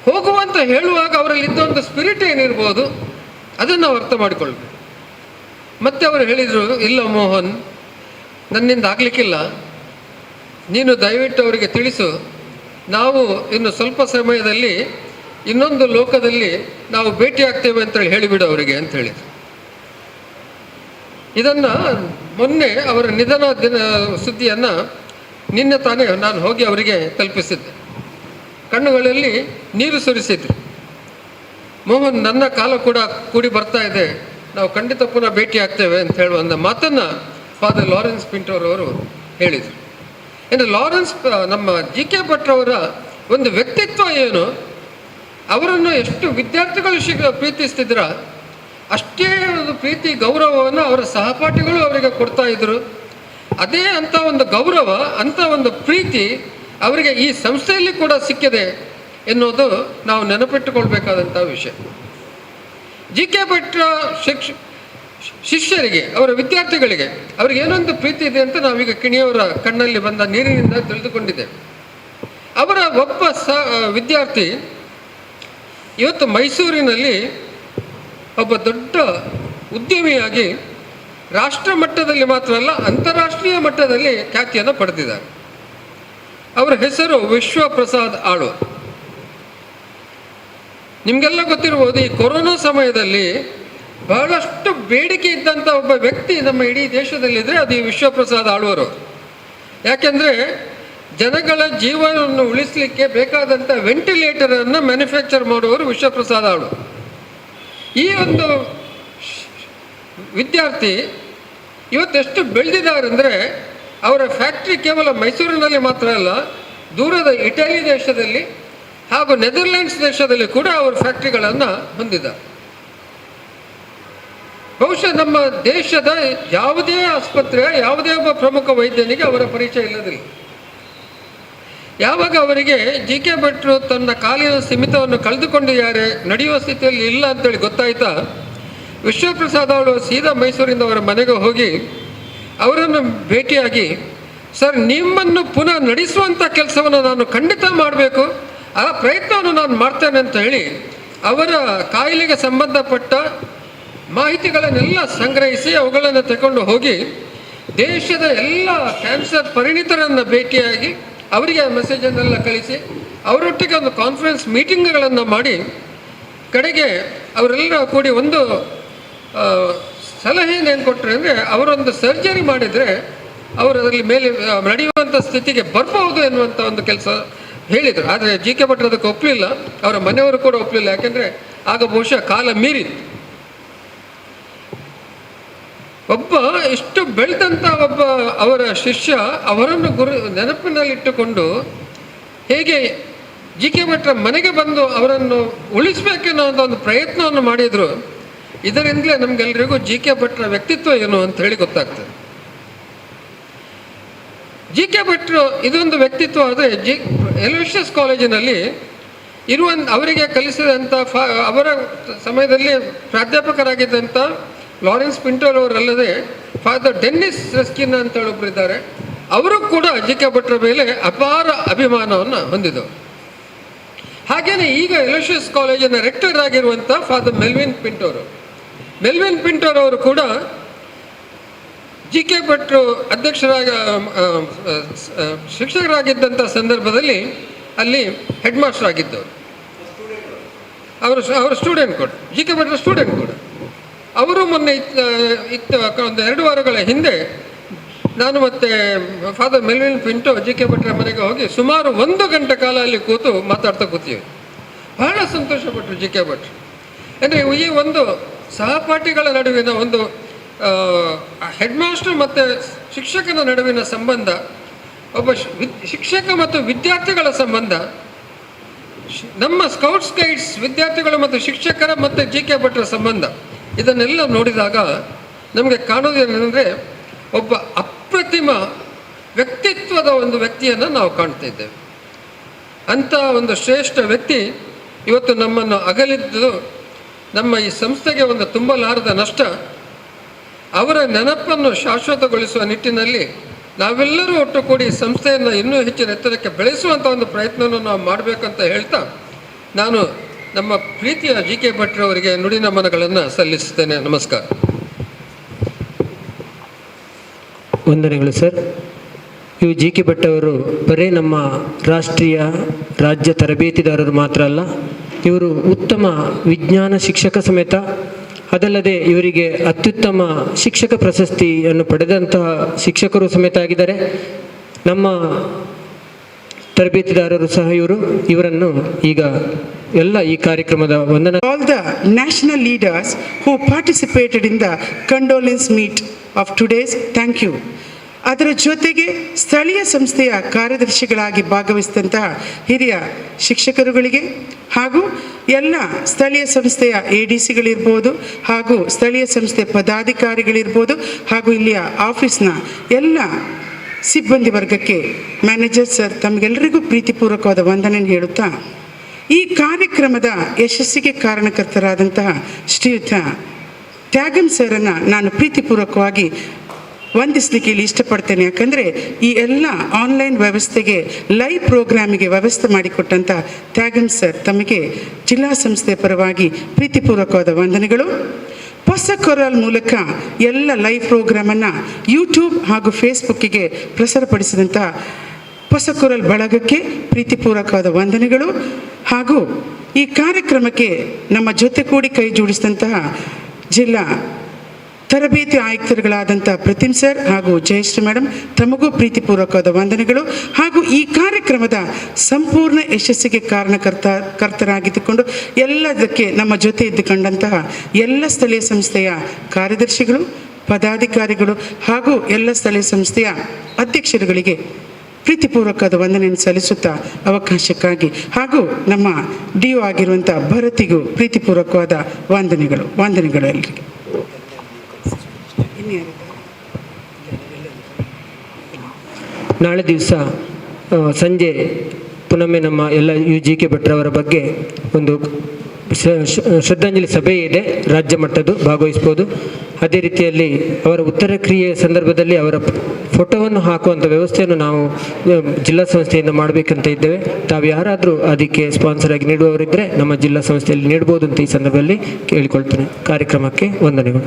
ಹೋಗುವ ಅಂತ ಹೇಳುವಾಗ ಅವರಲ್ಲಿದ್ದ ಒಂದು ಸ್ಪಿರಿಟ್ ಏನಿರ್ಬೋದು ಅದನ್ನು ನಾವು ಅರ್ಥ ಮಾಡಿಕೊಳ್ಬೇಕು. ಮತ್ತೆ ಅವರು ಹೇಳಿದರು, ಇಲ್ಲ ಮೋಹನ್, ನನ್ನಿಂದ ಆಗಲಿಕ್ಕಿಲ್ಲ, ನೀನು ದಯವಿಟ್ಟು ಅವರಿಗೆ ತಿಳಿಸು, ನಾವು ಇನ್ನು ಸ್ವಲ್ಪ ಸಮಯದಲ್ಲಿ ಇನ್ನೊಂದು ಲೋಕದಲ್ಲಿ ನಾವು ಭೇಟಿ ಆಗ್ತೇವೆ ಅಂತೇಳಿ ಹೇಳಿಬಿಡು ಅವರಿಗೆ ಅಂತ ಹೇಳಿದರು. ಇದನ್ನು ಮೊನ್ನೆ ಅವರ ನಿಧನ ಸುದ್ದಿಯನ್ನು ನಿನ್ನೆ ತಾನೇ ನಾನು ಹೋಗಿ ಅವರಿಗೆ ತಲುಪಿಸಿದ್ದೆ. ಕಣ್ಣುಗಳಲ್ಲಿ ನೀರು ಸುರಿಸಿದ್ರು. ಮೋಹನ್, ನನ್ನ ಕಾಲ ಕೂಡ ಕೂಡಿ ಬರ್ತಾ ಇದೆ, ನಾವು ಖಂಡಿತ ಪುನಃ ಭೇಟಿ ಆಗ್ತೇವೆ ಅಂತ ಹೇಳುವಂಥ ಮಾತನ್ನು ಫಾದರ್ ಲಾರೆನ್ಸ್ ಪಿಂಟೋರ್ ಅವರು ಹೇಳಿದರು. ಇನ್ನು ಲಾರೆನ್ಸ್, ನಮ್ಮ ಜಿ ಕೆ ಭಟ್ರವರ ಒಂದು ವ್ಯಕ್ತಿತ್ವ ಏನು, ಅವರನ್ನು ಎಷ್ಟು ವಿದ್ಯಾರ್ಥಿಗಳು ಪ್ರೀತಿಸ್ತಿದ್ರ, ಅಷ್ಟೇ ಒಂದು ಪ್ರೀತಿ ಗೌರವವನ್ನು ಅವರ ಸಹಪಾಠಿಗಳು ಅವರಿಗೆ ಕೊಡ್ತಾ ಇದ್ರು. ಅದೇ ಅಂಥ ಒಂದು ಗೌರವ, ಅಂಥ ಒಂದು ಪ್ರೀತಿ ಅವರಿಗೆ ಈ ಸಂಸ್ಥೆಯಲ್ಲಿ ಕೂಡ ಸಿಕ್ಕಿದೆ ಎನ್ನುವುದು ನಾವು ನೆನಪಿಟ್ಟುಕೊಳ್ಬೇಕಾದಂಥ ವಿಷಯ. ಜಿ ಕೆ ಭಟ್ರ ಶಿಷ್ಯರಿಗೆ, ಅವರ ವಿದ್ಯಾರ್ಥಿಗಳಿಗೆ ಅವ್ರಿಗೆ ಏನೊಂದು ಪ್ರೀತಿ ಇದೆ ಅಂತ ನಾವೀಗ ಕಿಣಿಯವರ ಕಣ್ಣಲ್ಲಿ ಬಂದ ನೀರಿನಿಂದ ತಿಳಿದುಕೊಂಡಿದ್ದೇವೆ. ಅವರ ಒಬ್ಬ ವಿದ್ಯಾರ್ಥಿ ಇವತ್ತು ಮೈಸೂರಿನಲ್ಲಿ ಒಬ್ಬ ದೊಡ್ಡ ಉದ್ಯಮಿಯಾಗಿ ರಾಷ್ಟ್ರ ಮಟ್ಟದಲ್ಲಿ ಮಾತ್ರ ಅಲ್ಲ, ಅಂತಾರಾಷ್ಟ್ರೀಯ ಮಟ್ಟದಲ್ಲಿ ಖ್ಯಾತಿಯನ್ನು ಪಡೆದಿದ್ದಾರೆ. ಅವರ ಹೆಸರು ವಿಶ್ವಪ್ರಸಾದ್ ಆಳ್ವ. ನಿಮಗೆಲ್ಲ ಗೊತ್ತಿರ್ಬೋದು, ಈ ಕೊರೋನಾ ಸಮಯದಲ್ಲಿ ಬಹಳಷ್ಟು ಬೇಡಿಕೆ ಇದ್ದಂಥ ಒಬ್ಬ ವ್ಯಕ್ತಿ ನಮ್ಮ ಇಡೀ ದೇಶದಲ್ಲಿದ್ದರೆ ಅದು ಈ ವಿಶ್ವಪ್ರಸಾದ್ ಆಳ್ವರು. ಯಾಕೆಂದರೆ ಜನಗಳ ಜೀವನವನ್ನು ಉಳಿಸಲಿಕ್ಕೆ ಬೇಕಾದಂಥ ವೆಂಟಿಲೇಟರನ್ನು ಮ್ಯಾನುಫ್ಯಾಕ್ಚರ್ ಮಾಡುವವರು ವಿಶ್ವಪ್ರಸಾದ್ ಆಳ್ವ. ಈ ಒಂದು ವಿದ್ಯಾರ್ಥಿ ಇವತ್ತೆಷ್ಟು ಬೆಳೆದಿದ್ದಾರೆ ಅಂದರೆ, ಅವರ ಫ್ಯಾಕ್ಟ್ರಿ ಕೇವಲ ಮೈಸೂರಿನಲ್ಲಿ ಮಾತ್ರ ಅಲ್ಲ, ದೂರದ ಇಟಲಿ ದೇಶದಲ್ಲಿ ಹಾಗೂ ನೆದರ್ಲ್ಯಾಂಡ್ಸ್ ದೇಶದಲ್ಲಿ ಕೂಡ ಅವರು ಫ್ಯಾಕ್ಟ್ರಿಗಳನ್ನು ಹೊಂದಿದ್ದಾರೆ. ಬಹುಶಃ ನಮ್ಮ ದೇಶದ ಯಾವುದೇ ಆಸ್ಪತ್ರೆಯ ಯಾವುದೇ ಒಬ್ಬ ಪ್ರಮುಖ ವೈದ್ಯನಿಗೆ ಅವರ ಪರಿಚಯ ಇಲ್ಲದಿಲ್ಲ. ಯಾವಾಗ ಅವರಿಗೆ ಜಿ ಕೆ ಭಟ್ರು ತನ್ನ ಕಾಲಿನ ಸ್ಥಿಮಿತವನ್ನು ಕಳೆದುಕೊಂಡಿದ್ದಾರೆ, ನಡೆಯುವ ಸ್ಥಿತಿಯಲ್ಲಿ ಇಲ್ಲ ಅಂತೇಳಿ ಗೊತ್ತಾಯ್ತಾ, ವಿಶ್ವಪ್ರಸಾದ್ ಅವರು ಸೀದಾ ಮೈಸೂರಿಂದ ಅವರ ಮನೆಗೆ ಹೋಗಿ ಅವರನ್ನು ಭೇಟಿಯಾಗಿ, ಸರ್, ನಿಮ್ಮನ್ನು ಪುನಃ ನಡೆಸುವಂಥ ಕೆಲಸವನ್ನು ನಾನು ಖಂಡಿತ ಮಾಡಬೇಕು, ಆ ಪ್ರಯತ್ನವನ್ನು ನಾನು ಮಾಡ್ತೇನೆ ಅಂತ ಹೇಳಿ ಅವರ ಕಾಯಿಲೆಗೆ ಸಂಬಂಧಪಟ್ಟ ಮಾಹಿತಿಗಳನ್ನೆಲ್ಲ ಸಂಗ್ರಹಿಸಿ ಅವುಗಳನ್ನು ತಗೊಂಡು ಹೋಗಿ ದೇಶದ ಎಲ್ಲ ಕ್ಯಾನ್ಸರ್ ಪರಿಣಿತರನ್ನು ಭೇಟಿಯಾಗಿ ಅವರಿಗೆ ಆ ಮೆಸೇಜನ್ನೆಲ್ಲ ಕಳಿಸಿ ಅವರೊಟ್ಟಿಗೆ ಒಂದು ಕಾನ್ಫರೆನ್ಸ್ ಮೀಟಿಂಗ್ಗಳನ್ನು ಮಾಡಿ ಕಡೆಗೆ ಅವರೆಲ್ಲ ಕೂಡಿ ಒಂದು ಸಲಹೆಯನ್ನು ಏನು ಕೊಟ್ಟರೆ ಅಂದರೆ, ಅವರೊಂದು ಸರ್ಜರಿ ಮಾಡಿದರೆ ಅವರು ಅದರಲ್ಲಿ ಮೇಲೆ ನಡೆಯುವಂಥ ಸ್ಥಿತಿಗೆ ಬರಬಹುದು ಎನ್ನುವಂಥ ಒಂದು ಕೆಲಸ ಹೇಳಿದರು. ಆದರೆ ಜಿ ಕೆ ಭಟ್ರು ಅದಕ್ಕೆ ಒಪ್ಪಲಿಲ್ಲ, ಅವರ ಮನೆಯವರು ಕೂಡ ಒಪ್ಪಲಿಲ್ಲ. ಯಾಕೆಂದರೆ ಆಗ ಬಹುಶಃ ಕಾಲ ಮೀರಿತ್ತು. ಒಬ್ಬ ಇಷ್ಟು ಬೆಳೆದಂಥ ಒಬ್ಬ ಅವರ ಶಿಷ್ಯ ಅವರನ್ನು ನೆನಪಿನಲ್ಲಿಟ್ಟುಕೊಂಡು ಹೇಗೆ ಜಿ ಕೆ ಭಟ್ರ ಮನೆಗೆ ಬಂದು ಅವರನ್ನು ಉಳಿಸಬೇಕೆನ್ನೋ ಒಂದು ಪ್ರಯತ್ನವನ್ನು ಮಾಡಿದರು. ಇದರಿಂದಲೇ ನಮಗೆಲ್ಲರಿಗೂ ಜಿ ಕೆ ಭಟ್ರ ವ್ಯಕ್ತಿತ್ವ ಏನು ಅಂತ ಹೇಳಿ ಗೊತ್ತಾಗ್ತದೆ. ಜಿ ಕೆ ಭಟ್ರು ಇದೊಂದು ವ್ಯಕ್ತಿತ್ವ ಆದರೆ ಎಲೋಷಿಯಸ್ ಕಾಲೇಜಿನಲ್ಲಿ ಅವರಿಗೆ ಕಲಿಸಿದಂಥ ಅವರ ಸಮಯದಲ್ಲಿ ಪ್ರಾಧ್ಯಾಪಕರಾಗಿದ್ದಂಥ ಲಾರೆನ್ಸ್ ಪಿಂಟೋರ್ ಅವರಲ್ಲದೆ ಫಾದರ್ ಡೆನ್ನಿಸ್ ರಸ್ಕಿನ್ ಅಂತ ಒಬ್ಬರಿದ್ದಾರೆ. ಅವರು ಕೂಡ ಜಿ ಕೆ ಭಟ್ರ ಮೇಲೆ ಅಪಾರ ಅಭಿಮಾನವನ್ನು ಹೊಂದಿದವರು. ಹಾಗೆಯೇ ಈಗ ಎಲೋಷಿಯಸ್ ಕಾಲೇಜಿನ ರೆಕ್ಟರ್ ಆಗಿರುವಂಥ ಫಾದರ್ ಮೆಲ್ವಿನ್ ಪಿಂಟೋರ್ ಅವರು ಕೂಡ ಜಿ ಕೆ ಭಟ್ರು ಶಿಕ್ಷಕರಾಗಿದ್ದಂಥ ಸಂದರ್ಭದಲ್ಲಿ ಅಲ್ಲಿ ಹೆಡ್ ಮಾಸ್ಟರ್ ಆಗಿದ್ದವರು. ಅವರ ಸ್ಟೂಡೆಂಟ್ ಕೂಡ, ಜಿ ಕೆ ಭಟ್ರ ಸ್ಟೂಡೆಂಟ್ ಕೂಡ. ಅವರು ಮೊನ್ನೆ ಒಂದು 2 ವಾರಗಳ ಹಿಂದೆ ನಾನು ಮತ್ತು father Melvin Pinto G K ಭಟ್ರ ಮನೆಗೆ ಹೋಗಿ ಸುಮಾರು 1 ಗಂಟೆ ಕಾಲ ಅಲ್ಲಿ ಕೂತು ಮಾತಾಡ್ತಾ ಕೂತೀವಿ. ಬಹಳ ಸಂತೋಷಪಟ್ಟರು ಜಿ ಕೆ ಭಟ್ರು. ಅಂದರೆ ಈ ಒಂದು ಸಹಪಾಠಿಗಳ ನಡುವಿನ ಒಂದು ಹೆಡ್ ಮಾಸ್ಟರ್ ಮತ್ತು ಶಿಕ್ಷಕನ ನಡುವಿನ ಸಂಬಂಧ, ಒಬ್ಬ ಶಿಕ್ಷಕ ಮತ್ತು ವಿದ್ಯಾರ್ಥಿಗಳ ಸಂಬಂಧ, ನಮ್ಮ ಸ್ಕೌಟ್ಸ್ ಗೈಡ್ಸ್ ವಿದ್ಯಾರ್ಥಿಗಳು ಮತ್ತು ಶಿಕ್ಷಕರ ಮತ್ತು ಜಿ ಕೆ ಭಟ್ರ ಸಂಬಂಧ, ಇದನ್ನೆಲ್ಲ ನೋಡಿದಾಗ ನಮಗೆ ಕಾಣೋದೇನೆಂದರೆ ಒಬ್ಬ ಅಪ್ರತಿಮ ವ್ಯಕ್ತಿತ್ವದ ಒಂದು ವ್ಯಕ್ತಿಯನ್ನು ನಾವು ಕಾಣ್ತಾ ಇದ್ದೇವೆ. ಅಂಥ ಒಂದು ಶ್ರೇಷ್ಠ ವ್ಯಕ್ತಿ ಇವತ್ತು ನಮ್ಮನ್ನು ಅಗಲಿದ್ದು ನಮ್ಮ ಈ ಸಂಸ್ಥೆಗೆ ಒಂದು ತುಂಬಲಾರದ ನಷ್ಟ. ಅವರ ನೆನಪನ್ನು ಶಾಶ್ವತಗೊಳಿಸುವ ನಿಟ್ಟಿನಲ್ಲಿ ನಾವೆಲ್ಲರೂ ಒಟ್ಟುಗೂಡಿ ಸಂಸ್ಥೆಯನ್ನು ಇನ್ನೂ ಹೆಚ್ಚಿನ ಎತ್ತರಕ್ಕೆ ಬೆಳೆಸುವಂಥ ಒಂದು ಪ್ರಯತ್ನವನ್ನು ನಾವು ಮಾಡಬೇಕಂತ ಹೇಳ್ತಾ ನಾನು ನಮ್ಮ ಪ್ರೀತಿಯ ಜಿ ಕೆ ಭಟ್ರವರಿಗೆ ನುಡಿ ನಮನಗಳನ್ನು ಸಲ್ಲಿಸುತ್ತೇನೆ. ನಮಸ್ಕಾರ. ವಂದನೆಗಳು ಸರ್. ಇವು ಜಿ ಕೆ ಭಟ್ ಅವರು ಬರೀ ನಮ್ಮ ರಾಜ್ಯ ತರಬೇತಿದಾರರು ಮಾತ್ರ ಅಲ್ಲ, ಇವರು ಉತ್ತಮ ವಿಜ್ಞಾನ ಶಿಕ್ಷಕ ಸಮೇತ. ಅದಲ್ಲದೆ ಇವರಿಗೆ ಅತ್ಯುತ್ತಮ ಶಿಕ್ಷಕ ಪ್ರಶಸ್ತಿಯನ್ನು ಪಡೆದಂತಹ ಶಿಕ್ಷಕರು ಸಮೇತ ಆಗಿದ್ದಾರೆ. ನಮ್ಮ ತರಬೇತಿದಾರರು ಸಹ ಇವರನ್ನು ಈಗ ಎಲ್ಲ ಈ ಕಾರ್ಯಕ್ರಮದ ವಂದನಾ. All the national leaders who participated in the condolence meet of today's, thank you. ಅದರ ಜೊತೆಗೆ ಸ್ಥಳೀಯ ಸಂಸ್ಥೆಯ ಕಾರ್ಯದರ್ಶಿಗಳಾಗಿ ಭಾಗವಹಿಸಿದಂತಹ ಹಿರಿಯ ಶಿಕ್ಷಕರುಗಳಿಗೆ ಹಾಗೂ ಎಲ್ಲ ಸ್ಥಳೀಯ ಸಂಸ್ಥೆಯ ADCಗಳಿರ್ಬೋದು ಹಾಗೂ ಸ್ಥಳೀಯ ಸಂಸ್ಥೆ ಪದಾಧಿಕಾರಿಗಳಿರ್ಬೋದು ಹಾಗೂ ಇಲ್ಲಿಯ ಆಫೀಸ್ನ ಎಲ್ಲ ಸಿಬ್ಬಂದಿ ವರ್ಗಕ್ಕೆ ಮ್ಯಾನೇಜರ್ ಸರ್ ತಮಗೆಲ್ಲರಿಗೂ ಪ್ರೀತಿಪೂರ್ವಕವಾದ ವಂದನೆಯನ್ನು ಹೇಳುತ್ತಾ ಈ ಕಾರ್ಯಕ್ರಮದ ಯಶಸ್ಸಿಗೆ ಕಾರಣಕರ್ತರಾದಂತಹ ಶ್ರೀಯುತ ತ್ಯಾಗಂ ಸರನ್ನು ನಾನು ಪ್ರೀತಿಪೂರ್ವಕವಾಗಿ ವಂದಿಸಲಿಕ್ಕೆ ಇಲ್ಲಿ ಇಷ್ಟಪಡ್ತೇನೆ. ಯಾಕಂದರೆ ಈ ಎಲ್ಲ ಆನ್ಲೈನ್ ವ್ಯವಸ್ಥೆಗೆ ಲೈವ್ ಪ್ರೋಗ್ರಾಮಿಗೆ ವ್ಯವಸ್ಥೆ ಮಾಡಿಕೊಟ್ಟಂಥ ತ್ಯಾಗಂ ಸರ್ ತಮಗೆ ಜಿಲ್ಲಾ ಸಂಸ್ಥೆಯ ಪರವಾಗಿ ಪ್ರೀತಿಪೂರ್ವಕವಾದ ವಂದನೆಗಳು. ಹೊಸಕೊರಲ್ ಮೂಲಕ ಎಲ್ಲ ಲೈವ್ ಪ್ರೋಗ್ರಾಮನ್ನು ಯೂಟ್ಯೂಬ್ ಹಾಗೂ ಫೇಸ್ಬುಕ್ಕಿಗೆ ಪ್ರಸಾರಪಡಿಸಿದಂಥ ಹೊಸಕೊರಲ್ ಬಳಗಕ್ಕೆ ಪ್ರೀತಿಪೂರ್ವಕವಾದ ವಂದನೆಗಳು. ಹಾಗೂ ಈ ಕಾರ್ಯಕ್ರಮಕ್ಕೆ ನಮ್ಮ ಜೊತೆ ಕೂಡಿ ಕೈ ಜೋಡಿಸಿದಂತಹ ಜಿಲ್ಲಾ ತರಬೇತಿ ಆಯುಕ್ತರುಗಳಾದಂಥ ಪ್ರತಿಮ್ ಸರ್ ಹಾಗೂ ಜಯಶ್ರೀ ಮೇಡಮ್ ತಮಗೂ ಪ್ರೀತಿಪೂರ್ವಕವಾದ ವಂದನೆಗಳು. ಹಾಗೂ ಈ ಕಾರ್ಯಕ್ರಮದ ಸಂಪೂರ್ಣ ಯಶಸ್ಸಿಗೆ ಕಾರಣಕರ್ತರಾಗಿದ್ದುಕೊಂಡು ಎಲ್ಲದಕ್ಕೆ ನಮ್ಮ ಜೊತೆ ಇದ್ದುಕೊಂಡಂತಹ ಎಲ್ಲ ಸ್ಥಳೀಯ ಸಂಸ್ಥೆಯ ಕಾರ್ಯದರ್ಶಿಗಳು, ಪದಾಧಿಕಾರಿಗಳು ಹಾಗೂ ಎಲ್ಲ ಸ್ಥಳೀಯ ಸಂಸ್ಥೆಯ ಅಧ್ಯಕ್ಷರುಗಳಿಗೆ ಪ್ರೀತಿಪೂರ್ವಕವಾದ ವಂದನೆಯನ್ನು ಸಲ್ಲಿಸುತ್ತಾ ಅವಕಾಶಕ್ಕಾಗಿ ಹಾಗೂ ನಮ್ಮ DO ಆಗಿರುವಂಥ ಭರತಿಗೂ ಪ್ರೀತಿಪೂರ್ವಕವಾದ ವಂದನೆಗಳು ಎಲ್ಲರಿಗೆ. ನಾಳೆ ದಿವಸ ಸಂಜೆ ಪುನೊಮ್ಮೆ ನಮ್ಮ ಎಲ್ಲ UGK ಭಟ್ರವರ ಬಗ್ಗೆ ಒಂದು ಶ್ರದ್ಧಾಂಜಲಿ ಸಭೆ ಇದೆ, ರಾಜ್ಯ ಮಟ್ಟದ್ದು, ಭಾಗವಹಿಸ್ಬೋದು. ಅದೇ ರೀತಿಯಲ್ಲಿ ಅವರ ಉತ್ತರ ಕ್ರಿಯೆಯ ಸಂದರ್ಭದಲ್ಲಿ ಅವರ ಫೋಟೋವನ್ನು ಹಾಕುವಂಥ ವ್ಯವಸ್ಥೆಯನ್ನು ನಾವು ಜಿಲ್ಲಾ ಸಂಸ್ಥೆಯಿಂದ ಮಾಡಬೇಕಂತ ಇದ್ದೇವೆ. ತಾವು ಯಾರಾದರೂ ಅದಕ್ಕೆ ಸ್ಪಾನ್ಸರ್ ಆಗಿ ನೀಡುವವರಿದ್ದರೆ ನಮ್ಮ ಜಿಲ್ಲಾ ಸಂಸ್ಥೆಯಲ್ಲಿ ನೀಡ್ಬೋದು ಅಂತ ಈ ಸಂದರ್ಭದಲ್ಲಿ ಕೇಳಿಕೊಳ್ತೇನೆ. ಕಾರ್ಯಕ್ರಮಕ್ಕೆ ವಂದನೆಗಳು.